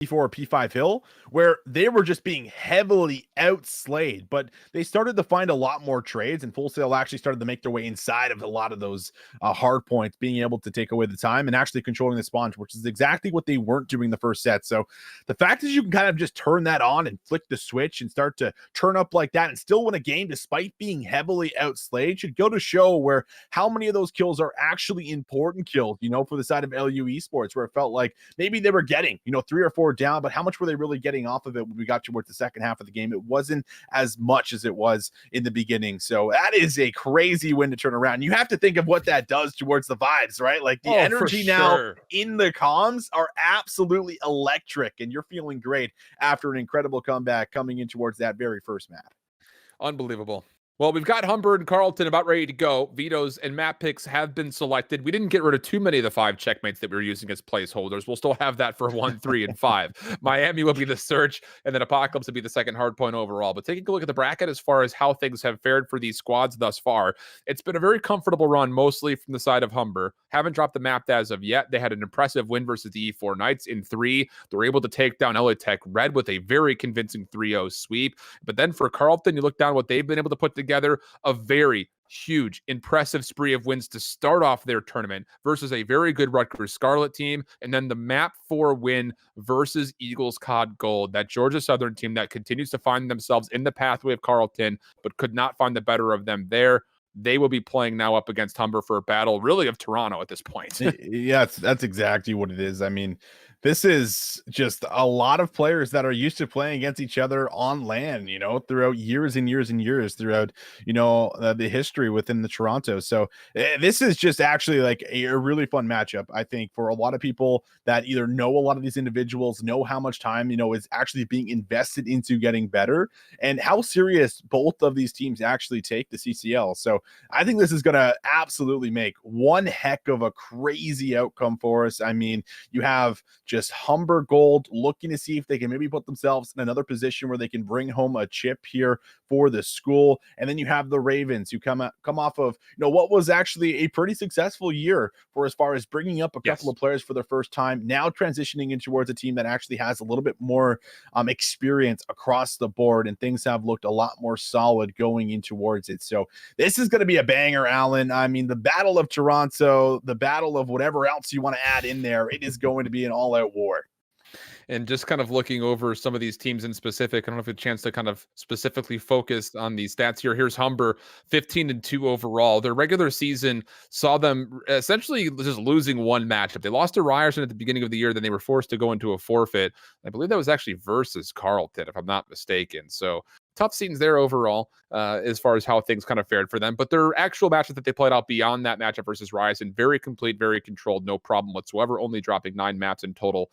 P4 or P5 Hill, where they were just being heavily outslayed. But they started to find a lot more trades, and Full Sail actually started to make their way inside of a lot of those hard points, being able to take away the time and actually controlling the sponge, which is exactly what they weren't doing the first set. So the fact is you can kind of just turn that on and flick the switch and start to turn up like that and still win a game despite being heavily outslayed should go to show where how many of those kills are actually important kills, for the side of LU Esports, where it felt like maybe they were getting, 3 or 4 down, but how much were they really getting off of it when we got towards the second half of the game? It wasn't as much as it was in the beginning. So that is a crazy win to turn around. You have to think of what that does towards the vibes, right? Like the energy now in the comms are absolutely electric, and you're feeling great after an incredible comeback coming in towards that very first map. Unbelievable. Well, we've got Humber and Carlton about ready to go. Vetoes and map picks have been selected. We didn't get rid of too many of the 5 checkmates that we were using as placeholders. We'll still have that for 1, 3, and 5. Miami will be the search, and then Apocalypse will be the second hard point overall. But taking a look at the bracket as far as how things have fared for these squads thus far, it's been a very comfortable run, mostly from the side of Humber. Haven't dropped the map as of yet. They had an impressive win versus the E4 Knights in 3. They were able to take down LA Tech Red with a very convincing 3-0 sweep. But then for Carlton, you look down what they've been able to put together, a very huge, impressive spree of wins to start off their tournament versus a very good Rutgers Scarlet team, and then the map 4 win versus Eagles Cod Gold, that Georgia Southern team that continues to find themselves in the pathway of Carlton, but could not find the better of them there. They will be playing now up against Humber for a battle, really, of Toronto at this point. Yeah, that's exactly what it is. I mean, this is just a lot of players that are used to playing against each other on land, throughout years and years and years throughout, the history within the Toronto. So this is just actually like a really fun matchup, I think, for a lot of people that either know a lot of these individuals, know how much time, is actually being invested into getting better and how serious both of these teams actually take the CCL. So I think this is going to absolutely make one heck of a crazy outcome for us. I mean, you have just Humber Gold looking to see if they can maybe put themselves in another position where they can bring home a chip here for the school. And then you have the Ravens who come off of, what was actually a pretty successful year for as far as bringing up a couple of players for the first time, now transitioning in towards a team that actually has a little bit more experience across the board, and things have looked a lot more solid going in towards it. So this is going to be a banger, Alan. I mean, the Battle of Toronto, the battle of whatever else you want to add in there, it is going to be an all-out war. And just kind of looking over some of these teams in specific, I don't know if you have a chance to kind of specifically focus on these stats here. Here's Humber, 15-2 overall. Their regular season saw them essentially just losing one matchup. They lost to Ryerson at the beginning of the year, then they were forced to go into a forfeit. I believe that was actually versus Carlton, if I'm not mistaken. So tough scenes there overall, as far as how things kind of fared for them. But their actual matchup that they played out beyond that matchup versus Ryerson, very complete, very controlled, no problem whatsoever, only dropping 9 maps in total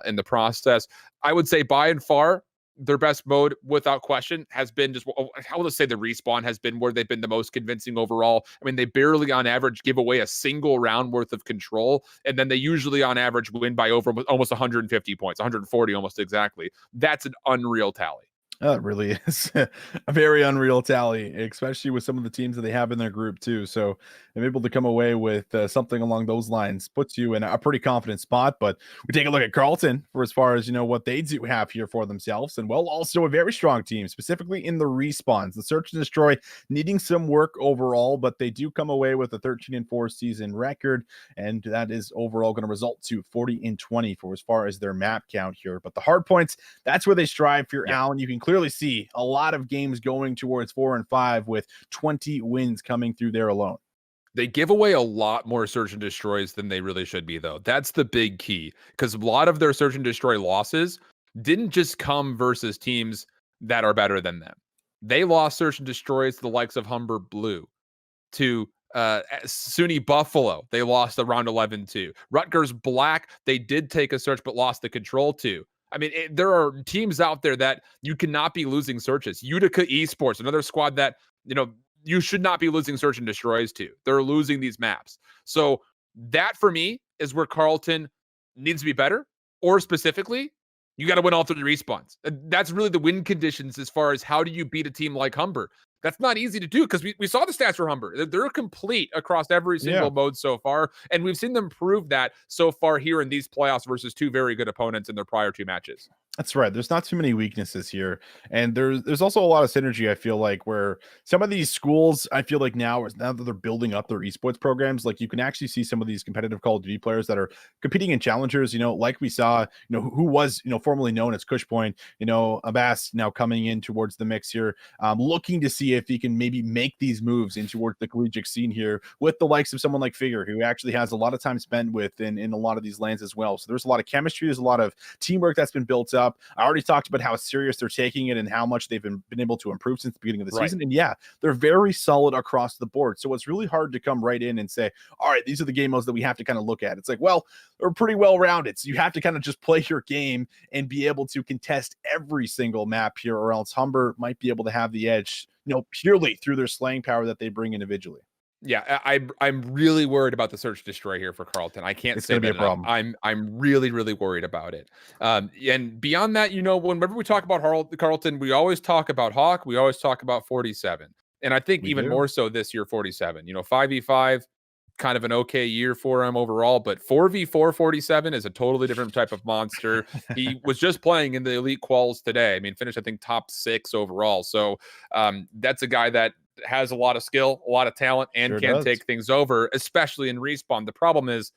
in the process. I would say by and far, their best mode, without question, has been just, how will I say, the respawn has been where they've been the most convincing overall. I mean, they barely on average give away a single round worth of control, and then they usually on average win by over almost 150 points, 140 almost exactly. That's an unreal tally. It really is a very unreal tally, especially with some of the teams that they have in their group too. So I'm able to come away with something along those lines puts you in a pretty confident spot. But we take a look at Carlton for as far as what they do have here for themselves, and also a very strong team, specifically in the respawns. The Search and Destroy needing some work overall, but they do come away with a 13-4 season record, and that is overall going to result to 40-20 for as far as their map count here. But the hard points, that's where they strive for. Alan, you can clearly see a lot of games going towards 4 and 5 with 20 wins coming through there alone. They give away a lot more Search and Destroys than they really should be, though. That's the big key, because a lot of their Search and Destroy losses didn't just come versus teams that are better than them. They lost Search and Destroys to the likes of Humber Blue, to SUNY Buffalo. They lost the round 11 to. Rutgers Black, they did take a search but lost the control to. I mean, there are teams out there that you cannot be losing searches. Utica Esports, another squad that, you should not be losing Search and Destroys to. They're losing these maps. So that, for me, is where Carlton needs to be better, or specifically, You got to win all 3 respawns. That's really the win conditions as far as how do you beat a team like Humber. That's not easy to do because we saw the stats for Humber. They're complete across every Yeah. single mode so far, and we've seen them prove that so far here in these playoffs versus 2 very good opponents in their prior 2 matches. That's right. There's not too many weaknesses here, and there's also a lot of synergy. I feel like where some of these schools, I feel like now that they're building up their esports programs, like you can actually see some of these competitive Call of Duty players that are competing in challengers. You know, like we saw, who was formerly known as Cush Point. Abbas now coming in towards the mix here, looking to see if he can maybe make these moves in towards the collegiate scene here with the likes of someone like Figure, who actually has a lot of time spent with in a lot of these lanes as well. So there's a lot of chemistry, there's a lot of teamwork that's been built up. I already talked about how serious they're taking it and how much they've been able to improve since the beginning of the season. And yeah, they're very solid across the board. So it's really hard to come right in and say, all right, these are the game modes that we have to kind of look at. It's like, well, they're pretty well rounded. So you have to kind of just play your game and be able to contest every single map here, or else Humber might be able to have the edge, purely through their slaying power that they bring individually. Yeah, I'm really worried about the search destroy here for Carlton. I can't say that enough. I'm really worried about it. And beyond that, whenever we talk about Carlton, we always talk about Hawk, we always talk about 47, and I think even more so this year 47. 5v5, kind of an okay year for him overall, but 4v4 47 is a totally different type of monster. He was just playing in the elite quals today. I mean, finished I think top 6 overall. So that's a guy that has a lot of skill, a lot of talent, and can take things over, especially in respawn. The problem is,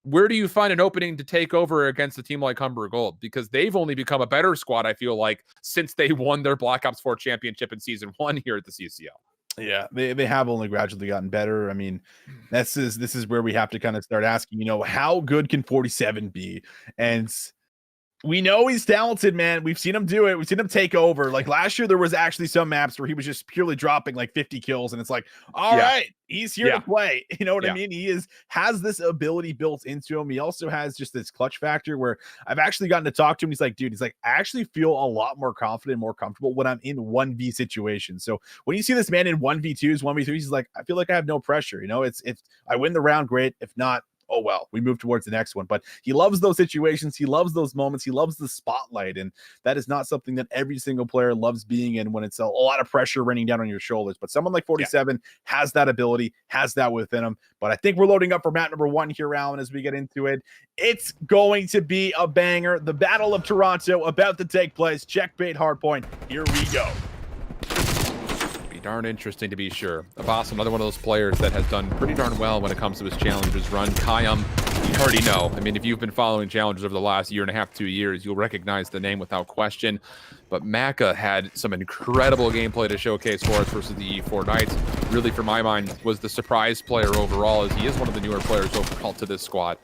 where do you find an opening to take over against a team like Humber Gold? Because they've only become a better squad, I feel like, since they won their Black Ops 4 championship in season 1 here at the CCL. Yeah, they have only gradually gotten better. I mean, this is where we have to kind of start asking, how good can 47 be? And we know he's talented, man. We've seen him do it. We've seen him take over. Like last year, there was actually some maps where he was just purely dropping like 50 kills, and it's like, all right, he's here to play. You know what I mean? He has this ability built into him. He also has just this clutch factor where I've actually gotten to talk to him. He's like, dude, I actually feel a lot more confident, more comfortable when I'm in 1v situations. So when you see this man in 1v2s, 1v3s, he's like, I feel like I have no pressure. It's if I win the round, great. If not, oh well, we move towards the next one. But he loves those situations, he loves those moments, he loves the spotlight, and that is not something that every single player loves being in when it's a lot of pressure raining down on your shoulders. But someone like 47 has that ability, has that within him. But I think we're loading up for map number 1 here, Alan, as we get into it. It's going to be a banger. The Battle of Toronto about to take place. Checkbait hardpoint. Here we go. Darn interesting, to be sure. Abbas, another one of those players that has done pretty darn well when it comes to his challenges run. Kayam, you already know. I mean, if you've been following challenges over the last year and a half, 2 years, you'll recognize the name without question. But Maka had some incredible gameplay to showcase for us versus the E4 Knights. Really, for my mind, was the surprise player overall, as he is one of the newer players overall to this squad.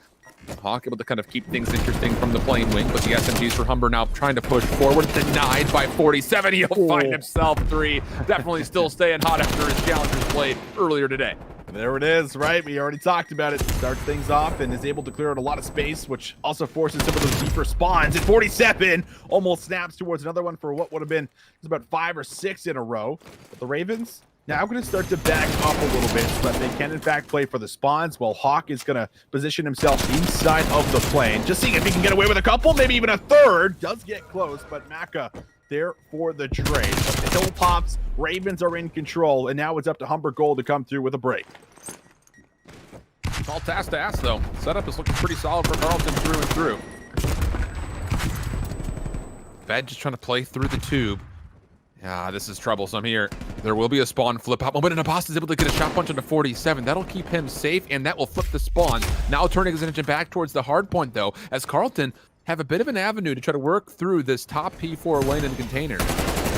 Hawk able to kind of keep things interesting from the plane wing, but the SMGs for Humber now trying to push forward. Denied by 47. He'll find himself 3. Definitely still staying hot after his challengers played earlier today. There it is, right? We already talked about it. Starts things off and is able to clear out a lot of space, which also forces some of those deeper spawns. And 47 almost snaps towards another one for what would have been about 5 or 6 in a row. But the Ravens now going to start to back up a little bit so that they can, in fact, play for the spawns, while Hawk is going to position himself inside of the plane. Just seeing if he can get away with a couple, maybe even a third. Does get close, but Maka there for the trade. But the hill pops, Ravens are in control, and now it's up to Humber Gold to come through with a break. It's all task to ask, though. Setup is looking pretty solid for Carlton through and through. Bed just trying to play through the tube. Yeah, this is troublesome here. There will be a spawn flip out moment, and Abbas is able to get a shot punch into 47. That'll keep him safe, and that will flip the spawn. Now turning his attention back towards the hard point, though, as Carlton have a bit of an avenue to try to work through this top P4 lane and container.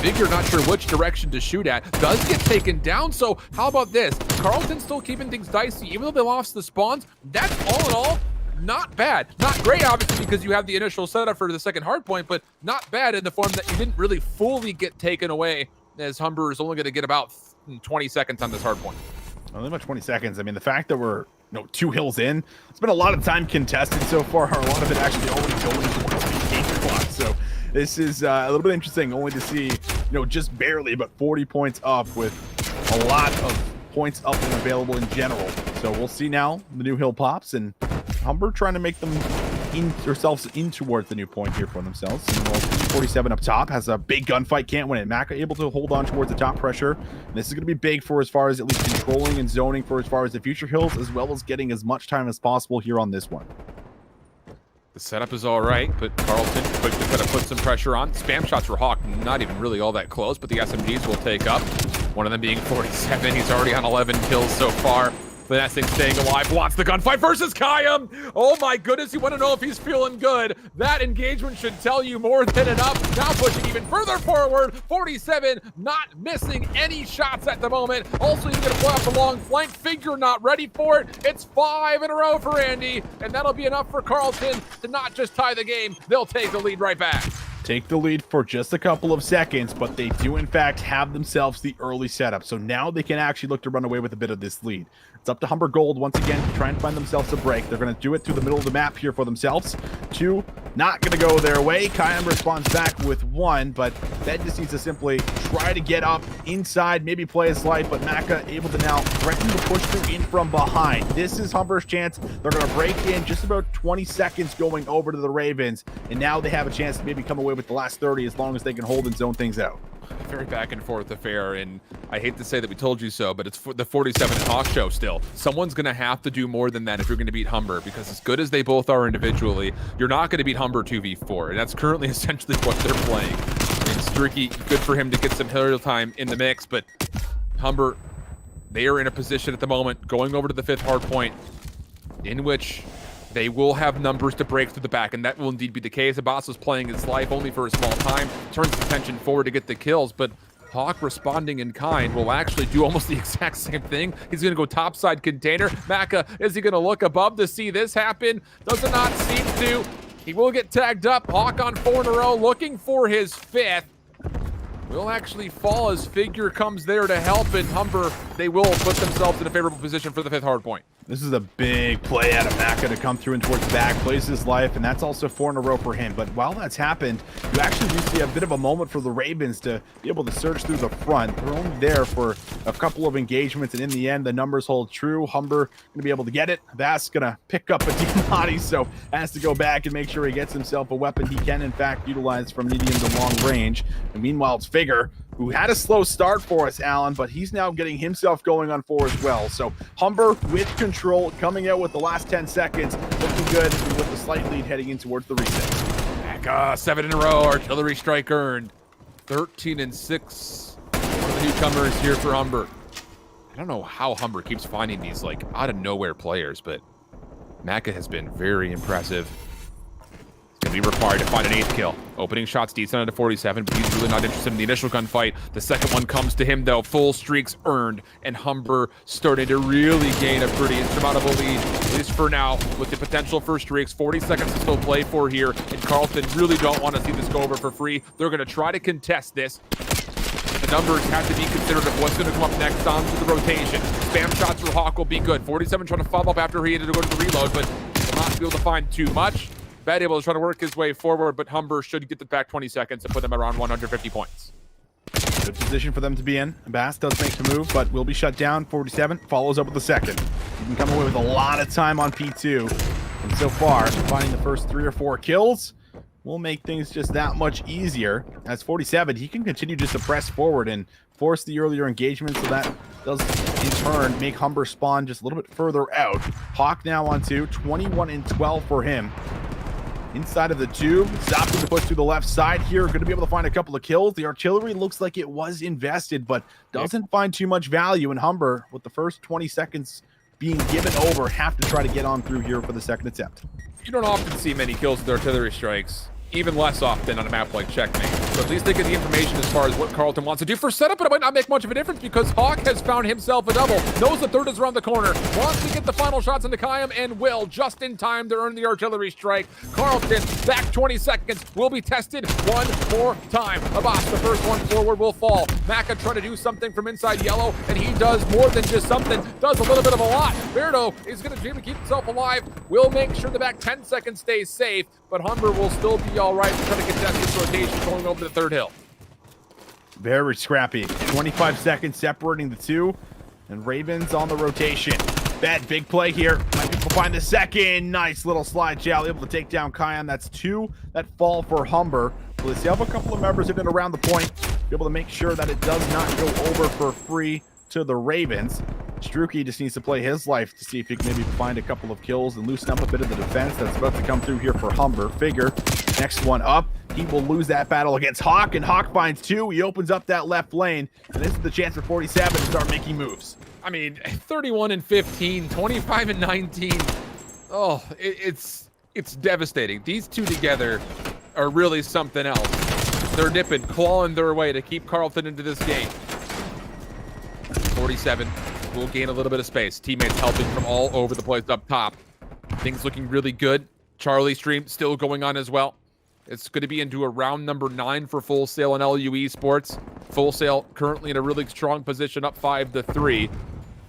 Figure not sure which direction to shoot at. Does get taken down, so how about this? Carlton still keeping things dicey. Even though they lost the spawns, that's all in all not bad. Not great, obviously, because you have the initial setup for the second hard point, but not bad in the form that you didn't really fully get taken away, as Humber is only going to get about 20 seconds on this hard point. Only about 20 seconds. I mean, the fact that we're 2 hills in, it's been a lot of time contested so far. A lot of it actually already going towards the game clock. So this is a little bit interesting, only to see, just barely, but 40 points up with a lot of points up and available in general. So we'll see now the new hill pops, and Humber trying to make them themselves in towards the new point here for themselves. And 47 up top has a big gunfight, can't win it. Maka able to hold on towards the top pressure. And this is going to be big for as far as at least controlling and zoning for as far as the future hills, as well as getting as much time as possible here on this one. The setup is all right, but Carlton quickly going to put some pressure on. Spam shots for Hawk, not even really all that close, but the SMGs will take up. One of them being 47. He's already on 11 kills so far. Finessing, staying alive, wants the gunfight versus Kayam. Oh my goodness, you want to know if he's feeling good. That engagement should tell you more than enough. Now pushing even further forward. 47, not missing any shots at the moment. Also, he's going to play off the long flank. Figure not ready for it. It's 5 in a row for Andy, and that'll be enough for Carlton to not just tie the game. They'll take the lead right back. Take the lead for just a couple of seconds, but they do in fact have themselves the early setup. So now they can actually look to run away with a bit of this lead. It's up to Humber Gold once again to try and find themselves a break. They're going to do it through the middle of the map here for themselves. 2 not going to go their way. Kayam responds back with 1, but that just needs to simply try to get up inside, maybe play his life, but Maka able to now threaten to push through in from behind. This is Humber's chance. They're going to break in just about 20 seconds going over to the Ravens, and now they have a chance to maybe come away with the last 30 as long as they can hold and zone things out. Very back and forth affair, and I hate to say that we told you so, but it's the 47 and Hawk show still. Someone's going to have to do more than that if you're going to beat Humber, because as good as they both are individually, you're not going to beat Humber 2v4, and that's currently essentially what they're playing. I mean, Streaky, good for him to get some hero time in the mix, but Humber, they are in a position at the moment, going over to the 5th hard point, in which they will have numbers to break through the back, and that will indeed be the case. Abbas is playing his life only for a small time, turns his attention forward to get the kills, but Hawk responding in kind will actually do almost the exact same thing. He's going to go topside container. Maka, is he going to look above to see this happen? Does it not seem to? He will get tagged up. Hawk on 4 in a row, looking for his 5th. Will actually fall as Figure comes there to help, and Humber, they will put themselves in a favorable position for the 5th hard point. This is a big play out of Maka to come through and towards the back, plays his life, and that's also 4 in a row for him. But while that's happened, you actually do see a bit of a moment for the Ravens to be able to surge through the front. They're only there for a couple of engagements, and in the end, the numbers hold true. Humber going to be able to get it. Bass going to pick up a Diamati, so has to go back and make sure he gets himself a weapon he can, in fact, utilize from medium to long range. And meanwhile, it's Figure, who had a slow start for us, Alan, but he's now getting himself going on 4 as well. So Humber with control, coming out with the last 10 seconds, looking good with the slight lead heading in towards the reset. Back 7 in a row, artillery strike earned. 13 and 6. One of the newcomers here for Humber. I don't know how Humber keeps finding these like out of nowhere players, but Maka has been very impressive. Going to be required to find an 8th kill. Opening shots decent into 47, but he's really not interested in the initial gunfight. The second one comes to him, though. Full streaks earned, and Humber starting to really gain a pretty insurmountable lead, at least for now, with the potential for streaks. 40 seconds to still play for here, and Carlton really don't want to see this go over for free. They're going to try to contest this. The numbers have to be considered of what's going to come up next onto the rotation. Spam shots for Hawk will be good. 47 trying to follow up after he had to go to the reload, but will not be able to find too much. Bad able to try to work his way forward, but Humber should get the back 20 seconds to put them around 150 points. Good position for them to be in. Bass does make the move, but will be shut down. 47 follows up with the second. You can come away with a lot of time on P2. And so far, finding the first 3 or 4 kills will make things just that much easier. As 47, he can continue just to press forward and force the earlier engagement, so that does in turn make Humber spawn just a little bit further out. Hawk now on 2, 21 and 12 for him. Inside of the tube, stopping to push through the left side here. Going to be able to find a couple of kills. The artillery looks like it was invested, but doesn't find too much value in Humber, with the first 20 seconds being given over. Have to try to get on through here for the second attempt. You don't often see many kills with artillery strikes, even less often on a map like Checkmate. So at least they get the information as far as what Carlton wants to do for setup, but it might not make much of a difference because Hawk has found himself a double. Knows the 3rd is around the corner. Wants to get the final shots into Kayam and will, just in time to earn the artillery strike. Carlton, back 20 seconds, will be tested one more time. Abbas, the first one forward, will fall. Maka trying to do something from inside yellow, and he does more than just something. Does a little bit of a lot. Berto is going to try to keep himself alive. Will make sure the back 10 seconds stays safe, but Humber will still be all right. Trying to contest this rotation going over the 3rd hill. Very scrappy. 25 seconds separating the two, and Ravens on the rotation. Bad big play here. Might be able to find the second. Nice little slide shell. Able to take down Kion. That's 2 that fall for Humber. Will they still have a couple of members in and around the point? Be able to make sure that it does not go over for free to the Ravens. Struki just needs to play his life to see if he can maybe find a couple of kills and loosen up a bit of the defense that's about to come through here for Humber. Figure, next one up. He will lose that battle against Hawk, and Hawk finds 2. He opens up that left lane, and this is the chance for 47 to start making moves. I mean, 31 and 15, 25 and 19. Oh, it's devastating. These two together are really something else. They're nipping, clawing their way to keep Carlton into this game. 47 will gain a little bit of space. Teammates helping from all over the place up top. Things looking really good. Charlie stream still going on as well. It's going to be into a round number 9 for Full Sail and LU Esports. Full Sail currently in a really strong position, up 5-3.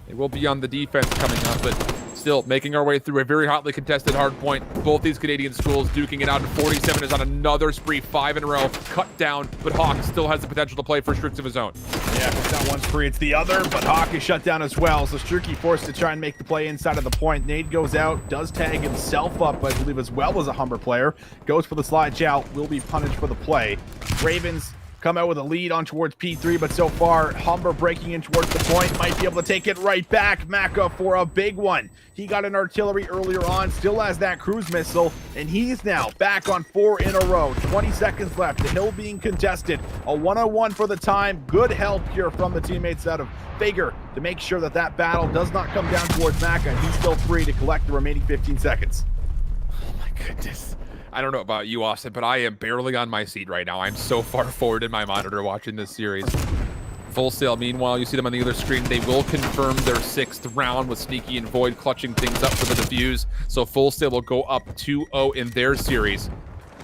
It will be on the defense coming up, but still making our way through a very hotly contested hard point. Both these Canadian schools duking it out, and 47 is on another spree, 5 in a row, cut down, but Hawk still has the potential to play for streaks of his own. Yeah, if it's not one spree, it's the other, but Hawk is shut down as well, so Struki forced to try and make the play inside of the point. Nade goes out, does tag himself up, I believe, as well as a Humber player. Goes for the slide shout, will be punished for the play. Ravens come out with a lead on towards P3, but so far, Humber breaking in towards the point, might be able to take it right back. Maka for a big one. He got an artillery earlier on, still has that cruise missile, and he's now back on 4 in a row. 20 seconds left, the hill being contested. A 1-on-1 for the time. Good help here from the teammates out of Fager to make sure that that battle does not come down towards Maka, and he's still free to collect the remaining 15 seconds. Oh my goodness. I don't know about you, Austin, but I am barely on my seat right now. I'm so far forward in my monitor watching this series. Full Sail, meanwhile, you see them on the other screen. They will confirm their 6th round with Sneaky and Void clutching things up for the defuse. So Full Sail will go up 2-0 in their series.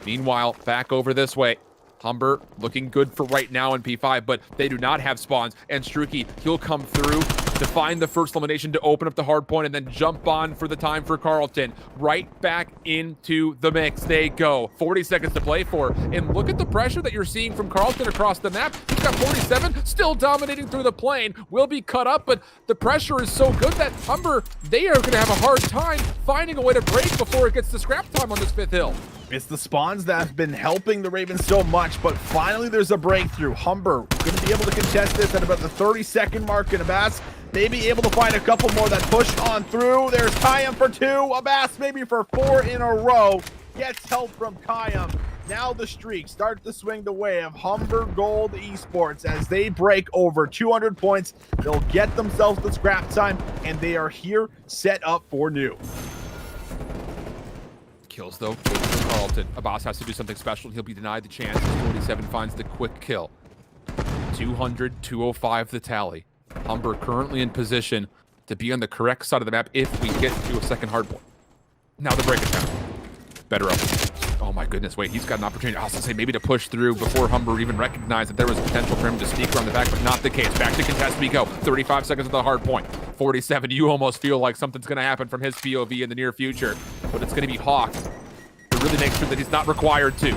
Meanwhile, back over this way. Humber looking good for right now in P5, but they do not have spawns. And Struki, he'll come through to find the first elimination to open up the hard point and then jump on for the time for Carlton. Right back into the mix they go. 40 seconds to play for. And look at the pressure that you're seeing from Carlton across the map. He's got 47, still dominating through the plane. Will be cut up, but the pressure is so good that Humber, they are going to have a hard time finding a way to break before it gets to scrap time on this 5th hill. It's the spawns that have been helping the Ravens so much, but finally there's a breakthrough. Humber going to be able to contest this at about the 30-second mark, and Abbas maybe able to find a couple more that push on through. There's Kayam for 2, Abbas maybe for 4 in a row. Gets help from Kayam. Now the streak starts to swing the way of Humber Gold Esports as they break over 200 points. They'll get themselves the scrap time, and they are here set up for new. Kills though for Carlton. Abbas has to do something special. He'll be denied the chance. 47 finds the quick kill. 200, 205 the tally. Humber currently in position to be on the correct side of the map if we get to a second hard point. Now the break attempt. Better up. Oh my goodness, wait, he's got an opportunity, I was gonna say, maybe to push through before Humber even recognized that there was potential for him to sneak around the back, but not the case. Back to contest we go. 35 seconds at the hard point. 47, you almost feel like something's gonna happen from his POV in the near future, but it's gonna be Hawk to really make sure that he's not required to.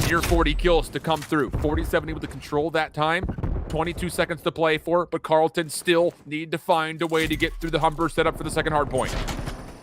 Near 40 kills to come through. 47 able to control that time. 22 seconds to play for, but Carlton still need to find a way to get through the Humber setup for the second hard point.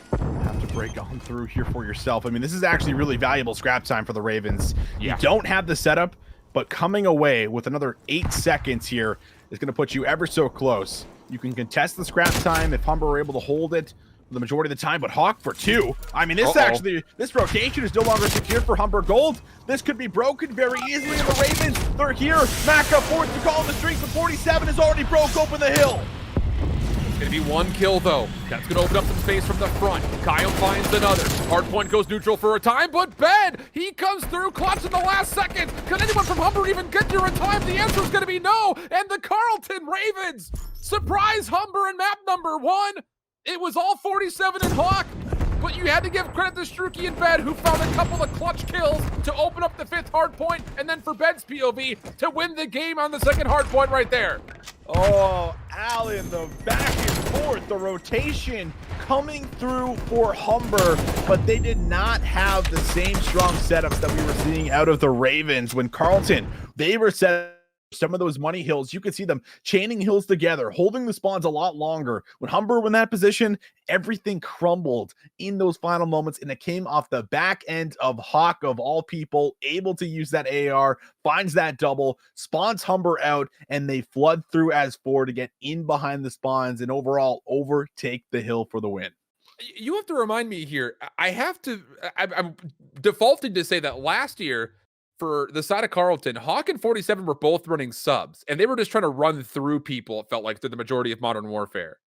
Have to break on through here for yourself. I mean, this is actually really valuable scrap time for the Ravens. Yeah. You don't have the setup, but coming away with another 8 seconds here is going to put you ever so close. You can contest the scrap time if Humber are able to hold it for the majority of the time, but Hawk for 2. I mean, this rotation is no longer secure for Humber Gold. This could be broken very easily, and the Ravens, they're here. Maka forced to call the streak, but 47 has already broke open the hill. It's going to be 1 kill, though. That's going to open up some space from the front. Kyle finds another. Hardpoint goes neutral for a time, but Ben, he comes through clutch in the last second. Can anyone from Humber even get there in time? The answer is going to be no. And the Carlton Ravens surprise Humber in map number 1. It was all 47 and Hawk, but you had to give credit to Struki and Ben, who found a couple of clutch kills to open up the 5th hard point, and then for Ben's POV to win the game on the second hard point right there. Oh, Allen, the back and forth, the rotation coming through for Humber, but they did not have the same strong setups that we were seeing out of the Ravens when Carlton, they were set some of those money hills, you could see them chaining hills together, holding the spawns a lot longer. When Humber were in that position, everything crumbled in those final moments, and it came off the back end of Hawk, of all people, able to use that AR, finds that double, spawns Humber out, and they flood through as 4 to get in behind the spawns and overall overtake the hill for the win. You have to remind me here. I have to. I'm defaulting to say that last year for the side of Carleton, Hawk and 47 were both running subs, and they were just trying to run through people. It felt like through the majority of Modern Warfare.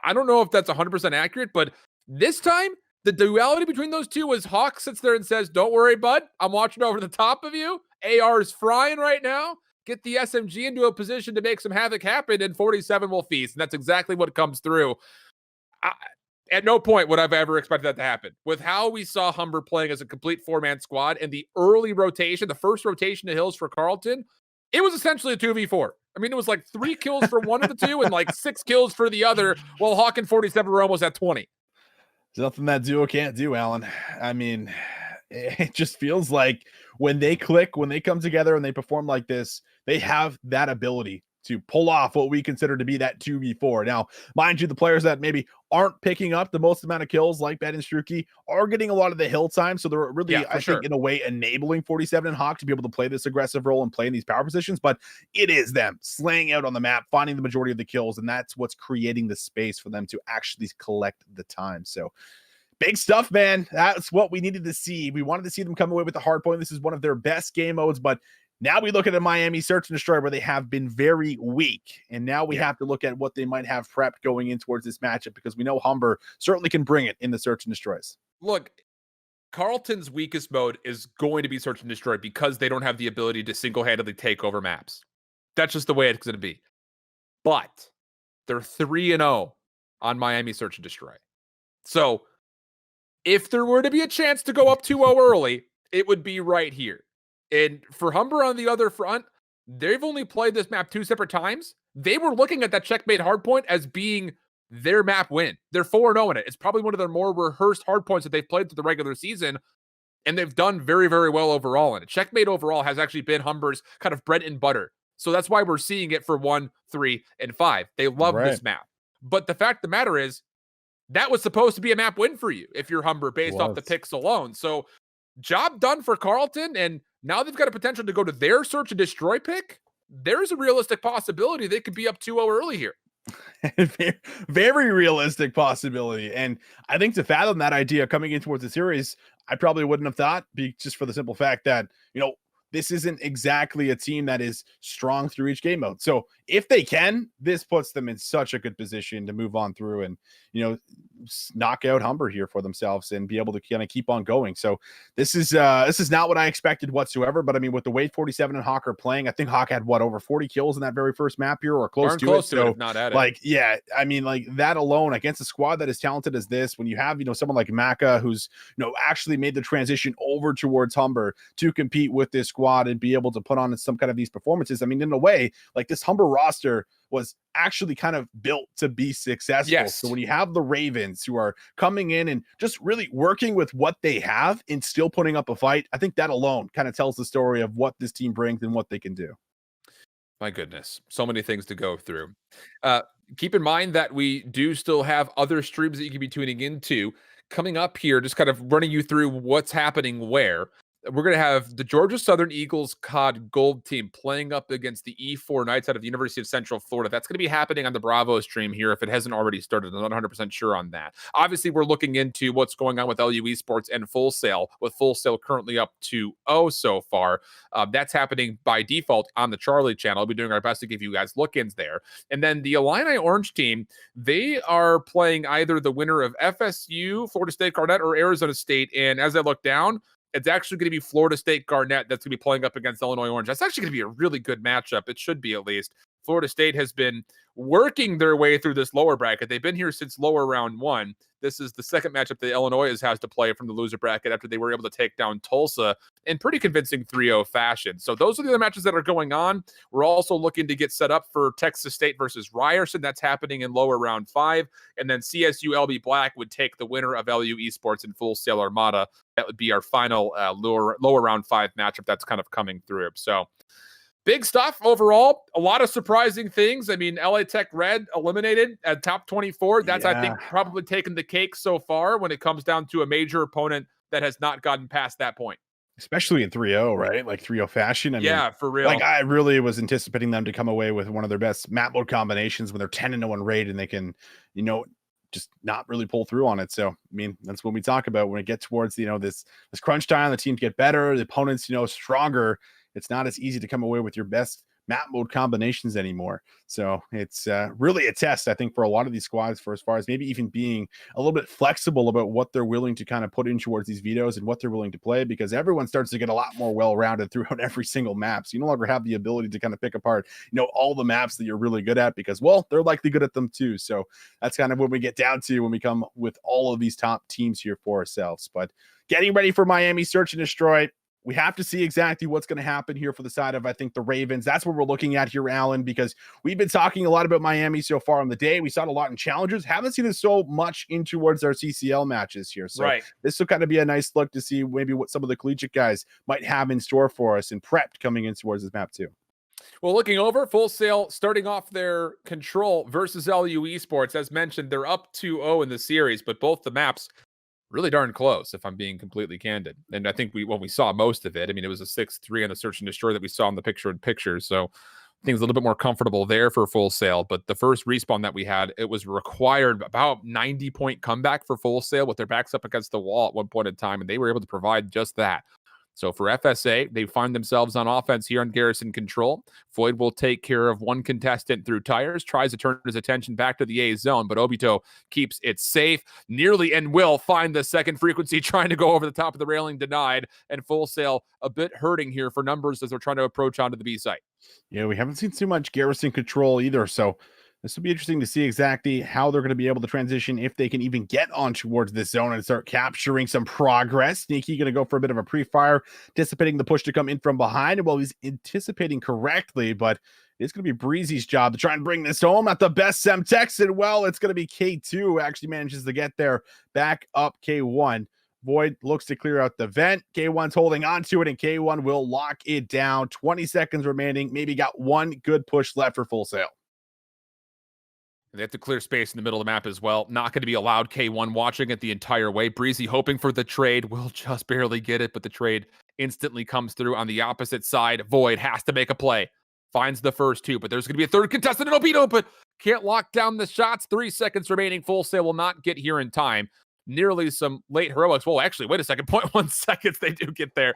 I don't know if that's 100% accurate, but this time the duality between those two was Hawk sits there and says, "Don't worry, bud. I'm watching over the top of you. AR is frying right now. Get the SMG into a position to make some havoc happen, and 47 will feast." And that's exactly what comes through. I, at no point would I've ever expected that to happen. With how we saw Humber playing as a complete 4-man squad and the early rotation, the first rotation to hills for Carleton, it was essentially a 2v4. I mean, it was like 3 kills for one of the two and like 6 kills for the other, while Hawk and 47 were almost at 20. There's nothing that duo can't do, Alan. I mean, it just feels like when they click, when they come together and they perform like this, they have that ability to pull off what we consider to be that 2v4. Now, mind you, the players that maybe aren't picking up the most amount of kills, like Ben and Struki, are getting a lot of the hill time. So they're really, I think, in a way, enabling 47 and Hawk to be able to play this aggressive role and play in these power positions. But it is them slaying out on the map, finding the majority of the kills, and that's what's creating the space for them to actually collect the time. So big stuff, man. That's what we needed to see. We wanted to see them come away with the hard point. This is one of their best game modes, but now we look at a Miami Search and Destroy where they have been very weak. And now we have to look at what they might have prepped going in towards this matchup, because we know Humber certainly can bring it in the Search and Destroys. Look, Carleton's weakest mode is going to be Search and Destroy because they don't have the ability to single-handedly take over maps. That's just the way it's going to be. But they're 3-0 on Miami Search and Destroy. So if there were to be a chance to go up 2-0 early, it would be right here. And for Humber on the other front, they've only played this map 2 separate times. They were looking at that checkmate hardpoint as being their map win. They're 4-0 in it. It's probably one of their more rehearsed hardpoints that they've played through the regular season, and they've done very, very well overall in it. Checkmate overall has actually been Humber's kind of bread and butter. So that's why we're seeing it for 1, 3, and 5. They love this map. But the fact of the matter is, that was supposed to be a map win for you if you're Humber based off the picks alone. So job done for Carleton, and now they've got a potential to go to their Search and Destroy pick. There's a realistic possibility they could be up 2-0 early here. Very realistic possibility. And I think to fathom that idea coming in towards the series, I probably wouldn't have thought, just for the simple fact that, this isn't exactly a team that is strong through each game mode. So if they can, this puts them in such a good position to move on through and, knock out Humber here for themselves and be able to kind of keep on going. So this is not what I expected whatsoever. But I mean, with the way 47 and Hawk are playing, I think Hawk had over 40 kills in that very first map here, or close to it. So not at it. Yeah, I mean, that alone against a squad that is talented as this, when you have, someone like Maka, who's, actually made the transition over towards Humber to compete with this squad and be able to put on some kind of these performances. I mean, in a way, this Humber roster was actually kind of built to be successful. Yes. So when you have the Ravens who are coming in and just really working with what they have and still putting up a fight, I think that alone kind of tells the story of what this team brings and what they can do. My goodness, so many things to go through. Keep in mind that we do still have other streams that you can be tuning into coming up here, just kind of running you through what's happening where. We're going to have the Georgia Southern Eagles COD Gold team playing up against the E4 Knights out of the University of Central Florida. That's going to be happening on the Bravo stream here if it hasn't already started. I'm not 100% sure on that. Obviously, we're looking into what's going on with LU Esports and Full Sail, with Full Sail currently up 2-0 so far. That's happening by default on the Charlie channel. We'll be doing our best to give you guys look-ins there. And then the Illini Orange team, they are playing either the winner of FSU, Florida State Garnett, or Arizona State. And as I look down, it's actually going to be Florida State Garnett that's going to be playing up against Illinois Orange. That's actually going to be a really good matchup. It should be, at least. Florida State has been working their way through this lower bracket. They've been here since lower round 1. This is the second matchup that Illinois has to play from the loser bracket after they were able to take down Tulsa in pretty convincing 3-0 fashion. So those are the other matches that are going on. We're also looking to get set up for Texas State versus Ryerson. That's happening in lower round 5. And then CSU LB Black would take the winner of LU Esports and Full Sail Armada. That would be our final lower round 5 matchup that's kind of coming through. So Big stuff overall. A lot of surprising things. I mean, LA Tech Red eliminated at top 24. That's, I Yeah, think, probably taken the cake so far when it comes down to a major opponent that has not gotten past that point. especially in 3-0, right? Like 3-0 fashion. I mean, Yeah, for like real. I really was anticipating them to come away with one of their best map mode combinations when they're 10-0 raid and they can, you know, just not really pull through on it. So, I mean, that's what we talk about when it gets towards, this crunch time, the teams get better, the opponents, stronger. It's not as easy to come away with your best map mode combinations anymore. So it's really a test, I think, for a lot of these squads for as far as maybe even being a little bit flexible about what they're willing to kind of put in towards these vetoes and what they're willing to play, because everyone starts to get a lot more well-rounded throughout every single map. So you no longer have the ability to kind of pick apart, all the maps that you're really good at because, well, they're likely good at them too. So that's kind of what we get down to when we come with all of these top teams here for ourselves. But getting ready for Miami Search and Destroy, we have to see exactly what's going to happen here for the side of, I think, the Ravens. That's what we're looking at here, Alan, because we've been talking a lot about Miami so far on the day. We saw it a lot in challengers. Haven't seen it so much in towards our CCL matches here. So Right. this will kind of be a nice look to see maybe what some of the collegiate guys might have in store for us and prepped coming in towards this map too. Well, looking over, Full Sail starting off their control versus LU Esports. As mentioned, they're up 2-0 in the series, but both the maps really darn close, if I'm being completely candid. And I think we saw most of it. I mean, it was a 6-3 on the Search and Destroy that we saw in the picture. So things a little bit more comfortable there for Full Sail. But the first respawn that we had, it was required about 90-point comeback for Full Sail with their backs up against the wall at one point in time, and they were able to provide just that. So for FSA, they find themselves on offense here on Garrison Control. Void will take care of one contestant through tires, tries to turn his attention back to the A zone, but Obito keeps it safe, nearly and will find the second frequency, trying to go over the top of the railing, denied, and Full Sail a bit hurting here for numbers as they're trying to approach onto the B site. Yeah, we haven't seen too much Garrison Control either, so this will be interesting to see exactly how they're going to be able to transition, if they can even get on towards this zone and start capturing some progress. Sneaky going to go for a bit of a pre-fire, anticipating the push to come in from behind. Well, he's anticipating correctly, but it's going to be Breezy's job to try and bring this home. Not the best Semtex, and well, it's going to be K2 who actually manages to get there, back up K1. Void looks to clear out the vent. K1's holding on to it, and K1 will lock it down. 20 seconds remaining. Maybe got one good push left for Full Sail. They have to clear space in the middle of the map as well. Not going to be allowed. K1 watching it the entire way. Breezy hoping for the trade. Will just barely get it, but the trade instantly comes through on the opposite side. Void has to make a play. Finds the first two, but there's going to be a third contestant in Obito, but can't lock down the shots. 3 seconds remaining. Full Sail will not get here in time. Nearly some late heroics. Well, actually, wait a second. 0.1 seconds. They do get there,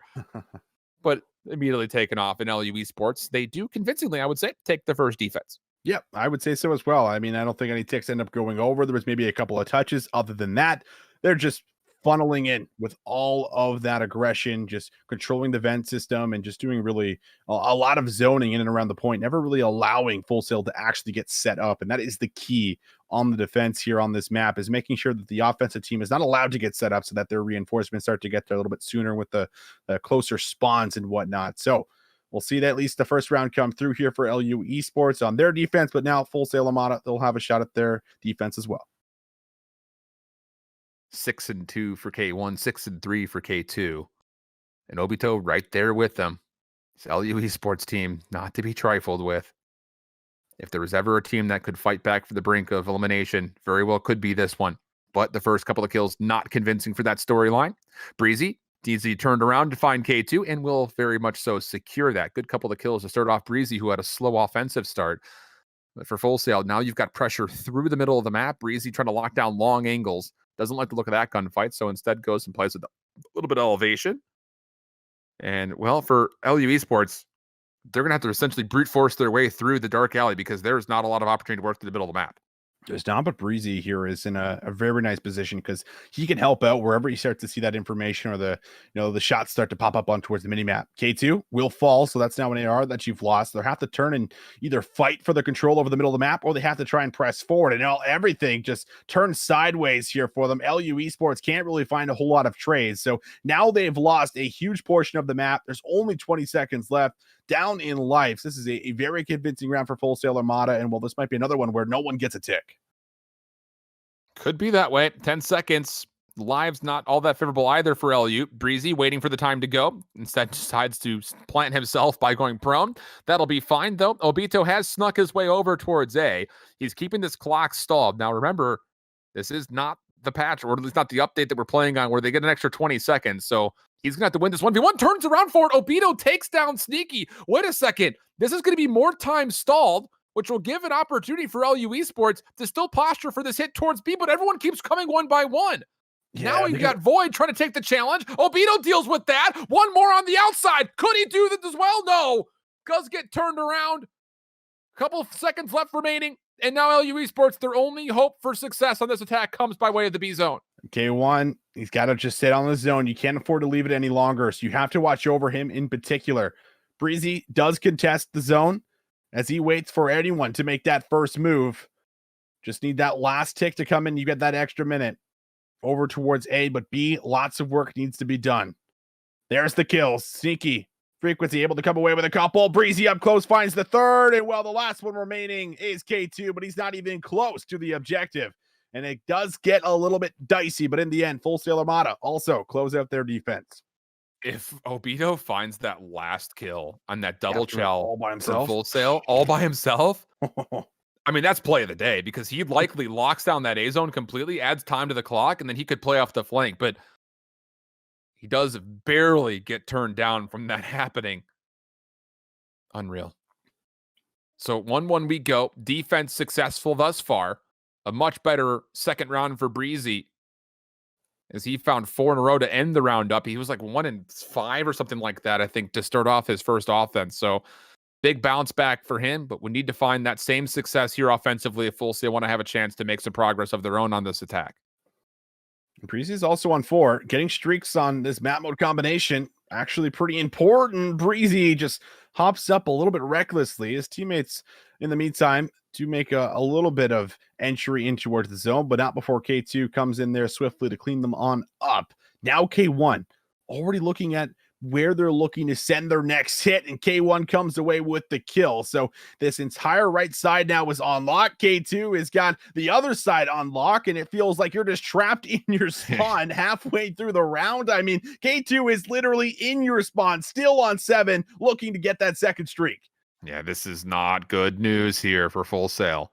but immediately taken off in LU Esports. They do convincingly, I would say, take the first defense. Yep, I would say so as well. I mean, I don't think any ticks end up going over. There was maybe a couple of touches. Other than that, they're just funneling in with all of that aggression, just controlling the vent system and just doing really a lot of zoning in and around the point, never really allowing Full Sail to actually get set up. And that is the key on the defense here on this map, is making sure that the offensive team is not allowed to get set up so that their reinforcements start to get there a little bit sooner with the closer spawns and whatnot. So we'll see that at least the first round come through here for LU Esports on their defense, but now Full Sail Armada, they'll have a shot at their defense as well. 6-2 for K1, 6-3 for K2. And Obito right there with them. It's LU Esports team, not to be trifled with. If there was ever a team that could fight back for the brink of elimination, very well could be this one. But the first couple of kills, not convincing for that storyline. Breezy needs to be turned around to find K2 and will very much so secure that. Good couple of kills to start off Breezy, who had a slow offensive start. But for Full Sail, now you've got pressure through the middle of the map. Breezy trying to lock down long angles. Doesn't like the look of that gunfight, so instead goes and plays with a little bit of elevation. And, well, for LU Esports, they're going to have to essentially brute force their way through the dark alley because there's not a lot of opportunity to work through the middle of the map. Just not, but Breezy here is in a very nice position because he can help out wherever he starts to see that information or the shots start to pop up on towards the mini map. K2 will fall, so that's now an AR that you've lost. They'll have to turn and either fight for the control over the middle of the map, or they have to try and press forward. And everything just turns sideways here for them. LU Esports can't really find a whole lot of trades, so now they've lost a huge portion of the map. There's only 20 seconds left. Down in life. This is a very convincing round for Full Sail Armada, and well, this might be another one where no one gets a tick. Could be that way. 10 seconds. Live's not all that favorable either for LU. Breezy waiting for the time to go. Instead decides to plant himself by going prone. That'll be fine, though. Obito has snuck his way over towards A. He's keeping this clock stalled. Now, remember, this is not the patch, or at least not the update that we're playing on, where they get an extra 20 seconds. So he's going to have to win this 1v1. Turns around for it. Obito takes down Sneaky. Wait a second. This is going to be more time stalled, which will give an opportunity for LU Esports to still posture for this hit towards B, but everyone keeps coming one by one. Yeah, now we've got Void trying to take the challenge. Obito deals with that. One more on the outside. Could he do that as well? No. Does get turned around. A couple of seconds left remaining. And now LU Esports, their only hope for success on this attack comes by way of the B zone. K1, he's got to just sit on the zone. You can't afford to leave it any longer, so you have to watch over him in particular. Breezy does contest the zone as he waits for anyone to make that first move. Just need that last tick to come in. You get that extra minute. Over towards A, but B, lots of work needs to be done. There's the kills. Sneaky. Frequency able to come away with a couple. Breezy up close finds the third, and well, the last one remaining is K2, but he's not even close to the objective. And it does get a little bit dicey, but in the end, Full Sail Armada also close out their defense. If Obito finds that last kill on that double chow all by himself, Full Sail all by himself, I mean, that's play of the day, because he likely locks down that A zone completely, adds time to the clock, and then he could play off the flank. But he does barely get turned down from that happening. Unreal. So 1-1 we go. Defense successful thus far. A much better second round for Breezy, as he found 4 in a row to end the round up. He was like 1 in 5 or something like that, I think, to start off his first offense. So big bounce back for him, but we need to find that same success here offensively if Full Sail want to have a chance to make some progress of their own on this attack. Breezy is also on 4. Getting streaks on this map mode combination, actually pretty important. Breezy just hops up a little bit recklessly. His teammates, in the meantime, to make a little bit of entry in towards the zone, but not before K2 comes in there swiftly to clean them on up. Now K1 already looking at where they're looking to send their next hit, and K1 comes away with the kill. So this entire right side now is on lock. K2 has got the other side on lock, and it feels like you're just trapped in your spawn halfway through the round. I mean, K2 is literally in your spawn, still on 7, looking to get that second streak. Yeah, this is not good news here for Full Sail.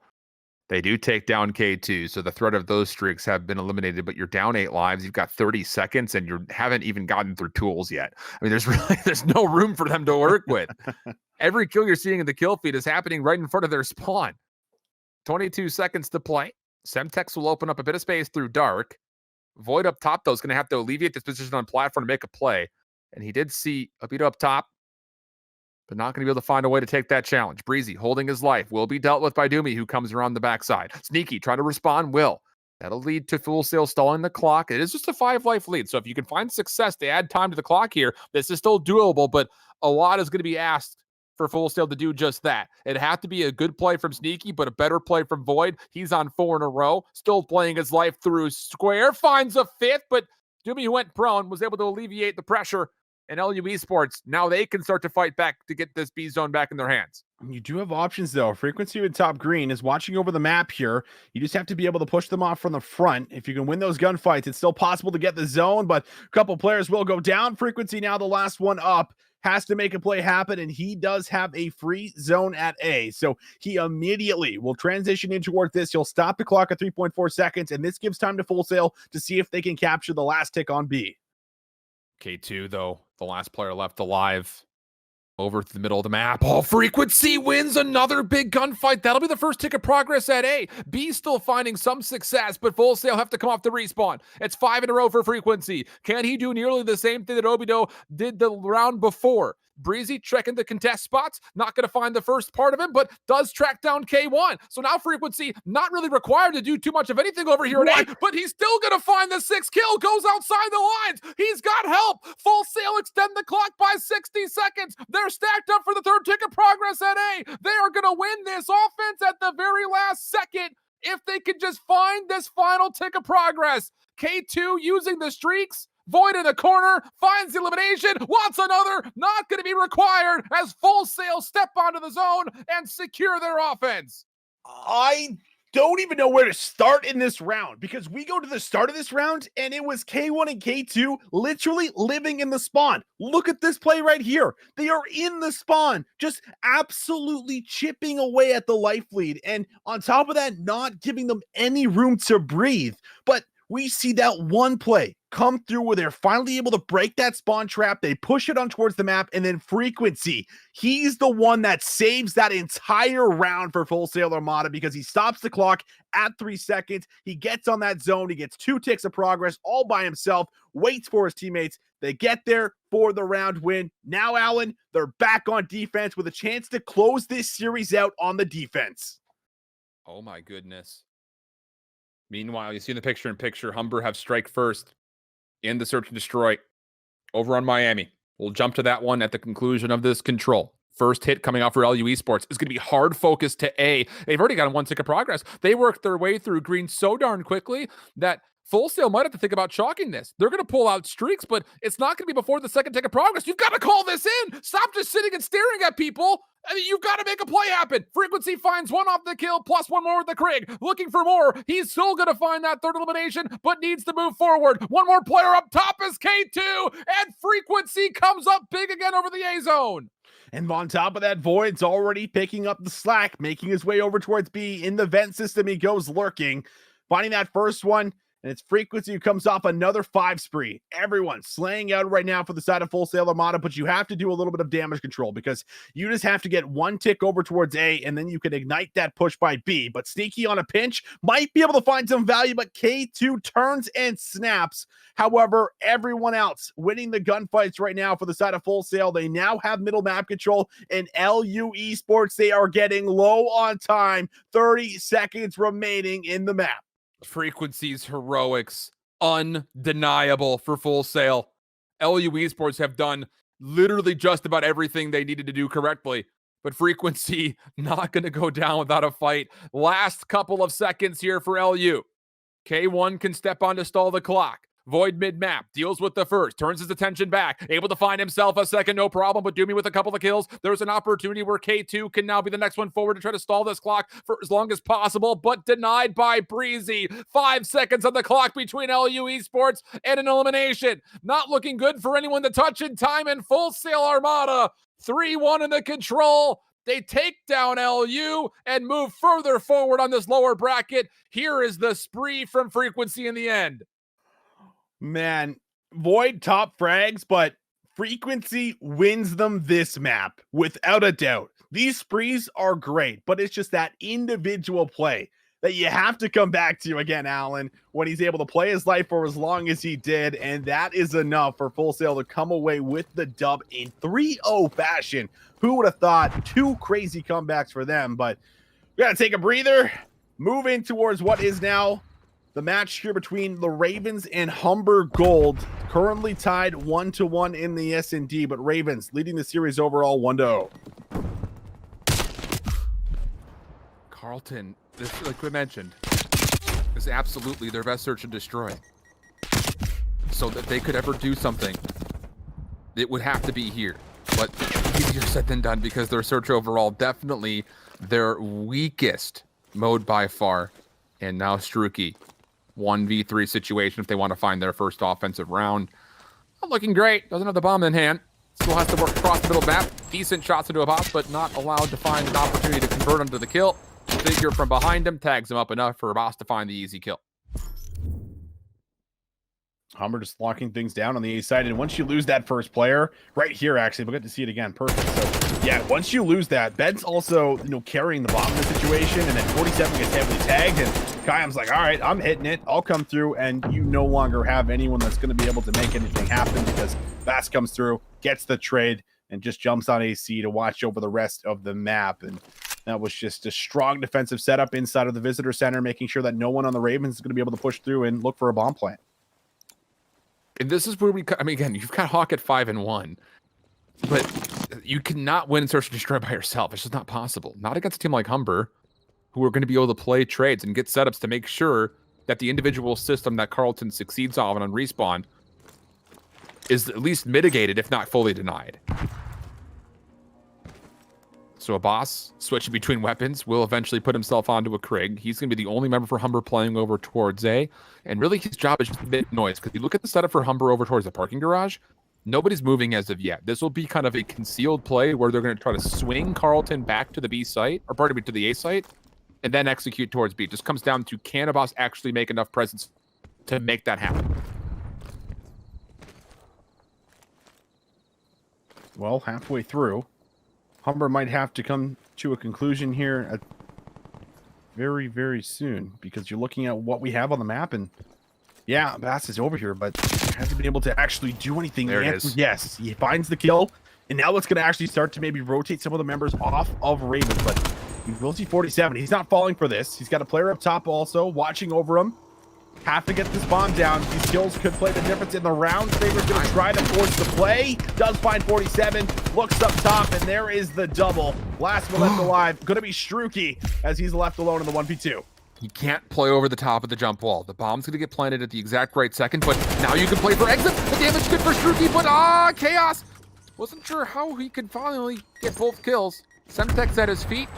They do take down K2, so the threat of those streaks have been eliminated, but you're down 8 lives. You've got 30 seconds, and you haven't even gotten through tools yet. I mean, there's no room for them to work with. Every kill you're seeing in the kill feed is happening right in front of their spawn. 22 seconds to play. Semtex will open up a bit of space through Dark. Void up top, though, is going to have to alleviate this position on platform to make a play. And he did see Obito up top, but not going to be able to find a way to take that challenge. Breezy holding his life will be dealt with by Doomy, who comes around the backside. Sneaky trying to respond will. That'll lead to Full Sail stalling the clock. It is just a 5-life lead, so if you can find success to add time to the clock here, this is still doable, but a lot is going to be asked for Full Sail to do just that. It'd have to be a good play from Sneaky, but a better play from Void. He's on 4 in a row, still playing his life through square, finds a 5th, but Doomy, who went prone, was able to alleviate the pressure. And LU Esports, now they can start to fight back to get this B zone back in their hands. You do have options, though. Frequency with top green is watching over the map here. You just have to be able to push them off from the front. If you can win those gunfights, it's still possible to get the zone, but a couple players will go down. Frequency now the last one up. Has to make a play happen, and he does have a free zone at A. So he immediately will transition in towards this. He'll stop the clock at 3.4 seconds, and this gives time to Full Sail to see if they can capture the last tick on B. K2, though, the last player left alive, over to the middle of the map. Oh, Frequency wins another big gunfight. That'll be the first tick of progress at A. B still finding some success, but Full Sail have to come off the respawn. It's 5 in a row for Frequency. Can he do nearly the same thing that Obito did the round before? Breezy checking the contest spots, not going to find the first part of him, but does track down K1. So now Frequency not really required to do too much of anything over here at A, but he's still going to find the 6th kill, goes outside the lines. He's got help. Full Sail extend the clock by 60 seconds. They're stacked up for the third tick of progress at A. They are going to win this offense at the very last second if they can just find this final tick of progress. K2 using the streaks. Void in the corner, finds the elimination, wants another, not going to be required as Full Sail step onto the zone and secure their offense. I don't even know where to start in this round because we go to the start of this round and it was K1 and K2 literally living in the spawn. Look at this play right here. They are in the spawn, just absolutely chipping away at the life lead. And on top of that, not giving them any room to breathe. But we see that one play come through where they're finally able to break that spawn trap. They push it on towards the map, and then Frequency, he's the one that saves that entire round for Full Sail Armada because he stops the clock at 3 seconds. He gets on that zone. He gets 2 ticks of progress all by himself, waits for his teammates. They get there for the round win. Now, Alan, they're back on defense with a chance to close this series out on the defense. Oh my goodness. Meanwhile, you see in the picture-in-picture, Humber have strike first in the search and destroy over on Miami. We'll jump to that one at the conclusion of this control. First hit coming out for LU Esports is going to be hard focused to A. They've already got 1 tick of progress. They worked their way through green so darn quickly that Full Sail might have to think about chalking this. They're going to pull out streaks, but it's not going to be before the second tick of progress. You've got to call this in. Stop just sitting and staring at people. I mean, you've got to make a play happen. Frequency finds 1 off the kill, plus 1 more with the Krieg. Looking for more. He's still going to find that 3rd elimination, but needs to move forward. 1 more player up top is K2, and Frequency comes up big again over the A zone. And on top of that, Void's already picking up the slack, making his way over towards B. In the vent system, he goes lurking, finding that first one. And it's Frequency who comes off another 5 spree. Everyone slaying out right now for the side of Full Sail Armada, but you have to do a little bit of damage control because you just have to get 1 tick over towards A, and then you can ignite that push by B. But Sneaky on a pinch might be able to find some value, but K2 turns and snaps. However, everyone else winning the gunfights right now for the side of Full Sail. They now have middle map control, and LU Esports, they are getting low on time. 30 seconds remaining in the map. Frequency's heroics, undeniable for Full Sail. LU Esports have done literally just about everything they needed to do correctly, but Frequency not going to go down without a fight. Last couple of seconds here for LU. K1 can step on to stall the clock. Void mid-map, deals with the first, turns his attention back, able to find himself a second, no problem, but Doomy with a couple of kills. There's an opportunity where K2 can now be the next one forward to try to stall this clock for as long as possible, but denied by Breezy. 5 seconds on the clock between LU Esports and an elimination. Not looking good for anyone to touch in time, and Full Sail Armada, 3-1 in the control. They take down LU and move further forward on this lower bracket. Here is the spree from Frequency in the end. Man, Void top frags, but Frequency wins them this map without a doubt. These sprees are great, but it's just that individual play that you have to come back to again, Alan, when he's able to play his life for as long as he did, and that is enough for Full Sail to come away with the dub in 3-0 fashion. Who would have thought? 2 crazy comebacks for them, but we got to take a breather, move in towards what is now the match here between the Ravens and Humber Gold, currently tied 1-1 in the S&D, but Ravens leading the series overall 1-0. Carlton, this, like we mentioned, is absolutely their best search and destroy. So that they could ever do something, it would have to be here. But easier said than done because their search overall definitely their weakest mode by far. And now Struki. 1v3 situation if they want to find their first offensive round. Not looking great. Doesn't have the bomb in hand. Still has to work across the middle map. Decent shots into a box, but not allowed to find an opportunity to convert onto the kill. Figure from behind him tags him up enough for Abbas to find the easy kill. Humber just locking things down on the A side, and once you lose that first player, right here actually, we'll get to see it again, perfect. So yeah, once you lose that, Bed's also, carrying the bomb in the situation, and then 47 gets heavily tagged, and Kayam's like, all right, I'm hitting it, I'll come through, and you no longer have anyone that's going to be able to make anything happen because Bass comes through, gets the trade, and just jumps on AC to watch over the rest of the map. And that was just a strong defensive setup inside of the visitor center, making sure that no one on the Ravens is going to be able to push through and look for a bomb plant. And this is where again, you've got Hawk at 5-1, but you cannot win Search and Destroy by yourself. It's just not possible. Not against a team like Humber, who are going to be able to play trades and get setups to make sure that the individual system that Carlton succeeds on Respawn is at least mitigated, if not fully denied. So a boss switching between weapons will eventually put himself onto a Krig. He's going to be the only member for Humber playing over towards A. And really his job is just to make noise. Because you look at the setup for Humber over towards the parking garage, nobody's moving as of yet. This will be kind of a concealed play where they're going to try to swing Carlton back to the B site, or pardon me, to the A site, and then execute towards B. It just comes down to, can a boss actually make enough presence to make that happen? Well, halfway through, Humber might have to come to a conclusion here very, very soon, because you're looking at what we have on the map, and yeah, Bass is over here, but hasn't been able to actually do anything. There it is. Yes, he finds the kill, and now it's going to actually start to maybe rotate some of the members off of Ravens, but we will see 47. He's not falling for this. He's got a player up top also watching over him. Have to get this bomb down. These kills could play the difference in the round. Favor's going to try to force the play. Does find 47. Looks up top, and there is the double. Last one left alive. Going to be Struki as he's left alone in the 1v2. He can't play over the top of the jump wall. The bomb's going to get planted at the exact right second, but now you can play for exit. The damage good for Struki, but chaos. Wasn't sure how he could finally get both kills. Semtex at his feet.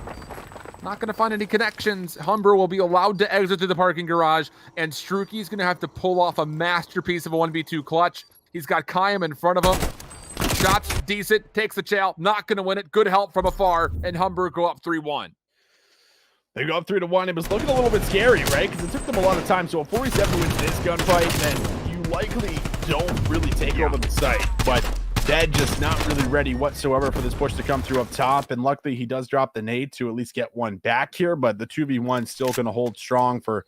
Not going to find any connections. Humber will be allowed to exit through the parking garage, and Struki's going to have to pull off a masterpiece of a 1v2 clutch. He's got Kayam in front of him. Shots decent, takes the chow, not going to win it. Good help from afar, and Humber go up 3-1. They go up 3-1. It was looking a little bit scary, right? Because it took them a lot of time. So if 47 wins this gunfight, then you likely don't really take over the site. But Dead just not really ready whatsoever for this push to come through up top. And luckily, he does drop the nade to at least get one back here. But the 2v1 still going to hold strong for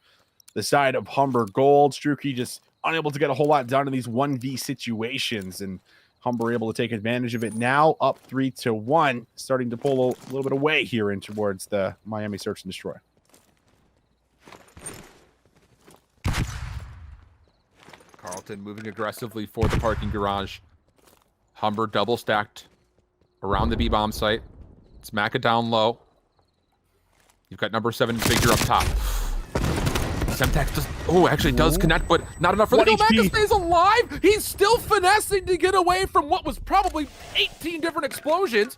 the side of Humber Gold. Struki just unable to get a whole lot done in these 1v situations. And Humber able to take advantage of it now, up 3-1, starting to pull a little bit away here in towards the Miami Search and Destroy. Carlton moving aggressively for the parking garage. Humber double stacked around the B-bomb site. Smack it down low. You've got number 7 figure up top. Semtex does connect, but not enough for the kill. Maka stays alive. He's still finessing to get away from what was probably 18 different explosions.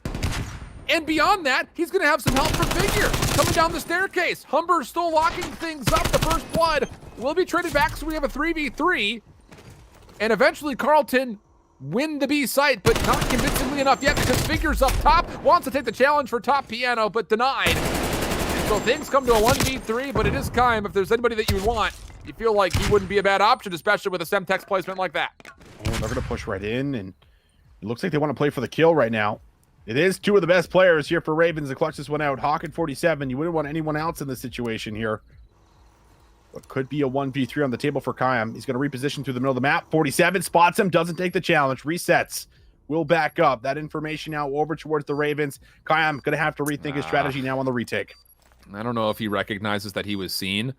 And beyond that, he's going to have some help from Figure coming down the staircase. Humber still locking things up. The first blood will be traded back, so we have a 3v3. And eventually, Carlton win the B site, but not convincingly enough yet, because Figure's up top, wants to take the challenge for top piano, but denied. So things come to a 1v3, but it is Kayam. If there's anybody that you would want, you feel like he wouldn't be a bad option, especially with a Semtex placement like that. Oh, they're going to push right in, and it looks like they want to play for the kill right now. It is two of the best players here for Ravens to clutch this one out. Hawk at 47. You wouldn't want anyone else in this situation here. What could be a 1v3 on the table for Kayam. He's going to reposition through the middle of the map. 47 spots him, doesn't take the challenge, resets. Will back up. That information now over towards the Ravens. Kayam going to have to rethink his strategy now on the retake. I don't know if he recognizes that he was seen,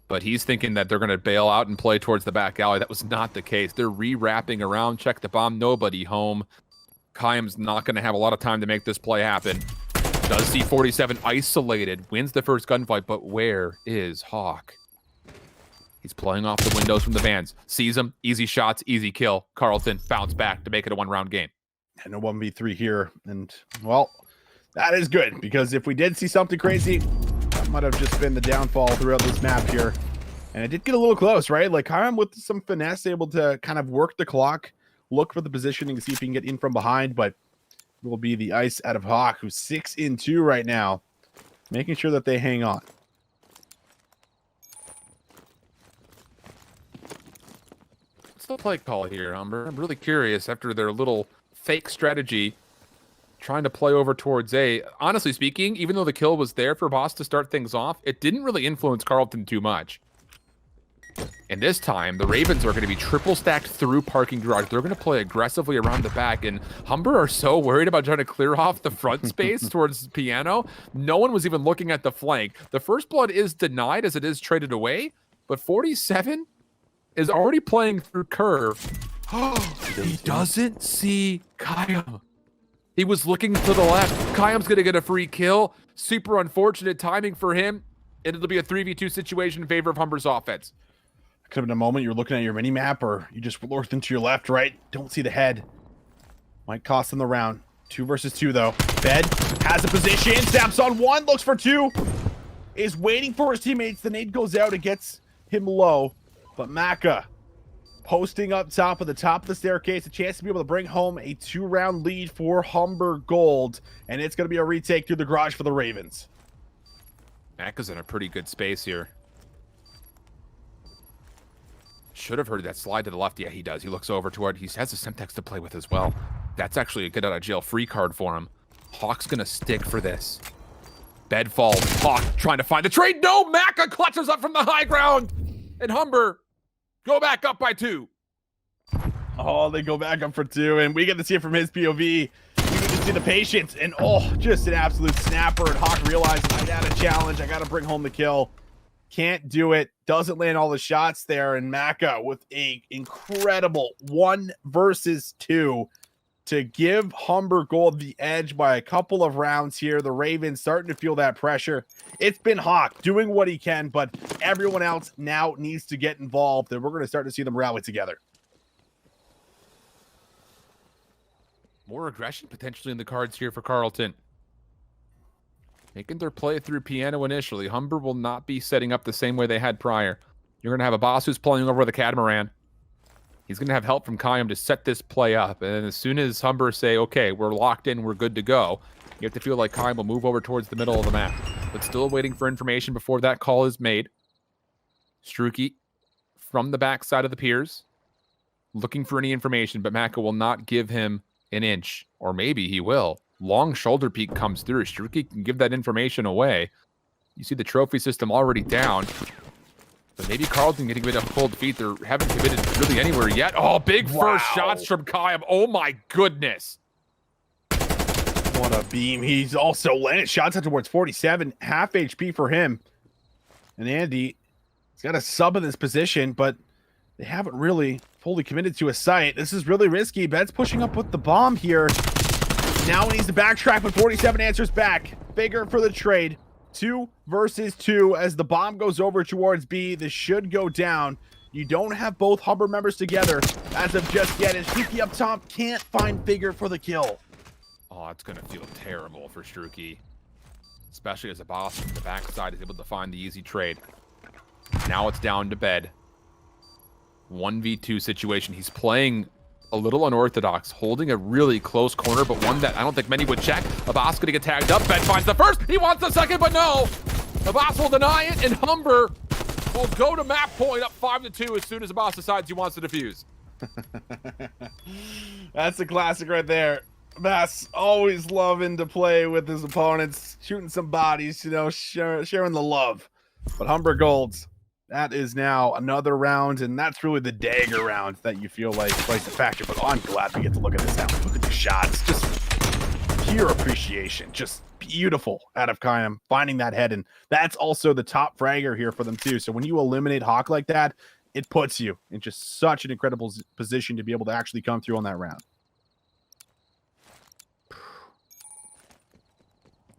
but he's thinking that they're going to bail out and play towards the back alley. That was not the case. They're re-wrapping around, check the bomb, nobody home. Kayam's not going to have a lot of time to make this play happen. Does see 47 isolated, wins the first gunfight, but where is Hawk? He's playing off the windows from the vans. Sees him, easy shots, easy kill. Carlton bounce back to make it a one-round game. And a 1v3 here. And, well, that is good, because if we did see something crazy, that might have just been the downfall throughout this map here. And it did get a little close, right? Like, Kayam with some finesse, able to kind of work the clock, look for the positioning to see if he can get in from behind, but it will be the ice out of Hawk, who's 6-2 right now, making sure that they hang on. What's the play call here, Humber? I'm really curious after their little fake strategy trying to play over towards A. Honestly speaking, even though the kill was there for Boss to start things off, it didn't really influence Carlton too much. And this time, the Ravens are going to be triple stacked through parking garage. They're going to play aggressively around the back, and Humber are so worried about trying to clear off the front space towards piano. No one was even looking at the flank. The first blood is denied as it is traded away, but 47 is already playing through curve. He doesn't see Kayam. He was looking to the left. Kayam's going to get a free kill. Super unfortunate timing for him, and it'll be a 3v2 situation in favor of Humber's offense. Could have been a moment you're looking at your mini map, or you just looked into your left, right? Don't see the head. Might cost them the round. 2 versus 2 though. Bed has a position, snaps on 1, looks for 2, is waiting for his teammates. The nade goes out, it gets him low, but Maka posting up top of the staircase, a chance to be able to bring home a 2-round lead for Humber Gold, and it's going to be a retake through the garage for the Ravens. Maka's in a pretty good space here. Should have heard that slide to the left. Yeah, he does. He looks over toward. He has a Semtex to play with as well. That's actually a get out of jail free card for him. Hawk's gonna stick for this. Bed falls. Hawk trying to find the trade. No, Maka clutches up from the high ground. And Humber go back up by 2. Oh, they go back up for 2, and we get to see it from his POV. We get to see the patience, and just an absolute snapper. And Hawk realizes, I got a challenge. I got to bring home the kill. Can't do it. Doesn't land all the shots there. And Maka with a incredible 1 versus 2 to give Humber Gold the edge by a couple of rounds here. The Ravens starting to feel that pressure. It's been Hawk doing what he can, but everyone else now needs to get involved, and we're going to start to see them rally together. More aggression potentially in the cards here for Carleton. Making their play through piano initially. Humber will not be setting up the same way they had prior. You're going to have a boss who's playing over the catamaran. He's going to have help from Kayam to set this play up. And as soon as Humber say, okay, we're locked in, we're good to go, you have to feel like Kayam will move over towards the middle of the map. But still waiting for information before that call is made. Struki from the backside of the piers, looking for any information, but Maka will not give him an inch. Or maybe he will. Long shoulder peek comes through. Struki can give that information away. You see the trophy system already down. But maybe Carleton getting rid of cold feet. They haven't committed really anywhere yet. Oh, big first shots from Kayam. Oh my goodness. What a beam. He's also landed shots out towards 47. Half HP for him. And Andy, he's got a sub in this position, but they haven't really fully committed to a site. This is really risky. Bed's pushing up with the bomb here. Now he needs to backtrack, but 47 answers back. Bigger for the trade. 2 versus 2 as the bomb goes over towards B. This should go down. You don't have both Humber members together as of just yet. And Struki up top can't find Figure for the kill. Oh, it's going to feel terrible for Struki. Especially as a boss from the backside is able to find the easy trade. Now it's down to Bed. 1v2 situation. He's playing a little unorthodox, holding a really close corner, but one that I don't think many would check. Abbas gonna get tagged up. Bed finds the first. He wants the second, but no. Abbas will deny it, and Humber will go to map point up 5-2 as soon as Abbas decides he wants to defuse. That's a classic right there. Abbas always loving to play with his opponents, shooting some bodies, you know, sharing the love. But Humber Golds, that is now another round, and that's really the dagger round that you feel like plays the factor. But I'm glad we get to look at this now. Look at the shots. Just pure appreciation. Just beautiful out of Kayam, finding that head. And that's also the top fragger here for them, too. So when you eliminate Hawk like that, it puts you in just such an incredible position to be able to actually come through on that round.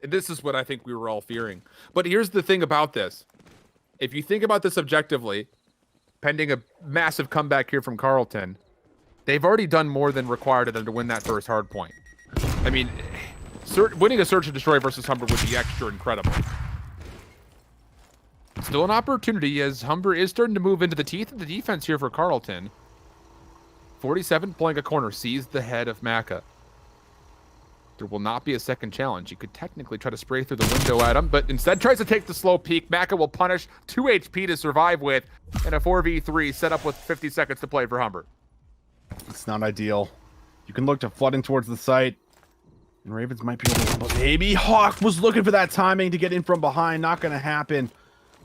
And this is what I think we were all fearing. But here's the thing about this. If you think about this objectively, pending a massive comeback here from Carleton, they've already done more than required of them to win that first hard point. I mean, winning a search and destroy versus Humber would be extra incredible. Still an opportunity as Humber is starting to move into the teeth of the defense here for Carleton. 47 playing a corner, sees the head of Maka. There will not be a second challenge. You could technically try to spray through the window at him, but instead tries to take the slow peek. Maka will punish 2 HP to survive with, and a 4v3 set up with 50 seconds to play for Humber. It's not ideal. You can look to flood in towards the site, and Ravens might be able to, but maybe Hawk was looking for that timing to get in from behind. Not going to happen.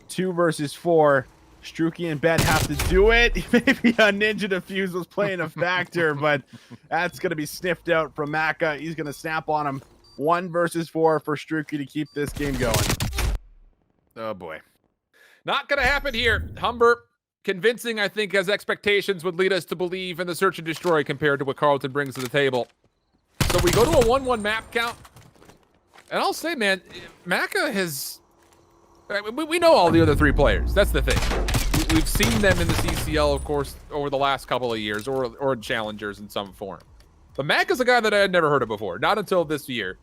2 versus 4. Struki and Bed have to do it. Maybe a ninja defuse was playing a factor, but that's going to be sniffed out from Maka. He's going to snap on him. 1 versus 4 for Struki to keep this game going. Oh, boy. Not going to happen here. Humber, convincing, I think, as expectations would lead us to believe in the search and destroy compared to what Carleton brings to the table. So we go to a 1-1 map count. And I'll say, man, Maka has... We know all the other 3 players. That's the thing. We've seen them in the CCL, of course, over the last couple of years, or challengers in some form. But Mac is a guy that I had never heard of before, not until this year.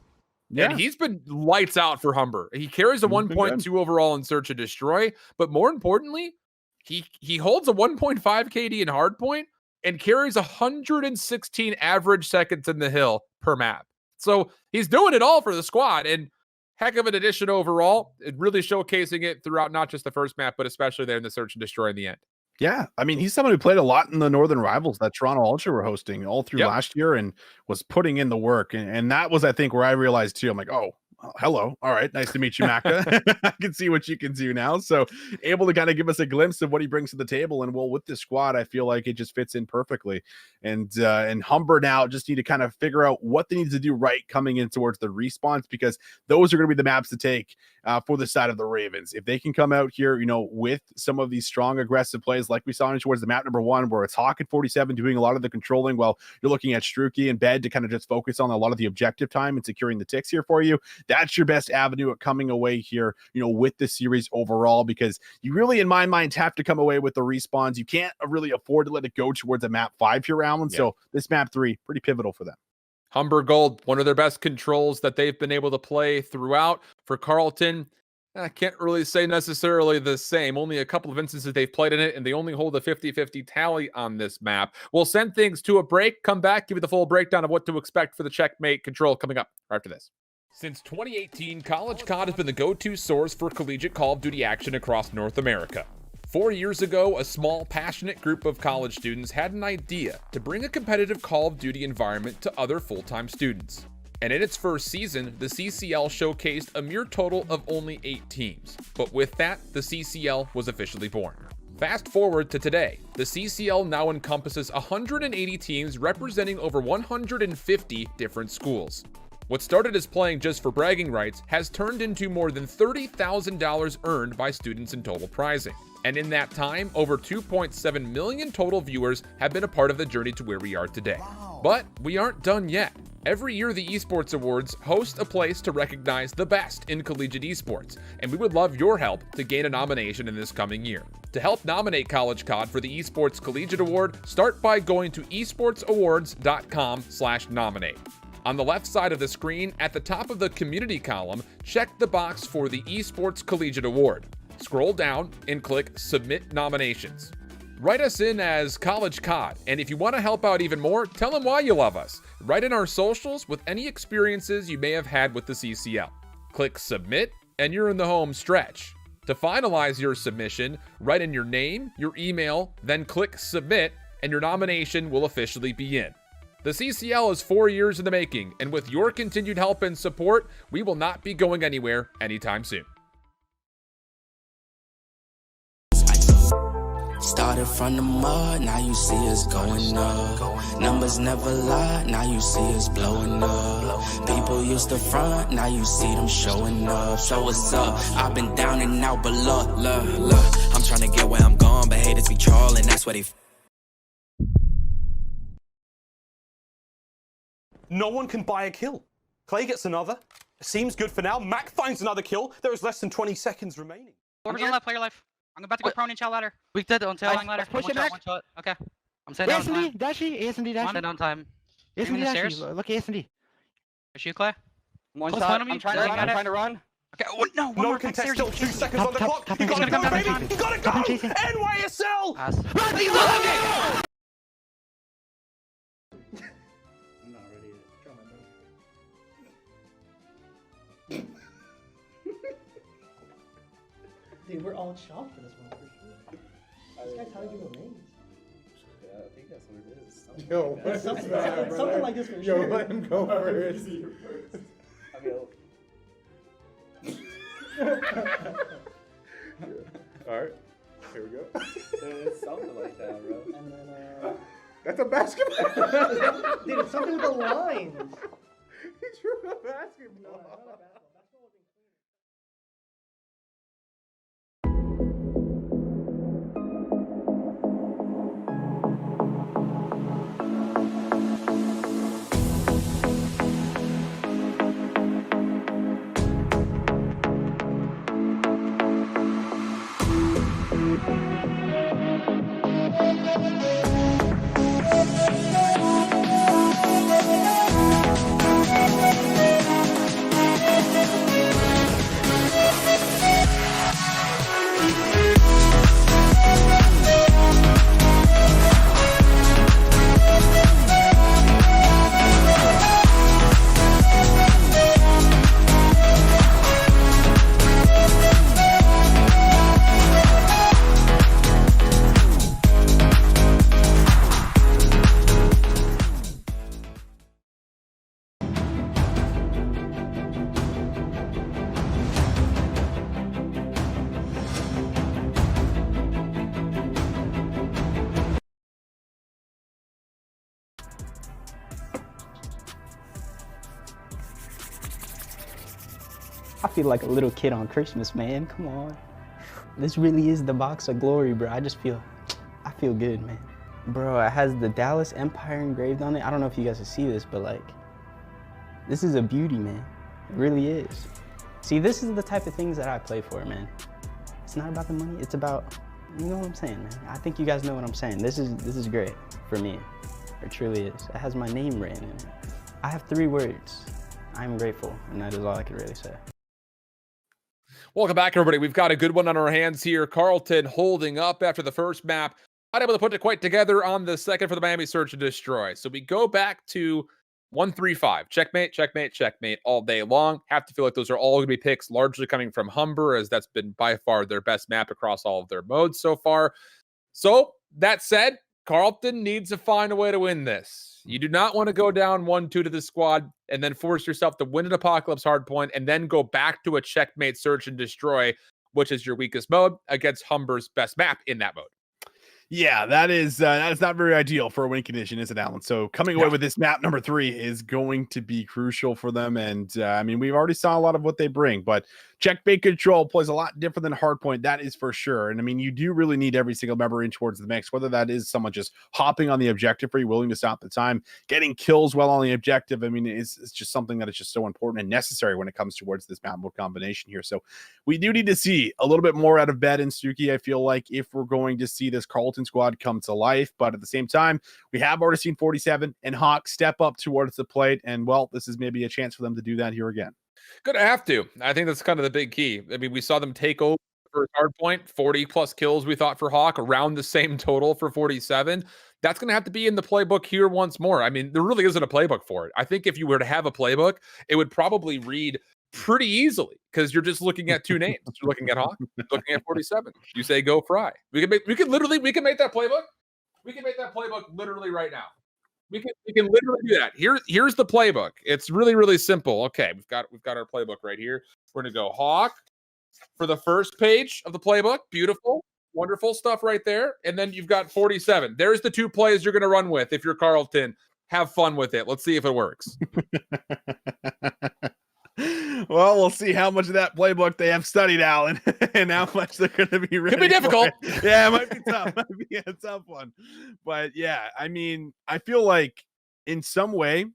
Yeah. And he's been lights out for Humber. He carries a 1.2 overall in Search and Destroy, but more importantly, he holds a 1.5 KD in hardpoint and carries 116 average seconds in the hill per map. So he's doing it all for the squad, and heck of an addition overall. It really showcasing it throughout not just the first map, but especially there in the Search and Destroy in the end. Yeah, I mean, he's someone who played a lot in the Northern Rivals that Toronto Ultra were hosting all through last year and was putting in the work. And that was, I think, where I realized too, I'm like, oh, hello. All right. Nice to meet you, Maka. I can see what you can do now. So able to kind of give us a glimpse of what he brings to the table. And well, with this squad, I feel like it just fits in perfectly. And Humber now just need to kind of figure out what they need to do right coming in towards the respawns, because those are going to be the maps to take for the side of the Ravens. If they can come out here, with some of these strong aggressive plays like we saw towards the map number 1, where it's Hawk at 47 doing a lot of the controlling, while you're looking at Struki and Bed to kind of just focus on a lot of the objective time and securing the ticks here for you. That's your best avenue at coming away here, with the series overall, because you really, in my mind, have to come away with the respawns. You can't really afford to let it go towards a map 5 here round. Yeah. So this map 3, pretty pivotal for them. Humber Gold, one of their best controls that they've been able to play throughout. For Carlton, I can't really say necessarily the same. Only a couple of instances they've played in it, and they only hold a 50-50 tally on this map. We'll send things to a break, come back, give you the full breakdown of what to expect for the checkmate control coming up right after this. Since 2018, College COD has been the go-to source for collegiate Call of Duty action across North America. 4 years ago, a small, passionate group of college students had an idea to bring a competitive Call of Duty environment to other full-time students. And in its first season, the CCL showcased a mere total of only 8 teams. But with that, the CCL was officially born. Fast forward to today, the CCL now encompasses 180 teams representing over 150 different schools. What started as playing just for bragging rights has turned into more than $30,000 earned by students in total prizing. And in that time, over 2.7 million total viewers have been a part of the journey to where we are today. Wow. But we aren't done yet. Every year, the Esports Awards host a place to recognize the best in collegiate esports, and we would love your help to gain a nomination in this coming year. To help nominate College COD for the Esports Collegiate Award, start by going to esportsawards.com/nominate. On the left side of the screen, at the top of the community column, check the box for the Esports Collegiate Award. Scroll down and click Submit Nominations. Write us in as College COD, and if you want to help out even more, tell them why you love us. Write in our socials with any experiences you may have had with the CCL. Click Submit, and you're in the home stretch. To finalize your submission, write in your name, your email, then click Submit, and your nomination will officially be in. The CCL is 4 years in the making, and with your continued help and support, we will not be going anywhere anytime soon. Started from the mud, now you see us going up. Numbers never lie, now you see us blowing up. People used to front, now you see them showing up. So what's up? I've been down and out, but look. I'm trying to get where I'm going, but haters be trolling, that's what they... No one can buy a kill. Clay gets another. Seems good for now. Mac finds another kill. There is less than 20 seconds remaining. Whoever's on left, play your life. I'm about to go prone and chow ladder. Weak dead on tail. Ladder. Push it One back. shot. Okay. I'm setting down time. Dashy, AS&D Dashy. Setting down time. AS&D the Dashy. stairs. Look, AS&D. Push you, Clay. One Close shot. behind me. I'm trying to run. Okay. Oh, no. One No more contest, stairs. still 2 seconds on the clock. You gotta come go, down, baby. come You gotta go. NYSL. Pass. Run, Dude, we're all shocked for this one for sure. This guy telling people names. Yeah, I think that's what it is. Something like this for sure. Yo, let him go first. Alright, here we go. It's something like that, bro. And then, that's a basketball! dude, it's something with the line. He drew a basketball. I feel like a little kid on Christmas, man. Come on. This really is the box of glory, bro. I feel good, man. Bro, it has the Dallas Empire engraved on it. I don't know if you guys can see this, but like, this is a beauty, man. It really is. See, this is the type of things that I play for, man. It's not about the money, it's about, you know what I'm saying, man. I think you guys know what I'm saying. This is great for me. It truly is. It has my name written in it. I have 3 words. I'm grateful, and that is all I can really say. Welcome back, everybody. We've got a good one on our hands here. Carlton holding up after the first map. Not able to put it quite together on the second for the Miami Search and Destroy. So we go back to 1-3-5. Checkmate, checkmate, checkmate all day long. Have to feel like those are all going to be picks largely coming from Humber, as that's been by far their best map across all of their modes so far. So that said, Carlton needs to find a way to win this. You do not want to go down 1-2 to the squad and then force yourself to win an Apocalypse hardpoint and then go back to a checkmate search and destroy, which is your weakest mode, against Humber's best map in that mode. Yeah, that is not very ideal for a win condition, is it, Alan? So coming away with this map number 3 is going to be crucial for them. And I mean, we've already saw a lot of what they bring, but checkmate control plays a lot different than hardpoint. That is for sure. And I mean, you do really need every single member in towards the mix, whether that is someone just hopping on the objective for you, willing to stop the time, getting kills well on the objective. I mean, it's just something that is just so important and necessary when it comes towards this map mode combination here. So we do need to see a little bit more out of Bed and Suki, I feel like, if we're going to see this Carlton squad come to life. But at the same time, we have already seen 47 and Hawk step up towards the plate, and well, this is maybe a chance for them to do that here again. Gonna have to. I think that's kind of the big key. I mean, we saw them take over for hardpoint, 40 plus kills we thought for Hawk, around the same total for 47. That's going to have to be in the playbook here once more. I mean, there really isn't a playbook for it. I think if you were to have a playbook, it would probably read pretty easily, because you're just looking at 2 names. You're looking at Hawk, you're looking at 47. You say go Fry. We can make that playbook. We can make that playbook literally right now. We can literally do that. Here's the playbook. It's really, really simple. Okay, we've got our playbook right here. We're gonna go Hawk for the first page of the playbook. Beautiful, wonderful stuff right there. And then you've got 47. There's the 2 plays you're gonna run with if you're Carlton. Have fun with it. Let's see if it works. Well, we'll see how much of that playbook they have studied, Alan, and how much they're going to be ready. Could be difficult. Yeah, it might be tough. Might be a tough one. But yeah, I mean, I feel like in some way,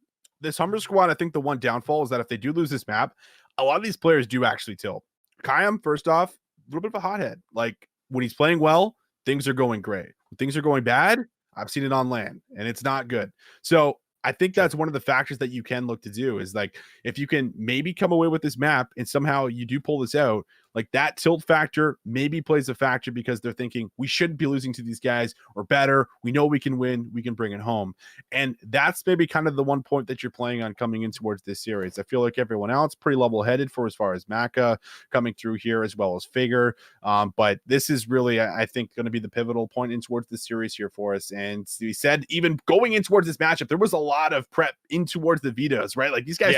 this Humber squad, I think the one downfall is that if they do lose this map, a lot of these players do actually tilt. Kayam, first off, a little bit of a hothead. Like, when he's playing well, things are going great. When things are going bad, I've seen it on LAN, and it's not good. So I think that's one of the factors that you can look to do, is like, if you can maybe come away with this map and somehow you do pull this out, like that tilt factor maybe plays a factor, because they're thinking we shouldn't be losing to these guys, or better, we know we can win, we can bring it home. And that's maybe kind of the one point that you're playing on coming in towards this series. I feel like everyone else pretty level headed for as far as Maka coming through here, as well as Figure. But this is really, I think, going to be the pivotal point in towards the series here for us. And we said, even going in towards this matchup, there was a lot of prep in towards the vetoes, right? Like, these guys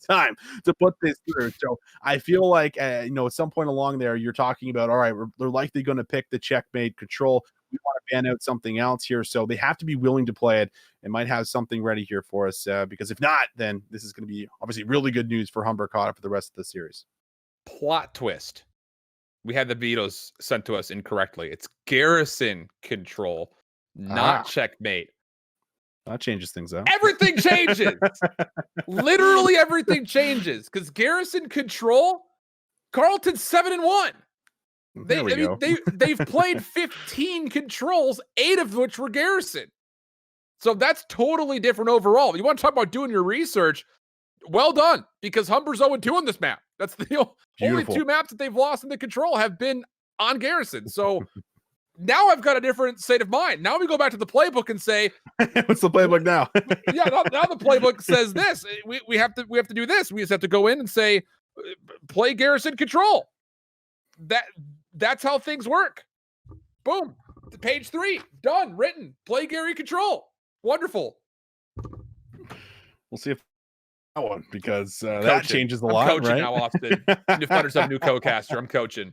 time to put this through. So I feel like at some point along there, you're talking about, all right, they're likely going to pick the checkmate control. We want to ban out something else here, so they have to be willing to play it and might have something ready here for us, because if not, then this is going to be obviously really good news for Humber Cotta for the rest of the series. Plot twist: we had the vetoes sent to us incorrectly. It's garrison control, not checkmate. That changes things out. Everything changes. Literally everything changes, because garrison control, Carlton's 7-1. They've played 15 controls, 8 of which were garrison. So that's totally different overall. You want to talk about doing your research? Well done, because Humber's 0-2 on this map. That's the only 2 maps that they've lost in the control have been on garrison. So now I've got a different state of mind. Now we go back to the playbook and say, what's the playbook now? now the playbook says this. We have to do this. We just have to go in and say, play garrison control. That's how things work. Boom. Page 3, done, written. Play Gary control. Wonderful. We'll see if that one, because that changes a lot. I'm coaching right? now, Austin. You find yourself a new co-caster. I'm coaching.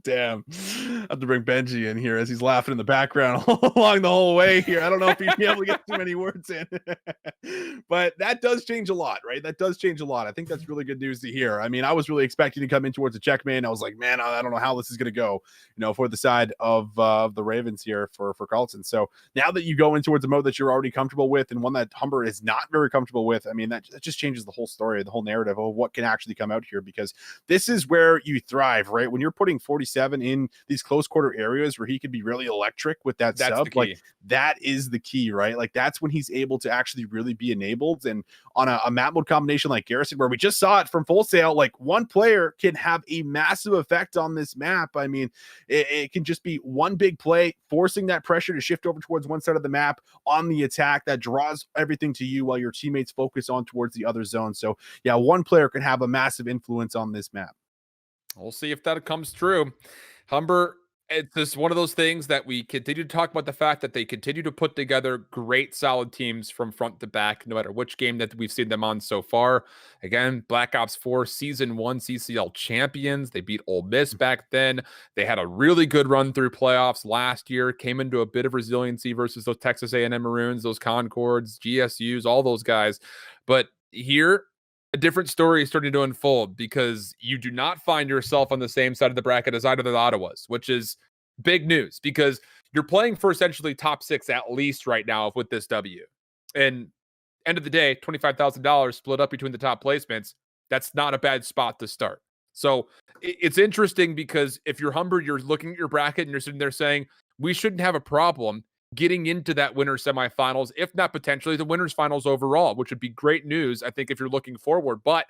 Damn. I have to bring Benji in here as he's laughing in the background along the whole way here. I don't know if he'd be able to get too many words in. But that does change a lot, right? That does change a lot. I think that's really good news to hear. I mean, I was really expecting to come in towards a checkmate. I was like, man, I don't know how this is going to go, for the side of the Ravens here for Carlton. So now that you go in towards a mode that you're already comfortable with and one that Humber is not very comfortable with, I mean, that just changes the whole story, the whole narrative of what can actually come out here, because this is where you thrive, right? When you're putting 47 in these close quarter areas where he could be really electric with that sub, like that is the key, right? Like that's when he's able to actually really be enabled. And on a map mode combination like Garrison, where we just saw it from Full Sail, like one player can have a massive effect on this map. I mean, it can just be one big play, forcing that pressure to shift over towards one side of the map on the attack that draws everything to you while your teammates focus on towards the other zone. So yeah, one player can have a massive influence on this map. We'll see if that comes true. Humber, it's just one of those things that we continue to talk about, the fact that they continue to put together great, solid teams from front to back, no matter which game that we've seen them on so far. Again, Black Ops 4 Season 1 CCL champions. They beat Ole Miss back then. They had a really good run through playoffs last year, came into a bit of resiliency versus those Texas A&M Maroons, those Concords, GSUs, all those guys. But here, a different story is starting to unfold, because you do not find yourself on the same side of the bracket as either of the Ottawas, which is big news, because you're playing for essentially top 6 at least right now with this W. And end of the day, $25,000 split up between the top placements. That's not a bad spot to start. So it's interesting, because if you're Humber, you're looking at your bracket and you're sitting there saying, we shouldn't have a problem getting into that winner's semifinals, if not potentially the winner's finals overall, which would be great news, I think, if you're looking forward. But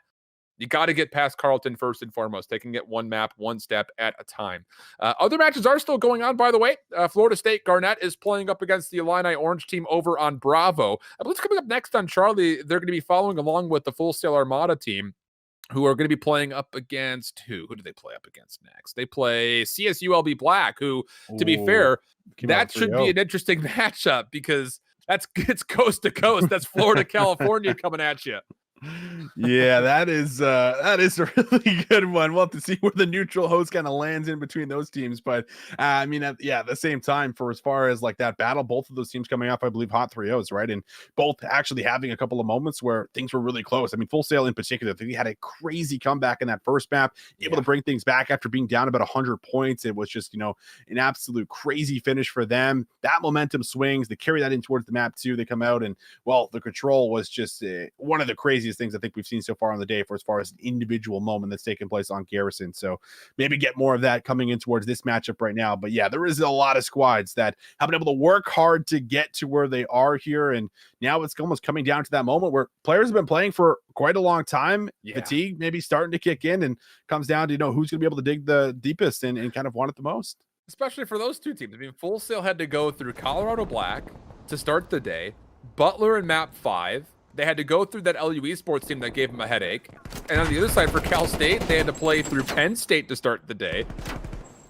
you got to get past Carlton first and foremost, taking it one map, one step at a time. Other matches are still going on, by the way. Florida State Garnett is playing up against the Illini Orange team over on Bravo. I believe coming up next on Charlie, they're going to be following along with the Full Sail Armada team, who are going to be playing up against who? Who do they play up against next? They play CSULB Black, who, to be fair, that should be an interesting matchup, because it's coast to coast. That's Florida, California coming at you. Yeah, that is a really good one. We'll have to see where the neutral host kind of lands in between those teams. But I mean, at the same time, for as far as like that battle, both of those teams coming off, I believe, hot 3-0s, right? And both actually having a couple of moments where things were really close. I mean, Full Sail in particular, they had a crazy comeback in that first map, able to bring things back after being down about 100 points. It was just, an absolute crazy finish for them. That momentum swings, they carry that in towards the map too. They come out and, well, the control was just one of the craziest things I think we've seen so far on the day for as far as an individual moment that's taken place on Garrison. So maybe get more of that coming in towards this matchup right now. But yeah, there is a lot of squads that have been able to work hard to get to where they are here. And now it's almost coming down to that moment where players have been playing for quite a long time. Fatigue maybe starting to kick in, and comes down to, who's going to be able to dig the deepest and kind of want it the most. Especially for those two teams. I mean, Full Sail had to go through Colorado Black to start the day, Butler and Map 5. They had to go through that LU Esports team that gave them a headache. And on the other side, for Cal State, they had to play through Penn State to start the day,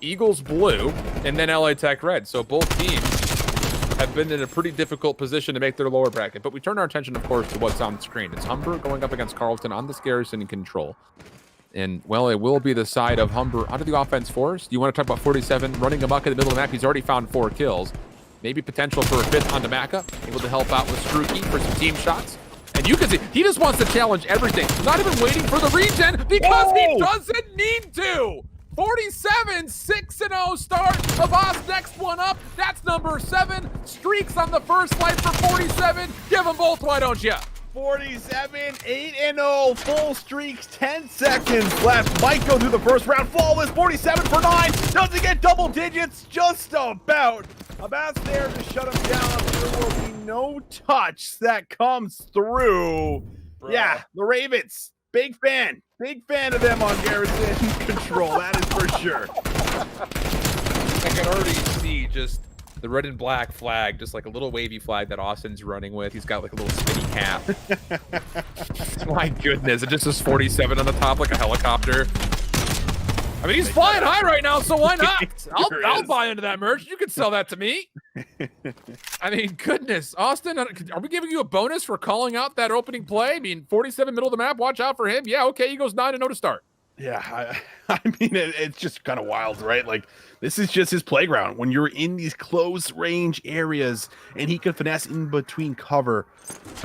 Eagles Blue, and then LA Tech Red. So both teams have been in a pretty difficult position to make their lower bracket. But we turn our attention, of course, to what's on the screen. It's Humber going up against Carlton on this Garrison control. And, well, it will be the side of Humber out of the offense force. You want to talk about 47 running amok in the middle of the map? He's already found 4 kills. Maybe potential for a 5th on Damaka, able to help out with Scrooky for some team shots. And you can see, he just wants to challenge everything. Not even waiting for the regen, because he doesn't need to. 47, 6-0 start. Avast next one up. That's number 7. Streaks on the first light for 47. Give them both, why don't you? 47, 8-0, full streaks, 10 seconds left. Might go through the first round. Flawless, 47 for 9. Doesn't get double digits, just about. Avast there to shut him down. There will be no touch that comes through. Bro. Yeah, the Ravens, big fan of them on Garrison control. That is for sure. I can already see just the red and black flag, just like a little wavy flag that Austin's running with. He's got like a little spinny cap. My goodness, it just says 47 on the top like a helicopter. I mean, he's flying high right now, so why not? I'll buy into that merch. You can sell that to me. I mean, goodness. Austin, are we giving you a bonus for calling out that opening play? I mean, 47 middle of the map, watch out for him. Yeah, okay, he goes 9-0 to start. Yeah, I mean, it's just kind of wild, right? Like, this is just his playground. When you're in these close range areas and he can finesse in between cover,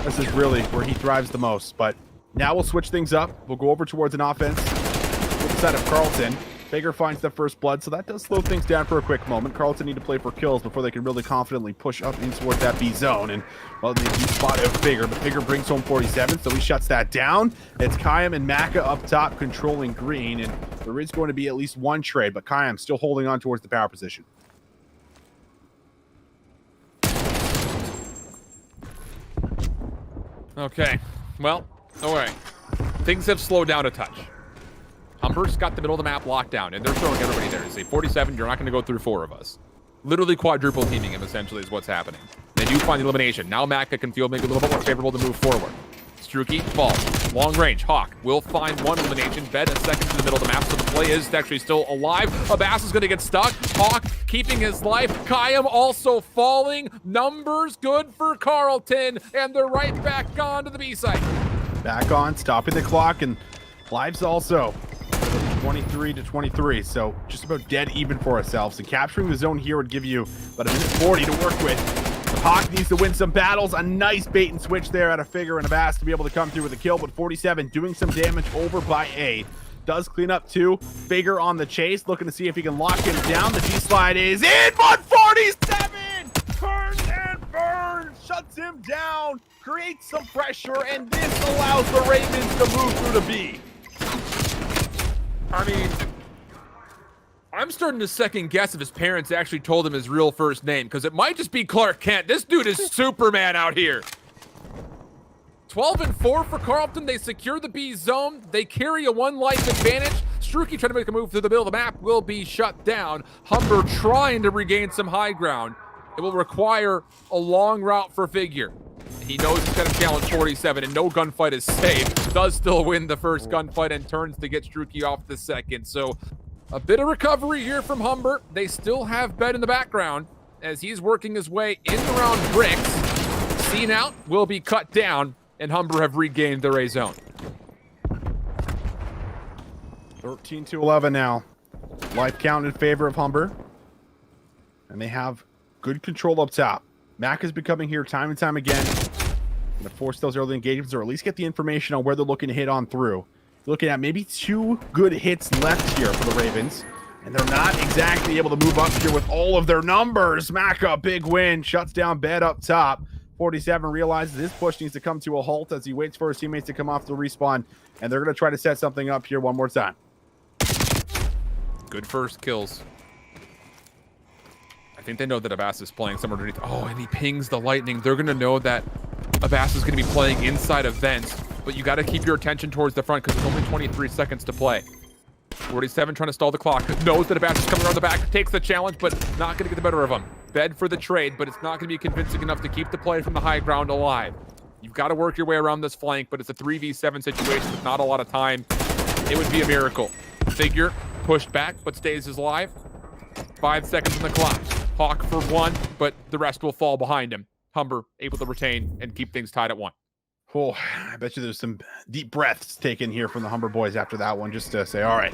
this is really where he thrives the most. But now we'll switch things up. We'll go over towards an offense with the side of Carlton. Fager finds the first blood, so that does slow things down for a quick moment. Carlton need to play for kills before they can really confidently push up in towards that B zone. And, well, they do spot out Fager, but Fager brings home 47, so he shuts that down. It's Kayam and Maka up top controlling green, and there is going to be at least one trade, but Kayam still holding on towards the power position. Okay, well, all right. Things have slowed down a touch. Humber's got the middle of the map locked down, and they're throwing everybody there. They say 47, you're not going to go through 4 of us. Literally quadruple teaming him, essentially, is what's happening. They do find the elimination. Now Maka can feel maybe a little bit more favorable to move forward. Struki falls. Long range. Hawk will find one elimination. Bed a second to the middle of the map, so the play is actually still alive. Abbas is going to get stuck. Hawk keeping his life. Kayam also falling. Numbers good for Carlton, and they're right back on to the B site. Back on, stopping the clock, and lives also 23 to 23, so just about dead even for ourselves. And capturing the zone here would give you about a minute 40 to work with. The Hawk needs to win some battles. A nice bait and switch there out of Fager and Abbas to be able to come through with a kill, but 47 doing some damage over by A. Does clean up too. Fager on the chase, looking to see if he can lock him down. The G-slide is in, 147! Turns and burns, shuts him down, creates some pressure, and this allows the Ravens to move through to B. I mean, I'm starting to second guess if his parents actually told him his real first name, because it might just be Clark Kent. This dude is Superman out here. 12-4 for Carlton. They secure the B zone. They carry a 1-life advantage. Struki trying to make a move through the middle of the map will be shut down. Humber trying to regain some high ground. It will require a long route for Figure. He knows he's got to challenge 47, and no gunfight is safe. Does still win the first gunfight and turns to get Struki off the second. So a bit of recovery here from Humber. They still have Bed in the background as he's working his way in around bricks. Seen out, will be cut down, and Humber have regained their A zone. 13 to 11 now. Life count in favor of Humber. And they have good control up top. Mac is becoming here time and time again. To force those early engagements, or at least get the information on where they're looking to hit on through. Looking at maybe 2 good hits left here for the Ravens. And they're not exactly able to move up here with all of their numbers. Maka, big win, shuts down Bed up top. 47 realizes his push needs to come to a halt as he waits for his teammates to come off the respawn. And they're going to try to set something up here one more time. Good first kills. I think they know that Abbas is playing somewhere underneath. Oh, and he pings the lightning. They're going to know that Abbas is going to be playing inside of vents, but you got to keep your attention towards the front because there's only 23 seconds to play. 47 trying to stall the clock. Knows that Abbas is coming around the back. Takes the challenge, but not going to get the better of him. Bed for the trade, but it's not going to be convincing enough to keep the play from the high ground alive. You've got to work your way around this flank, but it's a 3v7 situation with not a lot of time. It would be a miracle. Figure pushed back, but stays alive. 5 seconds on the clock. Hawk for 1, but the rest will fall behind him. Humber able to retain and keep things tied at 1. Oh, I bet you there's some deep breaths taken here from the Humber boys after that one, just to say, all right,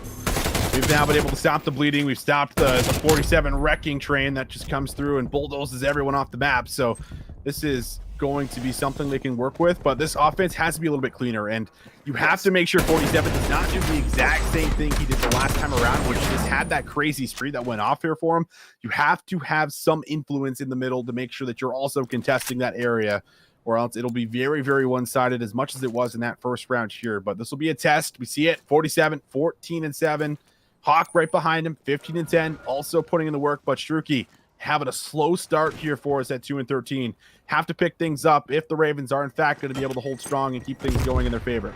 we've now been able to stop the bleeding. We've stopped the 47 wrecking train that just comes through and bulldozes everyone off the map. So this is going to be something they can work with, but this offense has to be a little bit cleaner, and you have to make sure 47 does not do the exact same thing he did the last time around, which just had that crazy spree that went off here for him. You have to have some influence in the middle to make sure that you're also contesting that area, or else it'll be very, very one-sided as much as it was in that first round here. But this will be a test. We see it. 47, 14-7. Hawk right behind him, 15-10, also putting in the work, but Struki having a slow start here for us at 2-13. Have to pick things up if the Ravens are in fact going to be able to hold strong and keep things going in their favor.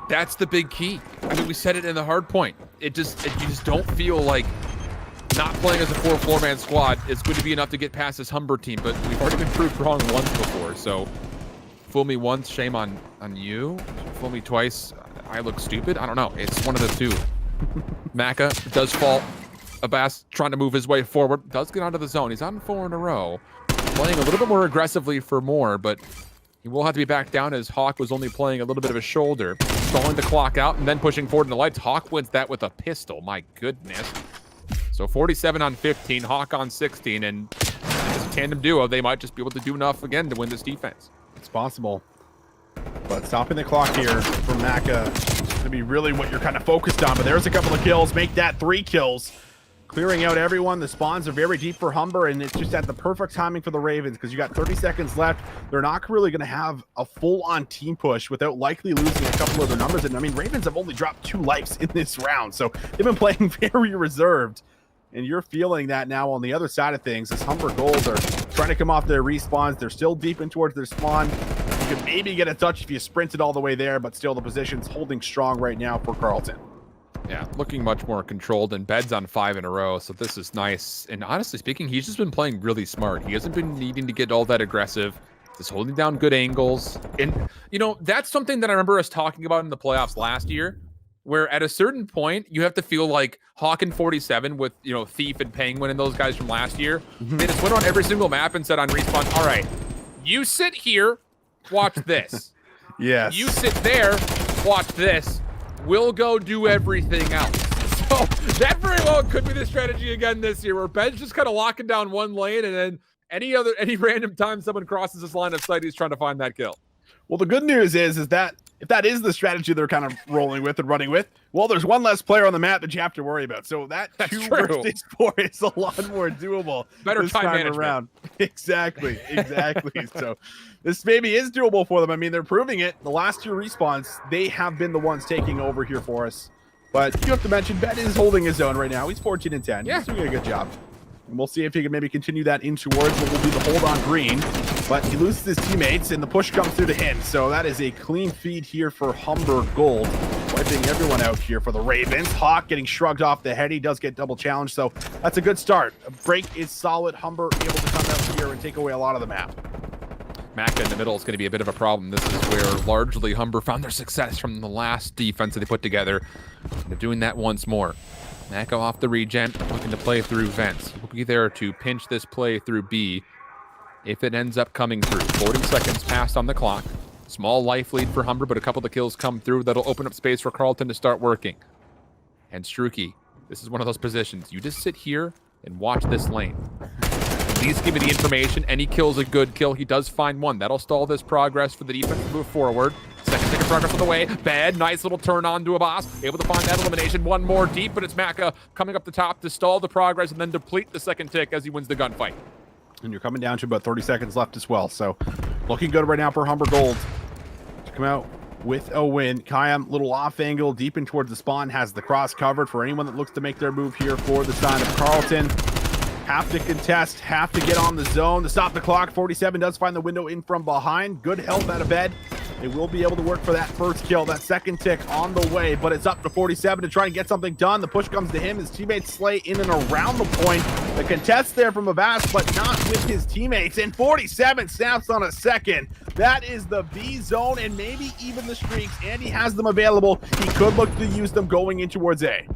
That's the big key. I mean, we said it in the hard point. You just don't feel like not playing as a 4-man squad is going to be enough to get past this Humber team, but we've already been proved wrong once before. So fool me once, shame on you. Fool me twice, I look stupid. I don't know. It's one of the two. Maka does fall. Abbas trying to move his way forward. Does get onto the zone. He's on 4 in a row. Playing a little bit more aggressively for more, but He will have to be back down as Hawk was only playing a little bit of a shoulder, stalling the clock out and then pushing forward in the lights. Hawk wins that with a pistol. My goodness. So 47 on 15, Hawk on 16, and as a tandem duo, they might just be able to do enough again to win this defense. It's possible. But stopping the clock here from Maka is going to be really what you're kind of focused on. But there's a couple of kills. Make that 3 kills. Clearing out everyone. The spawns are very deep for Humber, and it's just at the perfect timing for the Ravens because you got 30 seconds left. They're not really going to have a full-on team push without likely losing a couple of their numbers. And I mean, Ravens have only dropped 2 lives in this round, so they've been playing very reserved. And you're feeling that now on the other side of things as Humber Gold are trying to come off their respawns. They're still deep in towards their spawn. You could maybe get a touch if you sprinted all the way there, but still the position's holding strong right now for Carlton. Yeah, looking much more controlled, and Bed's on 5 in a row, so this is nice. And honestly speaking, he's just been playing really smart. He hasn't been needing to get all that aggressive. Just holding down good angles. And, you know, that's something that I remember us talking about in the playoffs last year, where at a certain point, you have to feel like Hawk and 47 with, you know, Thief and Penguin and those guys from last year. They just went on every single map and said on respawn, all right, you sit here, watch this. Yes. You sit there, watch this. We'll go do everything else. So that very well could be the strategy again this year, where Ben's just kind of locking down one lane, and then any random time someone crosses his line of sight, he's trying to find that kill. Well, the good news is that if that is the strategy they're kind of rolling with and running with, well, there's one less player on the map that you have to worry about. So that's 2 versus 4 is a lot more doable. Better this time management. around. Exactly. So this maybe is doable for them. I mean, they're proving it. The last 2 respawns, they have been the ones taking over here for us. But you have to mention, Ben is holding his own right now. He's 14 and 10. Yeah. He's doing a good job. And we'll see if he can maybe continue that in towards what will be the hold on green. But he loses his teammates, and the push comes through to him. So that is a clean feed here for Humber Gold. Wiping everyone out here for the Ravens. Hawk getting shrugged off the head. He does get double challenged, so that's a good start. A break is solid. Humber able to come out here and take away a lot of the map. Maka in the middle is going to be a bit of a problem. This is where largely Humber found their success from the last defense that they put together. They're doing that once more. Maka off the regen, looking to play through vents. He'll be there to pinch this play through B if it ends up coming through. 40 seconds passed on the clock. Small life lead for Humber, but a couple of kills come through. That'll open up space for Carlton to start working. And Struki, this is one of those positions. You just sit here and watch this lane. Please give me the information. Any kill's a good kill. He does find one. That'll stall this progress for the defense to move forward. Second tick of progress on the way. Bad, nice little turn on to a boss. Able to find that elimination. One more deep, but it's Maka coming up the top to stall the progress and then deplete the second tick as he wins the gunfight. And you're coming down to about 30 seconds left as well. So looking good right now for Humber Gold to come out with a win. Kayam, little off angle, deep in towards the spawn, has the cross covered for anyone that looks to make their move here for the side of Carlton. Have to contest, have to get on the zone to stop the clock. 47 does find the window in from behind. Good help out of bed. They will be able to work for that first kill. That second tick on the way, but it's up to 47 to try and get something done. The push comes to him. His teammates slay in and around the point. The contest there from Avast, but not with his teammates. And 47 snaps on a second. That is the B zone and maybe even the streaks. And he has them available. He could look to use them going in towards A.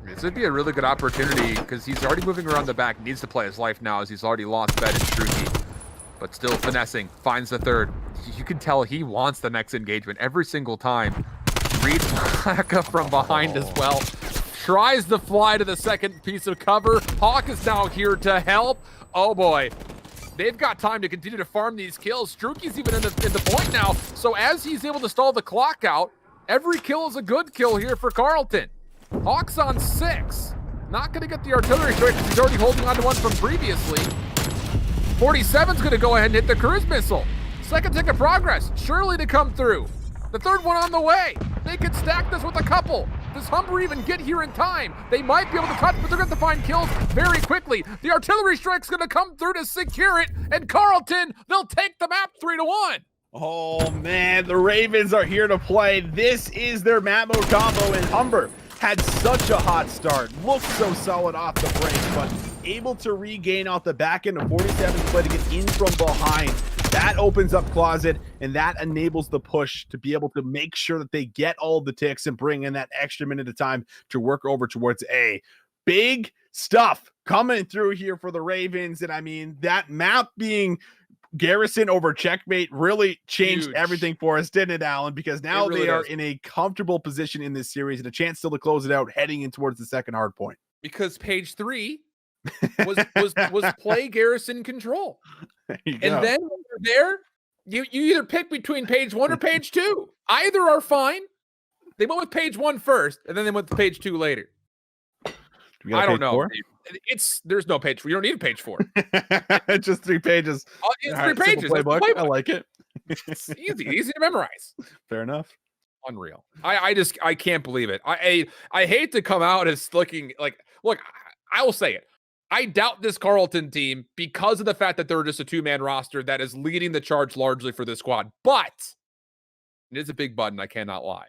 This would be a really good opportunity because he's already moving around the back. Needs to play his life now as he's already lost Bed and Struki. But still finessing. Finds the third. You can tell he wants the next engagement every single time. Reads Maka from behind as well. Tries to fly to the second piece of cover. Hawk is now here to help. Oh boy. They've got time to continue to farm these kills. Struki's even in the point now. So as he's able to stall the clock out, every kill is a good kill here for Carlton. Hawk's on 6. Not going to get the artillery strike because he's already holding on to one from previously. 47's going to go ahead and hit the cruise missile. Second tick of progress, surely to come through. The third one on the way. They could stack this with a couple. Does Humber even get here in time? They might be able to cut, but they're going to find kills very quickly. The artillery strike's going to come through to secure it, and Carlton, they'll take the map 3-1. Oh man, the Ravens are here to play. This is their map mode combo, and Humber had such a hot start. Looked so solid off the break, but able to regain off the back end of 47's play to get in from behind. That opens up Closet, and that enables the push to be able to make sure that they get all the ticks and bring in that extra minute of time to work over towards A. Big stuff coming through here for the Ravens, and I mean, that map being Garrison over checkmate really changed Huge. everything for us, didn't it, Alan? Because now really they are does. in a comfortable position in this series and a chance still to close it out heading in towards the second hard point. Because page 3 was play Garrison control. There you And go. then when you're there, you either pick between page 1 or page 2. Either are fine. They went with page 1 first, and then they went to page 2 later. We got a I don't page know. 4? There's no page 4. You don't need a page 4. Just 3 pages. It's All 3 right, simple pages. That's the playbook. I playbook. like it. It's easy to memorize. Fair enough. Unreal. I can't believe it. I hate to come out as looking like, look, I will say it. I doubt this Carleton team because of the fact that they're just a 2-man roster that is leading the charge largely for this squad. But it is a big button, I cannot lie.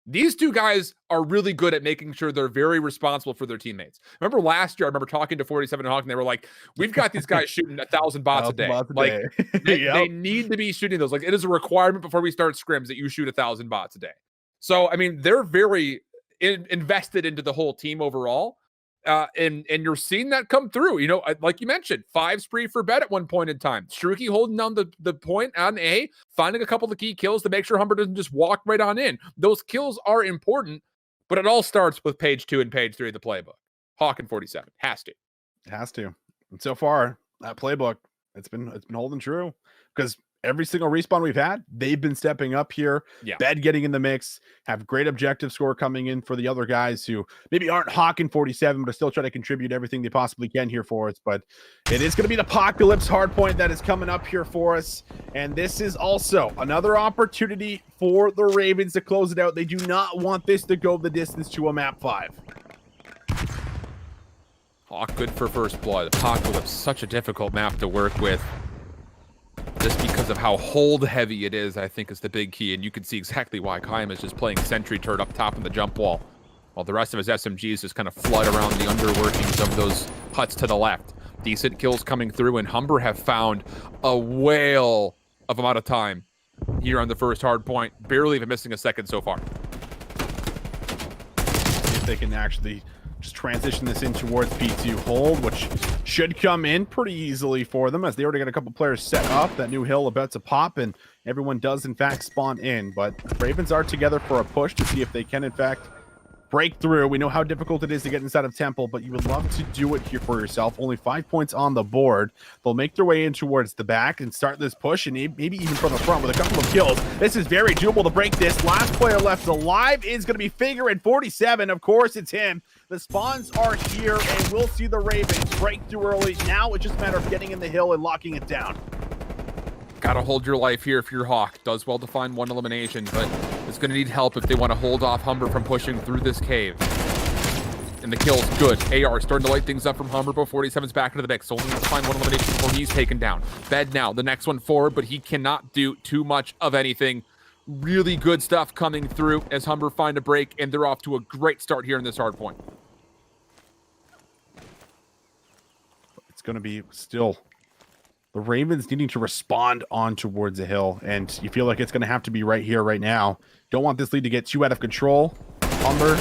These two guys are really good at making sure they're very responsible for their teammates. Remember last year, I remember talking to 47 and Hawk, and they were like, we've got these guys shooting 1,000 bots a day. Like, they need to be shooting those. Like, it is a requirement before we start scrims that you shoot 1,000 bots a day. So, I mean, they're very invested into the whole team overall. And you're seeing that come through. You know, like you mentioned, 5 spree for bet at one point in time. Struki holding down the point on A, finding a couple of key kills to make sure Humber doesn't just walk right on in. Those kills are important, but it all starts with page 2 and page 3 of the playbook. Hawk and 47 has to. It has to. And so far, that playbook, it's been holding true because every single respawn we've had, they've been stepping up here. Yeah. Bed getting in the mix, have great objective score coming in for the other guys who maybe aren't hawking 47, but are still trying to contribute everything they possibly can here for us. But it is going to be the Apocalypse hardpoint that is coming up here for us. And this is also another opportunity for the Ravens to close it out. They do not want this to go the distance to a map 5. Hawk good for first blood. Apocalypse, such a difficult map to work with. Just because of how hold heavy it is, I think is the big key. And you can see exactly why Kaim is just playing sentry turret up top in the jump wall, while the rest of his SMGs just kind of flood around the underworkings of those huts to the left. Decent kills coming through, and Humber have found a whale of amount of time here on the first hard point. Barely even missing a second so far. See if they can actually just transition this in towards P2 hold, which should come in pretty easily for them as they already got a couple players set up. That new hill about to pop, and everyone does in fact spawn in. But Ravens are together for a push to see if they can in fact break through. We know how difficult it is to get inside of Temple, but you would love to do it here for yourself. Only 5 points on the board. They'll make their way in towards the back and start this push, and maybe even from the front with a couple of kills. This is very doable to break this. Last player left alive is going to be Figure at 47. Of course, it's him. The spawns are here, and we'll see the Ravens break through early. Now it's just a matter of getting in the hill and locking it down. Gotta hold your life here if you're Hawk. Does well to find 1 elimination, but it's gonna need help if they want to hold off Humber from pushing through this cave. And the kill's good. AR starting to light things up from Humber, but 47's back into the mix. Only needs to find 1 elimination before he's taken down. Bed now, the next one forward, but he cannot do too much of anything. Really good stuff coming through as Humber find a break, and they're off to a great start here in this hard point. It's going to be still the Ravens needing to respond on towards the hill, and you feel like it's going to have to be right here, right now. Don't want this lead to get too out of control. Humber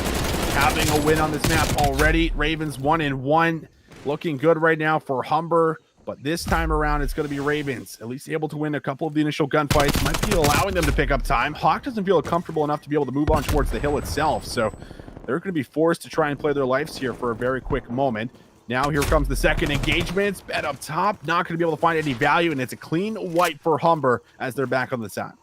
having a win on this map already. Ravens 1-1. Looking good right now for Humber, but this time around it's going to be Ravens at least able to win a couple of the initial gunfights. Might be allowing them to pick up time. Hawk doesn't feel comfortable enough to be able to move on towards the hill itself, so they're going to be forced to try and play their lives here for a very quick moment. Now here comes the second engagement. Bed up top, not going to be able to find any value, and it's a clean wipe for Humber as they're back on the side.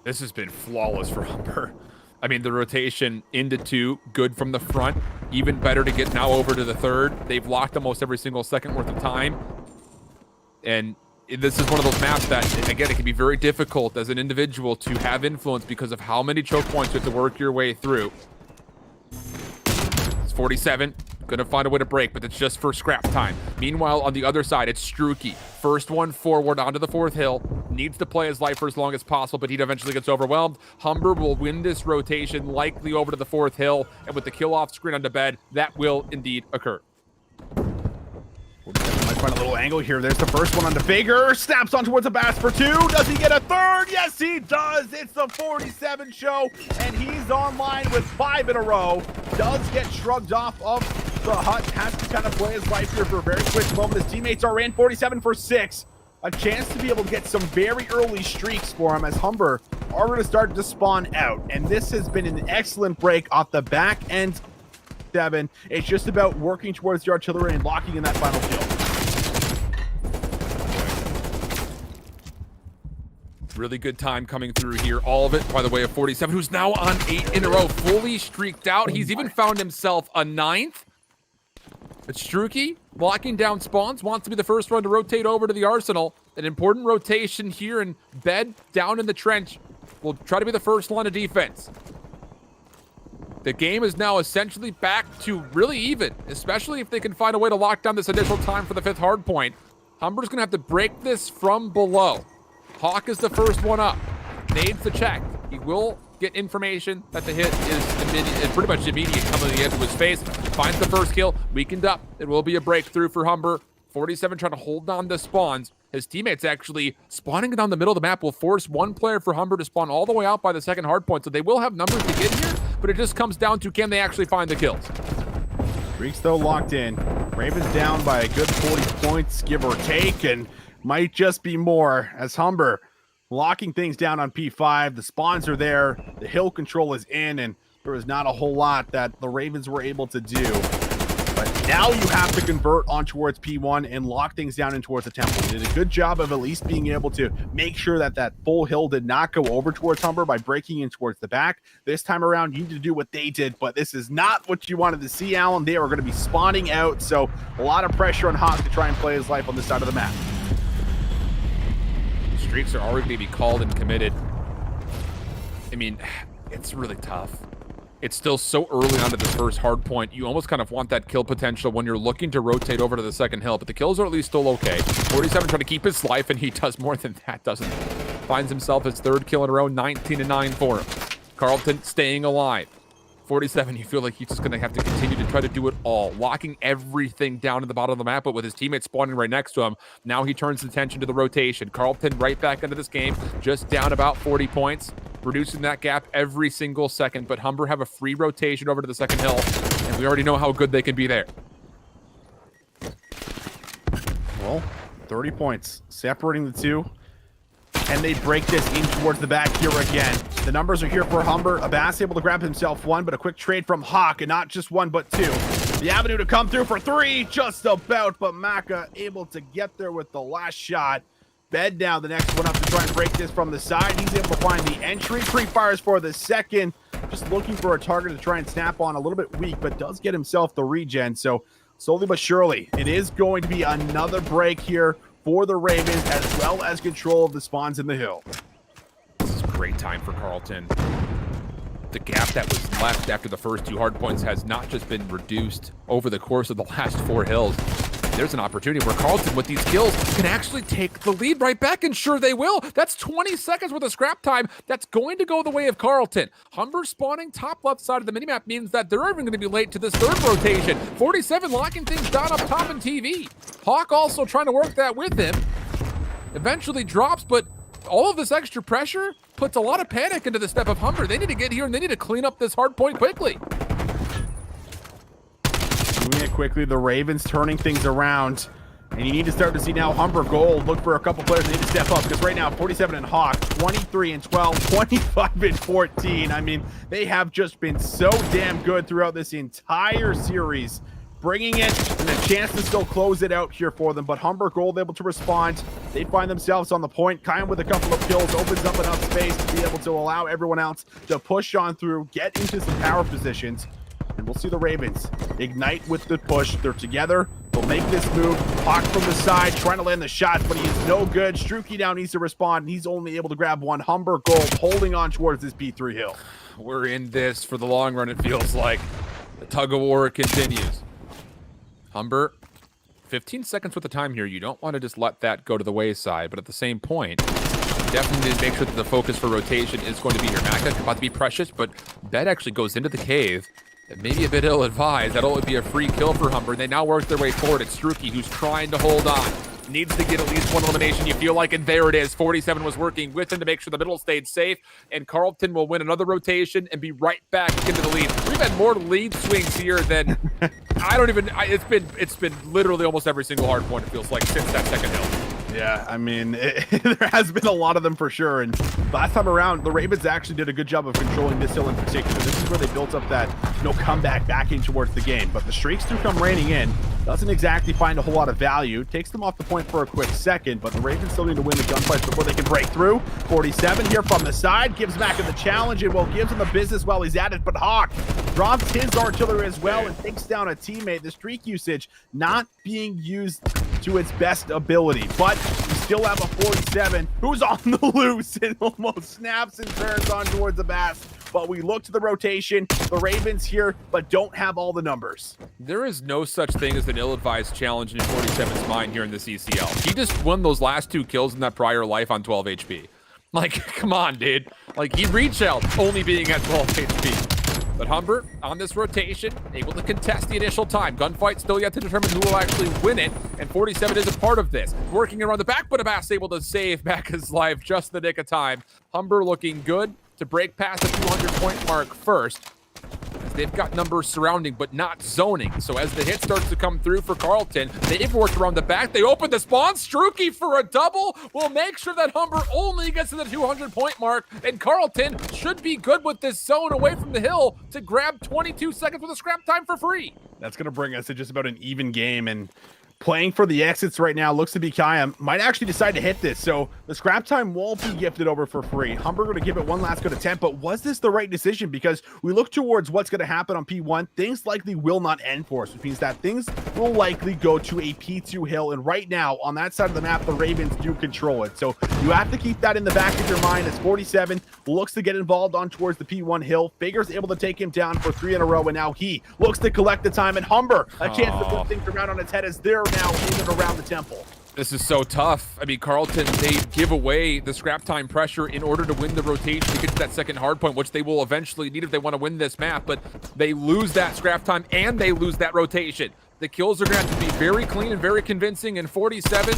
This has been flawless for Humber. I mean, the rotation into 2, good from the front. Even better to get now over to the third. They've locked almost every single second worth of time. And this is one of those maps that, again, it can be very difficult as an individual to have influence because of how many choke points you have to work your way through. It's 47. Gonna find a way to break, but it's just for scrap time. Meanwhile, on the other side, it's Struki. First one forward onto the 4th hill. Needs to play his life for as long as possible, but he eventually gets overwhelmed. Humber will win this rotation, likely over to the 4th hill, and with the kill off screen onto Bed, that will indeed occur. Might find a little angle here. There's the first one on the Figure. Snaps on towards a Bass for 2. Does he get a third? Yes, he does. It's the 47 show, and he's online with 5 in a row. Does get shrugged off of The Hut has to kind of play his life here for a very quick moment. His teammates are in 47 for 6. A chance to be able to get some very early streaks for him as Humber are going to start to spawn out. And this has been an excellent break off the back end. 7. It's just about working towards the artillery and locking in that final kill. Really good time coming through here. All of it by the way of 47, who's now on 8 in a row, fully streaked out. He's even found himself a 9th. It's Struki locking down spawns, wants to be the first one to rotate over to the arsenal. An important rotation here, and Bed down in the trench will try to be the first line of defense. The game is now essentially back to really even, especially if they can find a way to lock down this initial time for the 5th hard point. Humber's gonna have to break this from below. Hawk is the first one up. Nades the check. He will get information that the hit is pretty much immediate coming into his face. Finds the first kill, weakened up. It will be a breakthrough for Humber. 47 trying to hold on to spawns. His teammates actually spawning down the middle of the map will force one player for Humber to spawn all the way out by the 2nd hard point. So they will have numbers to get here, but it just comes down to can they actually find the kills. Streaks though locked in. Ravens down by a good 40 points, give or take, and might just be more as Humber locking things down on P5. The spawns are there, the hill control is in, and there was not a whole lot that the Ravens were able to do. But now you have to convert on towards P1 and lock things down in towards the temple. You did a good job of at least being able to make sure that that full hill did not go over towards Humber by breaking in towards the back. This time around, you need to do what they did, but this is not what you wanted to see, Alan. They are going to be spawning out, so a lot of pressure on Hawk to try and play his life on this side of the map. Streaks are already going to be called and committed. I mean, it's really tough. It's still so early onto this first hard point. You almost kind of want that kill potential when you're looking to rotate over to the 2nd hill, but the kills are at least still okay. 47 trying to keep his life, and he does more than that, doesn't he? Finds himself his 3rd kill in a row, 19-9 for him. Carlton staying alive. 47, you feel like he's just going to have to continue to try to do it all, locking everything down at the bottom of the map, but with his teammates spawning right next to him, now he turns his attention to the rotation. Carlton right back into this game, just down about 40 points, reducing that gap every single second, but Humber have a free rotation over to the 2nd hill, and we already know how good they can be there. Well, 30 points, separating the two. And they break this in towards the back here again. The numbers are here for Humber. Abbas able to grab himself 1, but a quick trade from Hawk, and not just 1, but 2. The avenue to come through for 3, just about, but Maka able to get there with the last shot. Bed now, the next one up to try and break this from the side. He's able to find the entry. Pre-fires for the 2nd. Just looking for a target to try and snap on. A little bit weak, but does get himself the regen. So slowly but surely, it is going to be another break here for the Ravens, as well as control of the spawns in the hill. This is a great time for Carlton. The gap that was left after the first 2 hard points has not just been reduced over the course of the last 4 hills. There's an opportunity where Carlton, with these kills, can actually take the lead right back, and sure they will. That's 20 seconds worth of scrap time. That's going to go the way of Carlton. Humber spawning top left side of the minimap means that they're even going to be late to this 3rd rotation. 47 locking things down up top in TV. Hawk also trying to work that with him. Eventually drops, but all of this extra pressure puts a lot of panic into the step of Humber. They need to get here, and they need to clean up this hard point quickly. Doing it quickly, the Ravens turning things around. And you need to start to see now Humber Gold look for a couple players that need to step up, because right now 47 and Hawk, 23 and 12, 25 and 14. I mean, they have just been so damn good throughout this entire series, bringing it and a chance to still close it out here for them. But Humber Gold able to respond. They find themselves on the point. Kyan with a couple of kills opens up enough space to be able to allow everyone else to push on through, get into some power positions. And we'll see the Ravens ignite with the push. They're together. They'll make this move. Hawk from the side, trying to land the shots, but he is no good. Struki now needs to respond, and he's only able to grab 1. Humber Gold holding on towards this P3 hill. We're in this for the long run, it feels like. The tug of war continues. Humber, 15 seconds worth of time here. You don't want to just let that go to the wayside, but at the same point, you definitely need to make sure that the focus for rotation is going to be here. Maka about to be precious, but Bed actually goes into the cave. Maybe a bit ill-advised. That'll only be a free kill for Humber. They now work their way forward. It's Struki who's trying to hold on. Needs to get at least 1 elimination, you feel like, and there it is. 47 was working with him to make sure the middle stayed safe, and Carlton will win another rotation and be right back into the lead. We've had more lead swings here than I don't even. It's been literally almost every single hard point. It feels like since that second hill. Yeah, I mean, there has been a lot of them for sure. And last time around, the Ravens actually did a good job of controlling this hill in particular. This is where they built up that comeback back in towards the game. But the streaks do come raining in. Doesn't exactly find a whole lot of value. Takes them off the point for a quick second, but the Ravens still need to win the gunfights before they can break through. 47 here from the side. Gives Macca the challenge, and gives him the business while he's at it. But Hawk drops his artillery as well and takes down a teammate. The streak usage not being used to its best ability, but we still have a 47 who's on the loose and almost snaps and turns on towards the Bass. But we look to the rotation, the Ravens here, but don't have all the numbers. There is no such thing as an ill-advised challenge in 47's mind here in the CCL. He just won those last 2 kills in that prior life on 12 HP. Like, come on, dude. Like, he reshelled only being at 12 HP. But Humber, on this rotation, able to contest the initial time. Gunfight still yet to determine who will actually win it, and 47 is a part of this. Working around the back, but Abbas able to save Macca's life just in the nick of time. Humber looking good to break past the 200-point mark first, as they've got numbers surrounding but not zoning. So as the hit starts to come through for Carlton, they've worked around the back. They open the spawn. Struki for a double will make sure that Humber only gets to the 200-point mark, and Carlton should be good with this zone away from the hill to grab 22 seconds with a scrap time for free. That's going to bring us to just about an even game, and playing for the exits right now looks to be Kayam. Might actually decide to hit this, so the scrap time won't be gifted over for free. Humber going to give it one last good attempt, but was this the right decision? Because we look towards what's going to happen on P1, things likely will not end for us, which means that things will likely go to a P2 hill, and right now, on that side of the map, the Ravens do control it. So you have to keep that in the back of your mind as 47 looks to get involved on towards the P1 hill. Figure's able to take him down for 3 in a row, and now he looks to collect the time, and Humber, a chance to flip things around on its head as they're now in and around the temple. This is so tough. I mean, Carlton, they give away the scrap time pressure in order to win the rotation to get to that second hard point, which they will eventually need if they want to win this map, but they lose that scrap time and they lose that rotation. The kills are going to have to be very clean and very convincing, and 47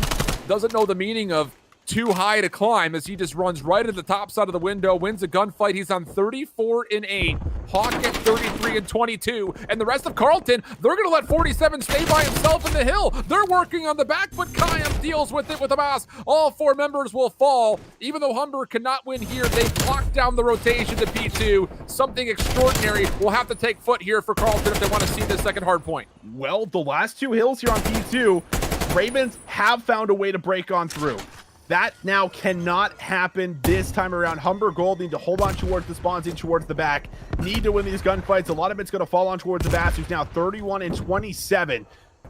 doesn't know the meaning of too high to climb as he just runs right at the top side of the window, wins a gunfight. He's on 34-8. Hawk at 33-22. And the rest of Carlton, they're going to let 47 stay by himself in the hill. They're working on the back, but Kayam deals with it with a mass. All 4 members will fall. Even though Humber cannot win here, they've locked down the rotation to P2. Something extraordinary will have to take foot here for Carlton if they want to see this second hard point. Well, the last 2 hills here on P2, Ravens have found a way to break on through. That now cannot happen this time around. Humber Gold need to hold on towards the spawns in towards the back. Need to win these gunfights. A lot of it's going to fall on towards the Bass, who's now 31-27.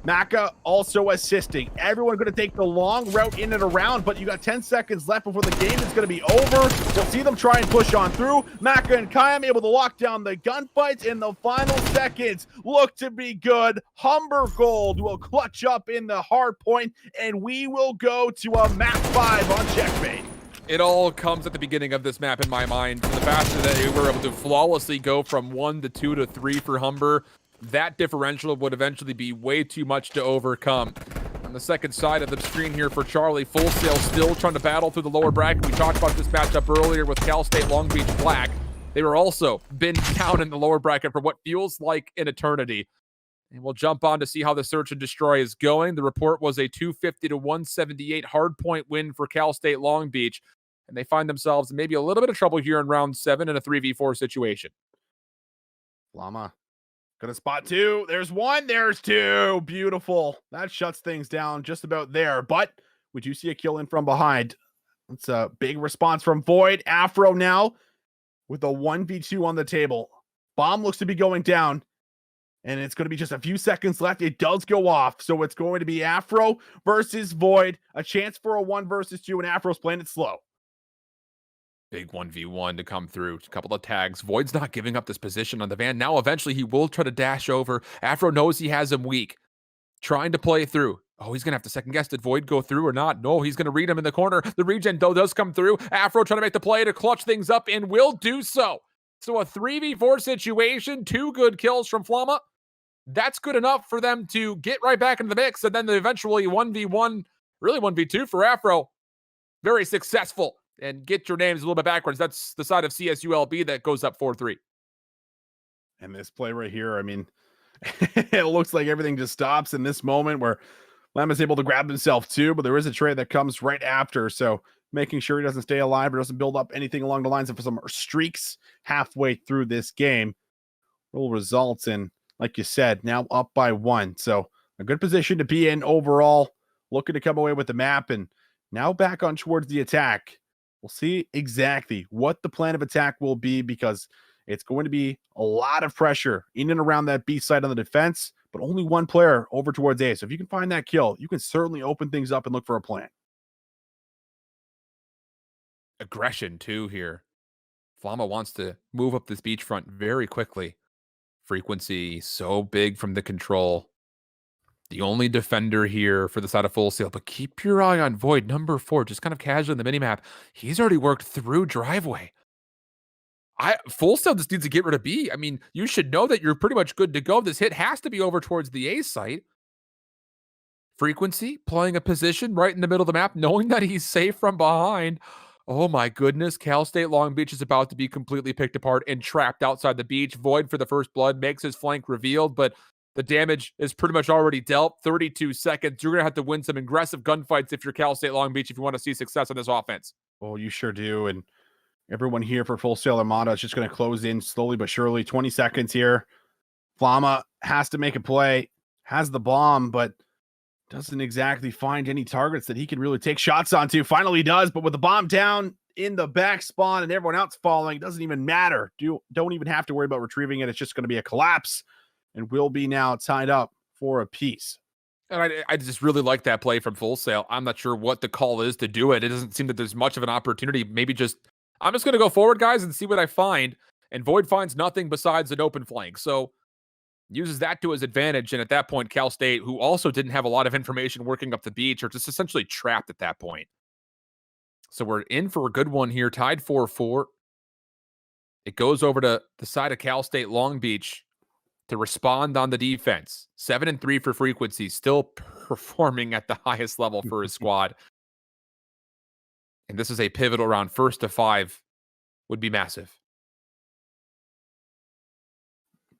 Macca also assisting. Everyone going to take the long route in and around, but you got 10 seconds left before the game is going to be over. We'll see them try and push on through. Macca and Kayam able to lock down the gunfights in the final seconds. Look to be good. Humber Gold will clutch up in the hard point, and we will go to a map 5 on checkmate. It all comes at the beginning of this map in my mind. The faster that they were able to flawlessly go from 1 to 2 to 3 for Humber, that differential would eventually be way too much to overcome. On the second side of the screen here for Charlie, Full Sail still trying to battle through the lower bracket. We talked about this matchup earlier with Cal State Long Beach Black. They were also been down in the lower bracket for what feels like an eternity. And we'll jump on to see how the search and destroy is going. The report was a 250-178 hardpoint win for Cal State Long Beach. And they find themselves in maybe a little bit of trouble here in round 7 in a 3v4 situation. Llama. Gonna spot 2. There's 1. There's 2. Beautiful. That shuts things down just about there. But we do see a kill in from behind. It's a big response from Void. Afro now with a 1v2 on the table. Bomb looks to be going down. And it's going to be just a few seconds left. It does go off. So it's going to be Afro versus Void. A chance for a 1 versus 2. And Afro's playing it slow. Big 1v1 to come through. A couple of tags. Void's not giving up this position on the van. Now, eventually, he will try to dash over. Afro knows he has him weak. Trying to play through. Oh, he's going to have to second guess. Did Void go through or not? No, he's going to read him in the corner. The regen, though, does come through. Afro trying to make the play to clutch things up and will do so. So a 3v4 situation. 2 good kills from Flama. That's good enough for them to get right back into the mix. And then eventually 1v1, really 1v2 for Afro. Very successful. And get your names a little bit backwards. That's the side of CSULB that goes up 4-3. And this play right here, I mean, It looks like everything just stops in this moment where Lamb is able to grab himself too, but there is a trade that comes right after. So making sure he doesn't stay alive or doesn't build up anything along the lines of some streaks halfway through this game will result in, like you said, now up by 1. So a good position to be in overall, looking to come away with the map and now back on towards the attack. We'll see exactly what the plan of attack will be because it's going to be a lot of pressure in and around that B side on the defense, but only one player over towards A. So if you can find that kill, you can certainly open things up and look for a plan. Aggression too here. Flama wants to move up this beachfront very quickly. Frequency so big from the control. The only defender here for the side of Full Sail, but keep your eye on Void, number 4, just kind of casually in the minimap. He's already worked through driveway. Full Sail just needs to get rid of B. I mean, you should know that you're pretty much good to go. This hit has to be over towards the A site. Frequency playing a position right in the middle of the map, knowing that he's safe from behind. Oh my goodness, Cal State Long Beach is about to be completely picked apart and trapped outside the beach. Void for the first blood makes his flank revealed, but the damage is pretty much already dealt. 32 seconds. You're going to have to win some aggressive gunfights if you're Cal State Long Beach if you want to see success on this offense. Oh, you sure do. And everyone here for Full Sail Armada is just going to close in slowly but surely. 20 seconds here. Flama has to make a play, has the bomb, but doesn't exactly find any targets that he can really take shots onto. Finally does, but with the bomb down in the back spawn and everyone else following, it doesn't even matter. Don't even have to worry about retrieving it. It's just going to be a collapse and will be now tied up for a piece. And I just really like that play from Full Sail. I'm not sure what the call is to do it. It doesn't seem that there's much of an opportunity. Maybe I'm just going to go forward, guys, and see what I find. And Void finds nothing besides an open flank. So uses that to his advantage. And at that point, Cal State, who also didn't have a lot of information working up the beach, are just essentially trapped at that point. So we're in for a good one here, tied 4-4. It goes over to the side of Cal State Long Beach to respond on the defense. 7-3 for Frequency, still performing at the highest level for his squad. And this is a pivotal round. 1st to 5 would be massive.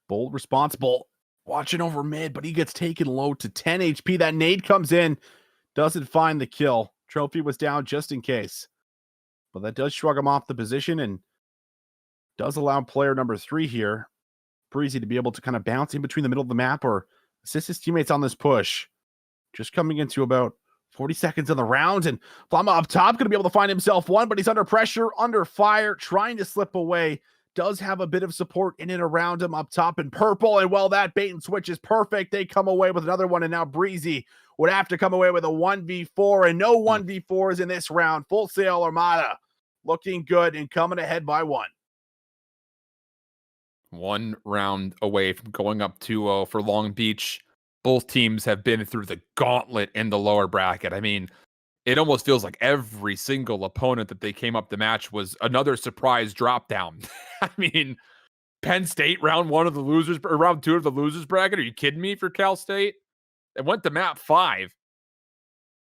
Bold responsible, watching over mid, but he gets taken low to 10 HP. That nade comes in, doesn't find the kill. Trophy was down just in case. But that does shrug him off the position and does allow player number 3 here, Breezy, to be able to kind of bounce in between the middle of the map or assist his teammates on this push. Just coming into about 40 seconds in the round, and Flama up top going to be able to find himself one, but he's under pressure, under fire, trying to slip away. Does have a bit of support in and around him up top in purple, and well, that bait and switch is perfect. They come away with another one, and now Breezy would have to come away with a 1v4, and no 1v4s in this round. Full Sail Armada looking good and coming ahead by 1. 1 round away from going up 2-0 for Long Beach. Both teams have been through the gauntlet in the lower bracket. I mean, it almost feels like every single opponent that they came up the match was another surprise drop down. I mean, Penn State round 1 of the losers, or round 2 of the losers bracket. Are you kidding me for Cal State? They went to map 5,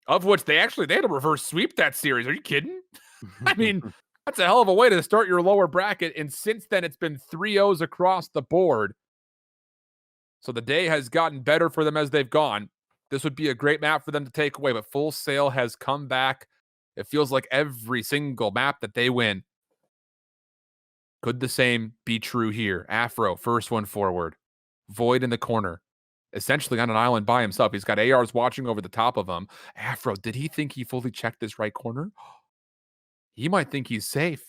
of which they had a reverse sweep that series. Are you kidding? I mean, that's a hell of a way to start your lower bracket. And since then, it's been 3-0s across the board. So the day has gotten better for them as they've gone. This would be a great map for them to take away, but Full Sail has come back. It feels like every single map that they win. Could the same be true here? Afro, first one forward. Void in the corner. Essentially on an island by himself. He's got ARs watching over the top of him. Afro, did he think he fully checked this right corner? He might think he's safe.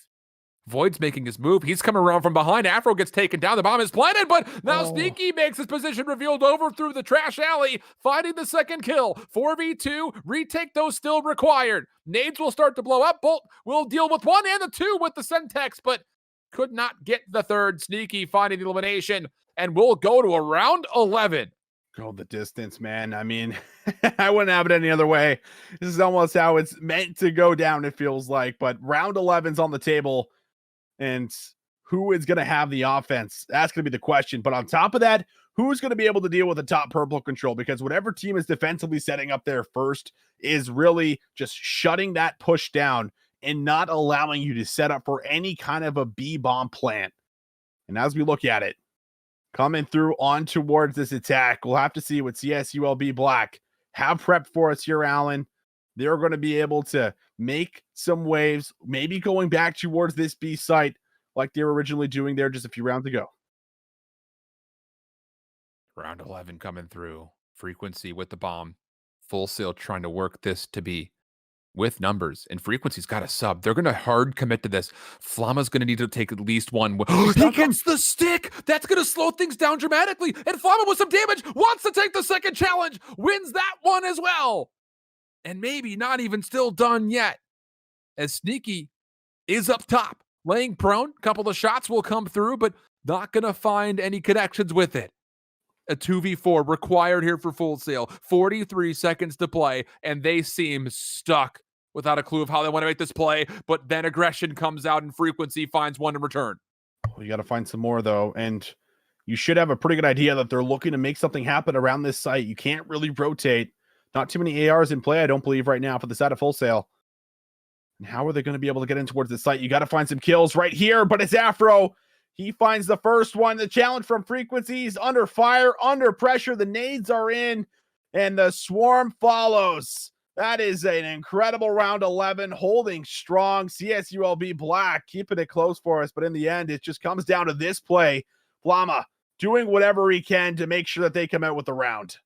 Void's making his move. He's coming around from behind. Afro gets taken down. The bomb is planted, but now Sneaky makes his position revealed over through the trash alley, finding the second kill. 4v2. Retake those still required. Nades will start to blow up. Bolt will deal with 1 and the 2 with the Sentex, but could not get the third. Sneaky finding the elimination, and we'll go to a round 11. Go the distance, man. I mean, I wouldn't have it any other way. This is almost how it's meant to go down, it feels like. But round 11's on the table. And who is going to have the offense? That's going to be the question. But on top of that, who's going to be able to deal with the top purple control? Because whatever team is defensively setting up there first is really just shutting that push down and not allowing you to set up for any kind of a B-bomb plant. And as we look at it, coming through on towards this attack. We'll have to see what CSULB Black have prepped for us here, Alan. They're going to be able to make some waves, maybe going back towards this B site like they were originally doing there just a few rounds ago. Round 11 coming through. Frequency with the bomb. Full Sail trying to work this to be with numbers, and Frequency's got a sub. They're going to hard commit to this. Flama's going to need to take at least one. He gets the stick. That's going to slow things down dramatically. And Flama with some damage wants to take the second challenge. Wins that one as well. And maybe not even still done yet. As Sneaky is up top, laying prone. Couple of shots will come through, but not going to find any connections with it. A 2v4 required here for Full Sail. 43 seconds to play, and they seem stuck without a clue of how they want to make this play. But then aggression comes out, and Frequency finds one in return. Well, you got to find some more, though, and you should have a pretty good idea that they're looking to make something happen around this site. You can't really rotate. Not too many ARs in play, I don't believe, right now for the side of Full Sail. And how are they going to be able to get in towards the site? You got to find some kills right here, but it's Afro. He finds the first one. The challenge from Frequencies under fire, under pressure. The nades are in, and the swarm follows. That is an incredible round 11, holding strong. CSULB Black keeping it close for us, but in the end, it just comes down to this play. Flama doing whatever he can to make sure that they come out with the round.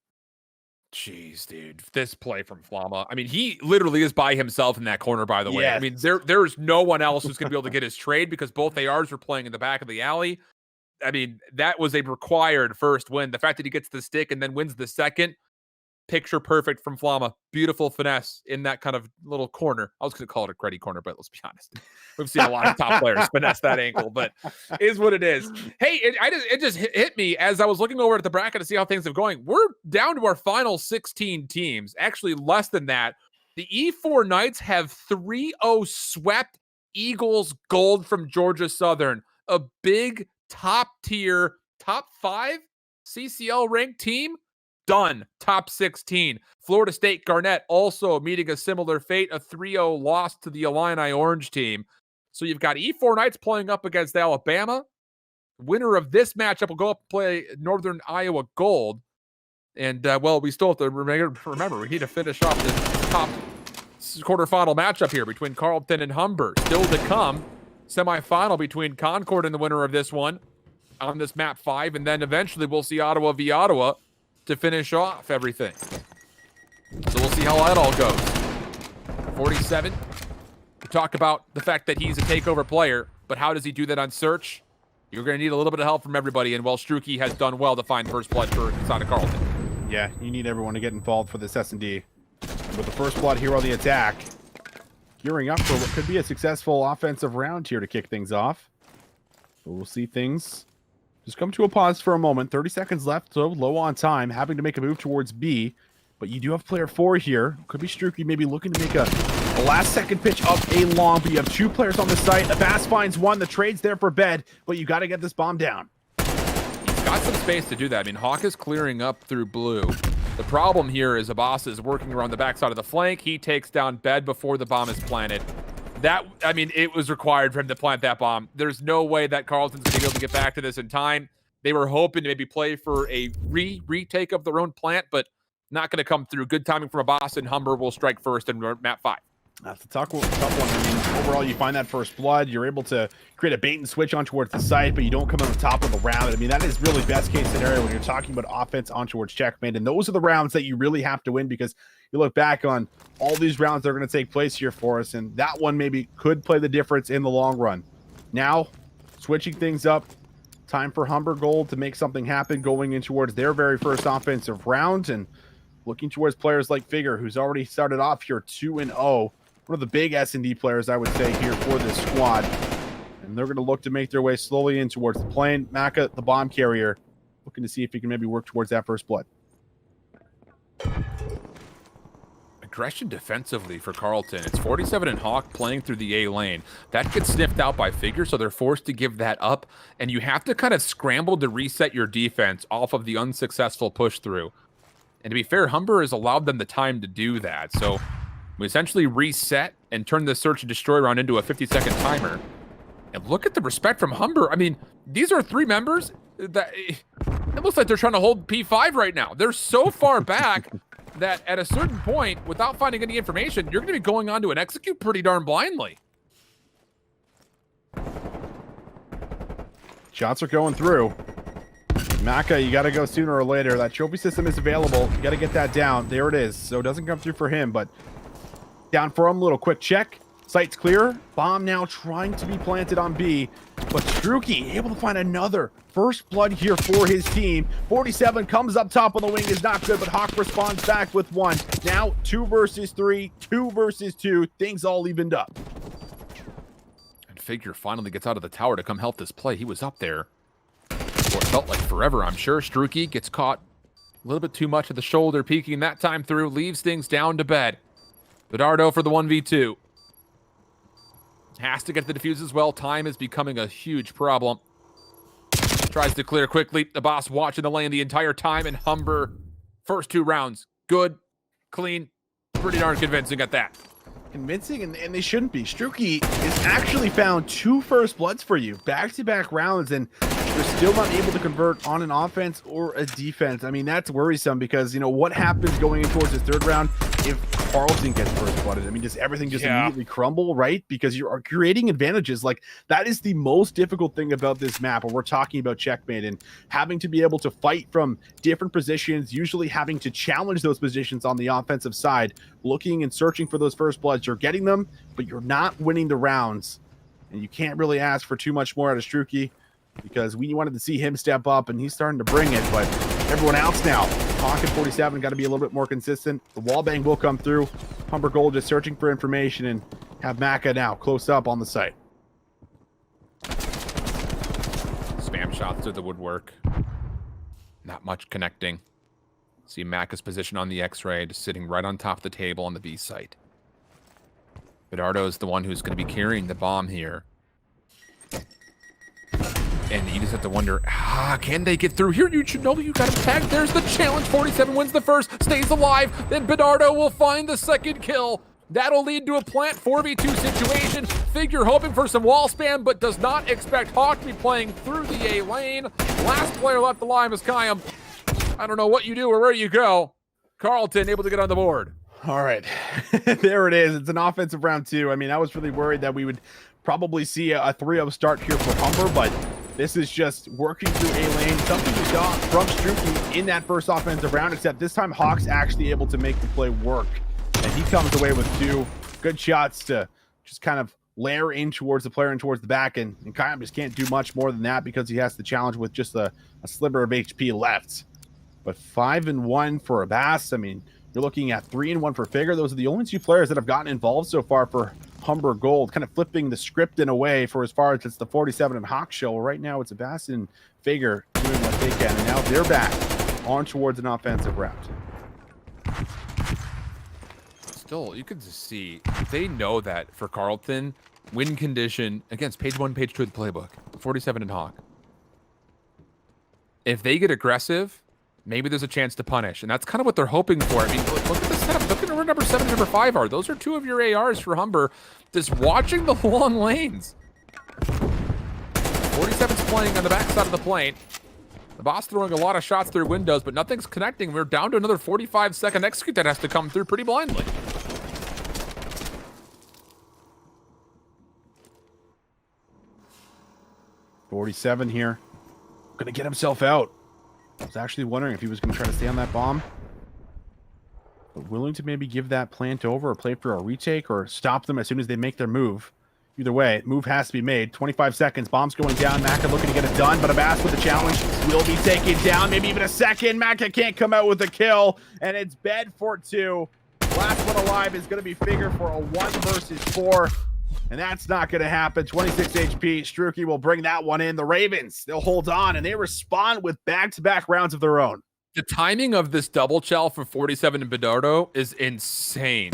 Jeez, dude. This play from Flama. I mean, he literally is by himself in that corner, by the way. Yes. I mean, there's no one else who's going to be able to get his trade because both ARs were playing in the back of the alley. I mean, that was a required first win. The fact that he gets the stick and then wins the second, picture perfect from Flama. Beautiful finesse in that kind of little corner. I was going to call it a credit corner, but let's be honest. We've seen a lot of top players finesse that ankle, but is what it is. Hey, it just hit me as I was looking over at the bracket to see how things are going. We're down to our final 16 teams. Actually, less than that. The E4 Knights have 3-0 swept Eagles Gold from Georgia Southern. A big top tier, top 5 CCL ranked team. Done. Top 16. Florida State Garnett also meeting a similar fate, a 3-0 loss to the Illini Orange team. So you've got E4 Knights playing up against Alabama. Winner of this matchup will go up and play Northern Iowa Gold. And, well, we still have to remember, we need to finish off this top quarterfinal matchup here between Carleton and Humber. Still to come, semifinal between Concord and the winner of this one on this map 5. And then eventually we'll see Ottawa v. Ottawa to finish off everything. So we'll see how that all goes. 47. We talk about the fact that he's a takeover player, but how does he do that on search? You're going to need a little bit of help from everybody, and well, Struki has done well to find first blood for Sonic Carleton. Yeah, you need everyone to get involved for this S&D. With the first blood here on the attack, gearing up for what could be a successful offensive round here to kick things off. So we'll see things just come to a pause for a moment. 30 seconds left, so low on time, having to make a move towards B. But you do have player 4 here. Could be Struki maybe looking to make a last-second pitch up a long, but you have 2 players on the site. Abbas finds one. The trade's there for bed, but you got to get this bomb down. He's got some space to do that. I mean, Hawk is clearing up through blue. The problem here is Abbas is working around the backside of the flank. He takes down bed before the bomb is planted. That, I mean, it was required for him to plant that bomb. There's no way that Carleton's going to be able to get back to this in time. They were hoping to maybe play for a retake of their own plant, but not going to come through. Good timing from Abbas, and Humber will strike first in map 5. That's a tough one. I mean, overall, you find that first blood. You're able to create a bait and switch on towards the site, but you don't come on the top of the round. I mean, that is really best case scenario when you're talking about offense on towards checkmate. And those are the rounds that you really have to win, because you look back on all these rounds that are going to take place here for us, and that one maybe could play the difference in the long run. Now, switching things up, time for Humber Gold to make something happen going in towards their very first offensive round, and looking towards players like Figure, who's already started off here 2-0. One of the big S&D players, I would say, here for this squad. And they're going to look to make their way slowly in towards the plane. Maka, the bomb carrier, looking to see if he can maybe work towards that first blood. Aggression defensively for Carleton. It's 47 and Hawk playing through the A lane. That gets sniffed out by Figure, so they're forced to give that up. And you have to kind of scramble to reset your defense off of the unsuccessful push through. And to be fair, Humber has allowed them the time to do that. So we essentially reset and turn the search and destroy round into a 50-second timer. And look at the respect from Humber. I mean, these are 3 members that It looks like they're trying to hold P5 right now. They're so far back that at a certain point, without finding any information, you're going to be going on to an execute pretty darn blindly. Shots are going through. Maka, you got to go sooner or later. That trophy system is available. You got to get that down. There it is. So it doesn't come through for him, but down for him. Little quick check. Site's clear. Bomb now trying to be planted on B, but Struki able to find another first blood here for his team. 47 comes up top on the wing, is not good, but Hawk responds back with one. Now 2 versus 3, 2 versus 2. Things all evened up. And Figure finally gets out of the tower to come help this play. He was up there for what felt like forever, I'm sure. Struki gets caught a little bit too much at the shoulder, peeking that time through, leaves things down to bed. Bidardo for the 1v2. Has to get the defuse as well. Time is becoming a huge problem. Tries to clear quickly. The boss watching the lane the entire time, and Humber, first 2 rounds. Good, clean, pretty darn convincing at that. Convincing, and they shouldn't be. Struki has actually found 2 first bloods for you, back-to-back rounds, and they're still not able to convert on an offense or a defense. I mean, that's worrisome because, you know, what happens going in towards this 3rd round if Carlton gets first blooded? I mean, does everything just immediately crumble, right? Because you are creating advantages. Like, that is the most difficult thing about this map when we're talking about checkmate and having to be able to fight from different positions, usually having to challenge those positions on the offensive side, looking and searching for those first bloods. You're getting them, but you're not winning the rounds. And you can't really ask for too much more out of Struki because we wanted to see him step up, and he's starting to bring it, but everyone else now. Pocket 47 got to be a little bit more consistent. The wall bang will come through. Humber Gold just searching for information and have Maka now close up on the site. Spam shots through the woodwork. Not much connecting. See Maka's position on the X-ray, just sitting right on top of the table on the B site. Bidardo is the one who's going to be carrying the bomb here. And you just have to wonder, can they get through here? You should know you got him tagged. There's the challenge. 47 wins the first, stays alive. Then Bidardo will find the second kill. That'll lead to a plant 4v2 situation. Figure hoping for some wall spam, but does not expect Hawk to be playing through the A lane. Last player left alive is Kayam. I don't know what you do or where you go. Carlton able to get on the board. All right. There it is. It's an offensive round 2. I mean, I was really worried that we would probably see a 3-0 start here for Humber, but this is just working through A lane. Something we saw from Struki in that first offensive round, except this time Hawk's actually able to make the play work. And he comes away with 2 good shots to just kind of layer in towards the player and towards the back. And Kayam just can't do much more than that because he has to challenge with just a sliver of HP left. But 5-1 for Abbas. I mean, you're looking at 3-1 for Figure. Those are the only 2 players that have gotten involved so far for Humber Gold, kind of flipping the script in a way for as far as it's the 47 and Hawk show. Right now it's Abbas and Figure doing what they can, and now they're back on towards an offensive round. Still, you can just see, they know that for Carlton, win condition against page 1, page 2 of the playbook, 47 and Hawk. If they get aggressive, maybe there's a chance to punish, and that's kind of what they're hoping for. I mean, look at the setup. Look at where number 7 and number 5 are. Those are 2 of your ARs for Humber. Just watching the long lanes. 47's playing on the backside of the plane. The boss throwing a lot of shots through windows, but nothing's connecting. We're down to another 45-second execute that has to come through pretty blindly. .47 here. Gonna get himself out. I was actually wondering if he was going to try to stay on that bomb. But willing to maybe give that plant over or play for a retake or stop them as soon as they make their move. Either way, move has to be made. 25 seconds. Bomb's going down. Maka looking to get it done, but Abbas with the challenge will be taken down. Maybe even a second. Maka can't come out with a kill, and it's bed for 2. Last one alive is going to be Figure for a 1 versus 4. And that's not going to happen. 26 HP. Struki will bring that one in. The Ravens, they'll hold on, and they respond with back-to-back rounds of their own. The timing of this double chow for 47 and Bidardo is insane.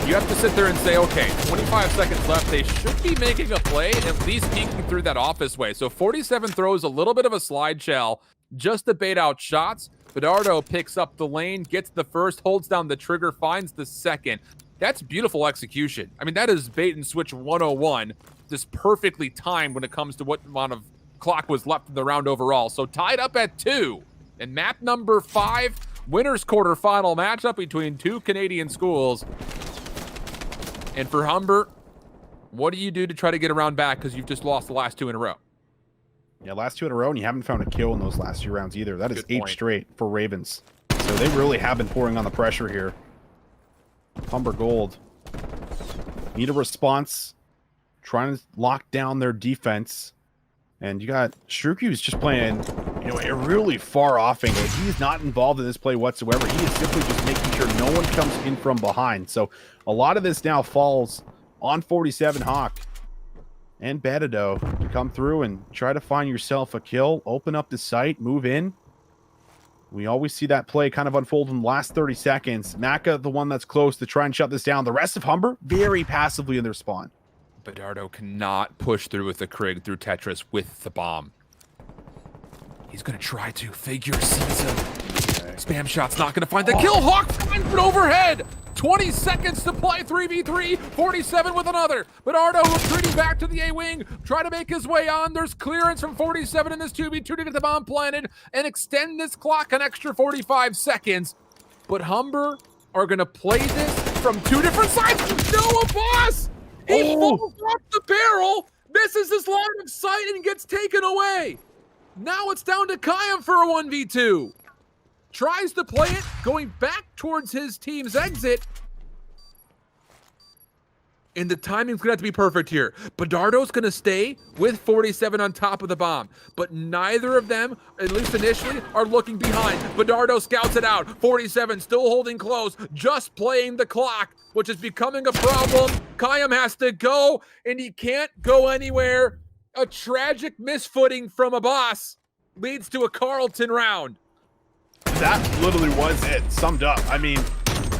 You have to sit there and say, okay, 25 seconds left. They should be making a play, at least peeking through that office way. So 47 throws a little bit of a slide shell just to bait out shots. Bidardo picks up the lane, gets the first, holds down the trigger, finds the second. That's beautiful execution. I mean, that is bait and switch 101. Just perfectly timed when it comes to what amount of clock was left in the round overall. So tied up at 2. And map number 5, winners quarterfinal matchup between 2 Canadian schools. And for Humber, what do you do to try to get around back because you've just lost the last 2 in a row? Yeah, last 2 in a row, and you haven't found a kill in those last 2 rounds either. That is Good 8 point. straight for Ravens. So they really have been pouring on the pressure here. Humber Gold need a response, trying to lock down their defense. And you got Shruki who's just playing, you know, a really far off angle. He's not involved in this play whatsoever. He is simply just making sure no one comes in from behind. So a lot of this now falls on 47 Hawk and Betado to come through and try to find yourself a kill, open up the site, move in. We always see that play kind of unfold in the last 30 seconds. Maka, the one that's close to try and shut this down. The rest of Humber, very passively in their spawn. Bedardo cannot push through with the Krig through Tetris with the bomb. He's going to try to figure Caesar. Spam shot's not going to find the kill. Hawk finds it overhead. 20 seconds to play 3v3. 47 with another. Bedardo retreating back to the A-wing. Try to make his way on. There's clearance from 47 in this 2v2 to get the bomb planted and extend this clock an extra 45 seconds. But Humber are going to play this from 2 different sides. Noah Boss! He falls off the barrel, misses his line of sight, and gets taken away. Now it's down to Kayam for a 1v2. Tries to play it, going back towards his team's exit. And the timing's gonna have to be perfect here. Bedardo's gonna stay with 47 on top of the bomb, but neither of them, at least initially, are looking behind. Bedardo scouts it out. 47 still holding close, just playing the clock, which is becoming a problem. Kayam has to go, and he can't go anywhere. A tragic misfooting from a boss leads to a Carlton round. That literally was it, summed up. I mean,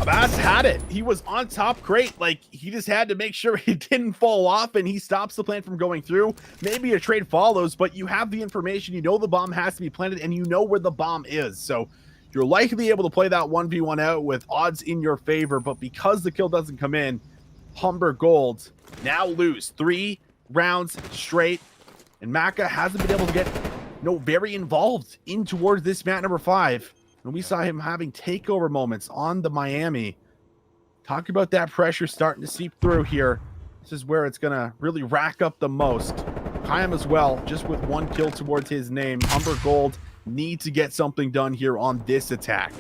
Abbas had it. He was on top crate. Like, he just had to make sure he didn't fall off and he stops the plant from going through. Maybe a trade follows, but you have the information. You know the bomb has to be planted and you know where the bomb is. So you're likely able to play that 1v1 out with odds in your favor. But because the kill doesn't come in, Humber Gold now lose 3 rounds straight. And Maka hasn't been able to get very involved in towards this map number 5. And we saw him having takeover moments on the Miami. Talk about that pressure starting to seep through here. This is where it's going to really rack up the most. Kayam as well, just with 1 kill towards his name. Humber Gold need to get something done here on this attack.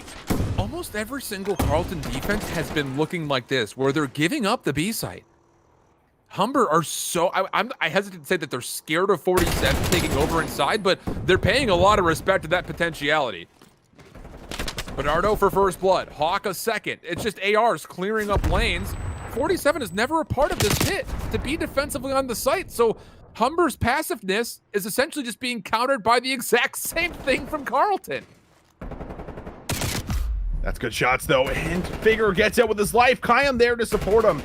Almost every single Carlton defense has been looking like this, where they're giving up the B site. Humber are so, I hesitate to say that they're scared of 47 taking over inside, but they're paying a lot of respect to that potentiality. Bedardo for first blood, Hawk a second. It's just ARs clearing up lanes. 47 is never a part of this hit to be defensively on the site, so Humber's passiveness is essentially just being countered by the exact same thing from Carlton. That's good shots though, and Figure gets out with his life. Kayam there to support him.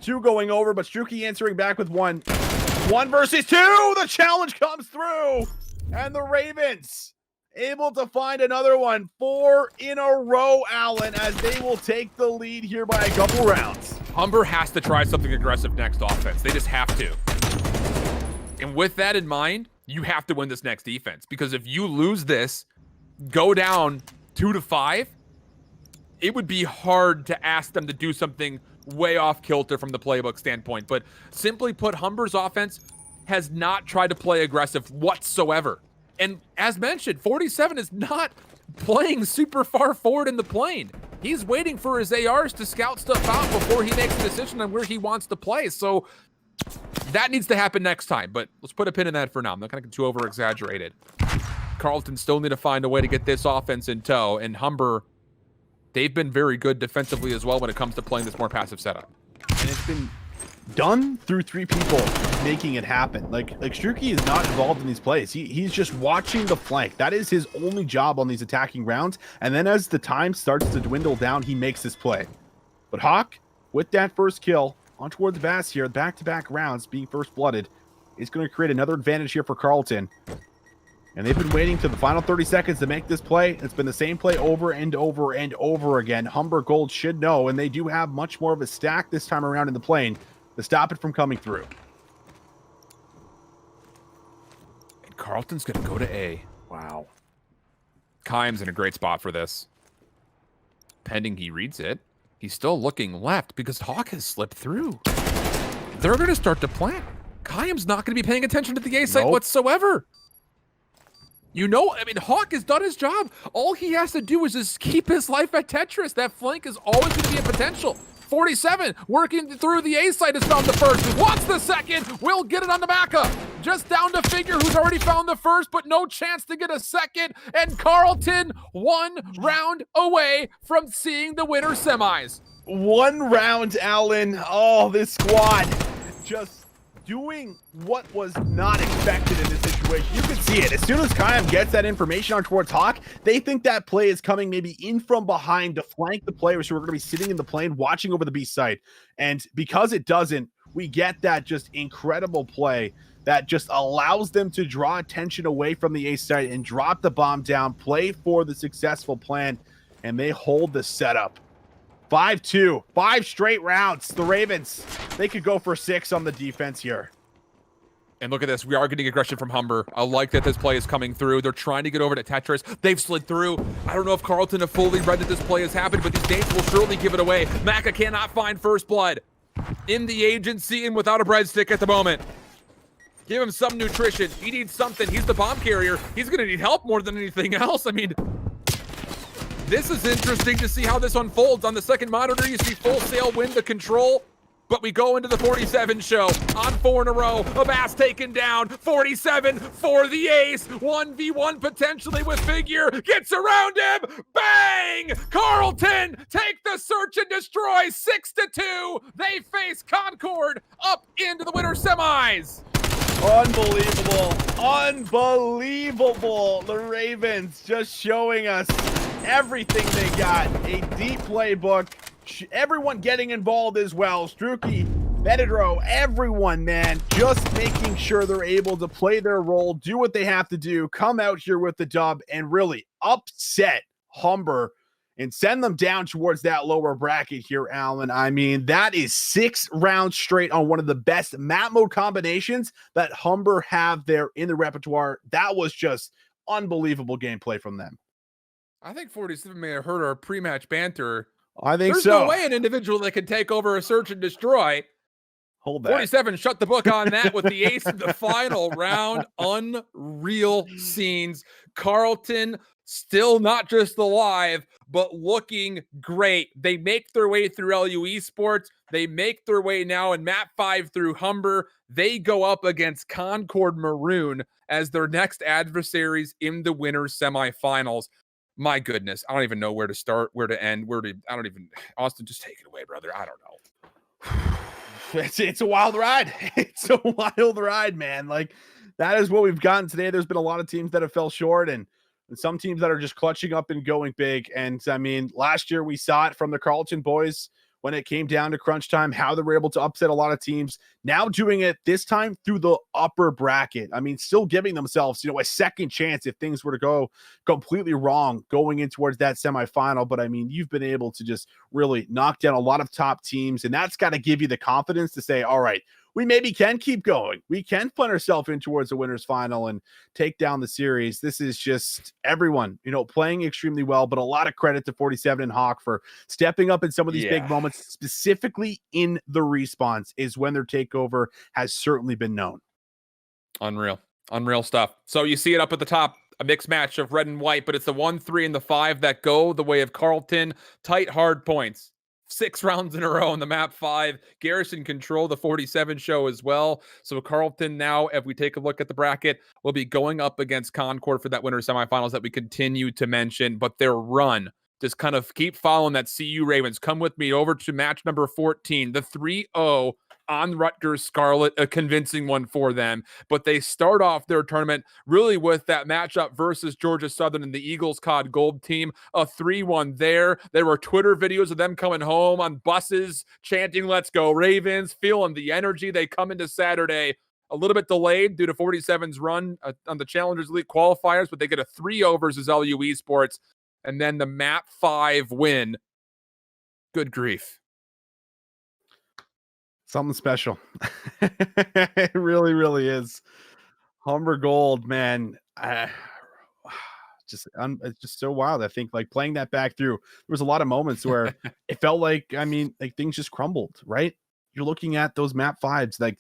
2 going over, but Struki answering back with 1. 1 versus 2, the challenge comes through, and the Ravens able to find another one. 4 in a row, Allen, as they will take the lead here by a couple rounds. Humber has to try something aggressive next offense. They just have to. And with that in mind, you have to win this next defense, because if you lose this, go down 2-5, it would be hard to ask them to do something way off kilter from the playbook standpoint. But simply put, Humber's offense has not tried to play aggressive whatsoever. And as mentioned, 47 is not playing super far forward in the plane. He's waiting for his ARs to scout stuff out before he makes a decision on where he wants to play. So that needs to happen next time. But let's put a pin in that for now. I'm not going to get too over-exaggerated. Carlton still need to find a way to get this offense in tow. And Humber, they've been very good defensively as well when it comes to playing this more passive setup. And it's been done through 3 people making it happen. Like Struki is not involved in these plays. He's just watching the flank. That is his only job on these attacking rounds. And then as the time starts to dwindle down, he makes this play. But Hawk, with that first kill on towards Bass here, back-to-back rounds being first blooded, is going to create another advantage here for Carlton. And they've been waiting to the final 30 seconds to make this play. It's been the same play over and over and over again. Humber Gold should know, and they do have much more of a stack this time around in the plane to stop it from coming through. Carlton's going to go to A. Wow. Kime's in a great spot for this. Pending he reads it. He's still looking left because Hawk has slipped through. They're going to start to plant. Kime's not going to be paying attention to the A site whatsoever. You know, I mean, Hawk has done his job. All he has to do is just keep his life at Tetris. That flank is always going to be a potential. 47 working through the A site has found the first. Wants the second. Will get it on the backup. Just down to Figure, who's already found the first, but no chance to get a second. And Carlton 1 round away from seeing the winner semis. 1 round, Allen. Oh, this squad just doing what was not expected in this situation. You can see it. As soon as Kime gets that information on towards Hawk, they think that play is coming maybe in from behind to flank the players who are going to be sitting in the plane watching over the B site. And because it doesn't, we get that just incredible play that just allows them to draw attention away from the A site and drop the bomb down, play for the successful plan, and they hold the setup. 5-2, 5 straight rounds. The Ravens, they could go for 6 on the defense here. And look at this. We are getting aggression from Humber. I like that this play is coming through. They're trying to get over to Tetris. They've slid through. I don't know if Carlton have fully read that this play has happened, but these nades will surely give it away. Maka cannot find first blood in the agency and without a breadstick at the moment. Give him some nutrition. He needs something. He's the bomb carrier. He's going to need help more than anything else. I mean, this is interesting to see how this unfolds. On the second monitor, you see Full Sail win the control, but we go into the 47 show on 4 in a row. Abbas taken down. 47 for the ace. 1v1 potentially with Figure. Gets around him. Bang! Carlton take the search and destroy. 6-2. They face Concord up into the winter semis. Unbelievable. Unbelievable. The Ravens just showing us everything they got. A deep playbook. Everyone getting involved as well. Struki, Benedro, everyone, man, just making sure they're able to play their role, do what they have to do, come out here with the dub, and really upset Humber and send them down towards that lower bracket here, Alan. I mean, that is 6 rounds straight on one of the best map mode combinations that Humber have there in the repertoire. That was just unbelievable gameplay from them. I think 47 may have heard our pre-match banter. I think There's so. no way an individual that can take over a search and destroy. Hold that. 47 shut the book on that with the ace in the final round. Unreal scenes. Carlton still not just alive, but looking great. They make their way through LU Esports. They make their way now in map 5 through Humber. They go up against Concord Maroon as their next adversaries in the winners semifinals. My goodness, I don't even know where to start, where to end, Austin, just take it away, brother. I don't know. It's a wild ride. It's a wild ride, man. Like, that is what we've gotten today. There's been a lot of teams that have fell short and some teams that are just clutching up and going big. And I mean, last year we saw it from the Carlton boys when it came down to crunch time, how they were able to upset a lot of teams. Now doing it this time through the upper bracket. I mean, still giving themselves, a second chance if things were to go completely wrong going in towards that semifinal. But I mean, you've been able to just really knock down a lot of top teams, and that's got to give you the confidence to say, all right, we maybe can keep going. We can put ourselves in towards the winners final and take down the series. This is just everyone, playing extremely well, but a lot of credit to 47 and Hawk for stepping up in some of these big moments, specifically in the respawns is when their takeover has certainly been known. Unreal stuff. So you see it up at the top, a mixed match of red and white, but it's the 1, 3, and the 5 that go the way of Carlton. Tight, hard points. 6 rounds in a row on the map 5. Garrison control the 47 show as well. So Carlton now, if we take a look at the bracket, will be going up against Concord for that winter semifinals that we continue to mention. But their run, just kind of keep following that CU Ravens. Come with me over to match number 14, the 3-0 on Rutgers Scarlet, a convincing one for them. But they start off their tournament really with that matchup versus Georgia Southern and the Eagles COD Gold team, a 3-1 there. There were Twitter videos of them coming home on buses, chanting, "Let's go Ravens," feeling the energy. They come into Saturday a little bit delayed due to 47's run on the Challengers League qualifiers, but they get a 3-0 versus LU Esports, and then the map 5 win. Good grief. Something special. It really, really is. Humber Gold, man. It's just so wild. I think like playing that back through, there was a lot of moments where it felt like, I mean, like things just crumbled, right? You're looking at those map fives, like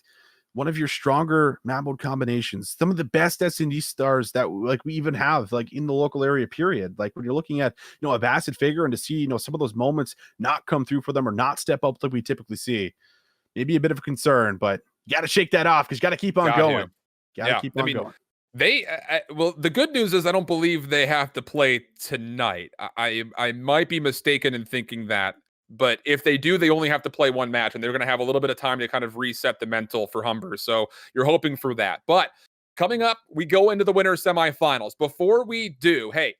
one of your stronger map mode combinations, some of the best S&D stars that like we even have like in the local area, period. Like when you're looking at, a Bassett figure and to see, some of those moments not come through for them or not step up like we typically see, maybe a bit of a concern, but you got to shake that off because you got to keep on going. Got to keep on going. Well, the good news is I don't believe they have to play tonight. I might be mistaken in thinking that, but if they do, they only have to play one match, and they're going to have a little bit of time to kind of reset the mental for Humber. So you're hoping for that. But coming up, we go into the winter semifinals. Before we do, hey,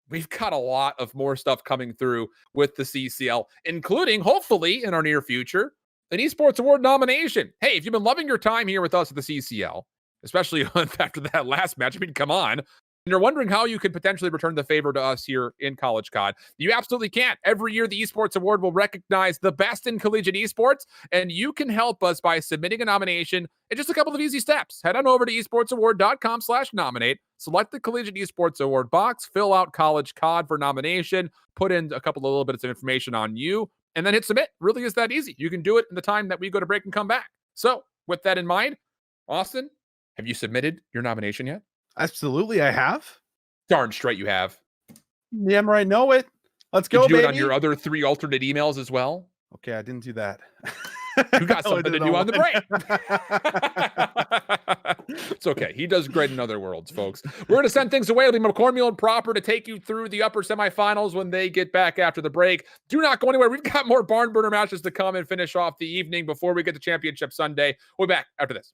we've got a lot of more stuff coming through with the CCL, including, hopefully, in our near future, an Esports Award nomination. Hey, if you've been loving your time here with us at the CCL, especially after that last match, I mean, come on. And you're wondering how you could potentially return the favor to us here in College COD. You absolutely can't. Every year, the Esports Award will recognize the best in collegiate esports, and you can help us by submitting a nomination in just a couple of easy steps. Head on over to esportsaward.com/nominate, select the Collegiate Esports Award box, fill out College COD for nomination, put in a couple of little bits of information on you, and then hit submit. Really is that easy. You can do it in the time that we go to break and come back. So with that in mind, Austin, have you submitted your nomination yet? Absolutely, I have. Darn straight you have. Damn right, know it. Let's go, Did you do baby. it on your other 3 alternate emails as well? Okay, I didn't do that. You got something to do on the break. It's okay. He does great in other worlds, folks. We're going to send things away. It'll be McCormill and Proper to take you through the upper semifinals when they get back after the break. Do not go anywhere. We've got more barn burner matches to come and finish off the evening before we get to Championship Sunday. We'll be back after this.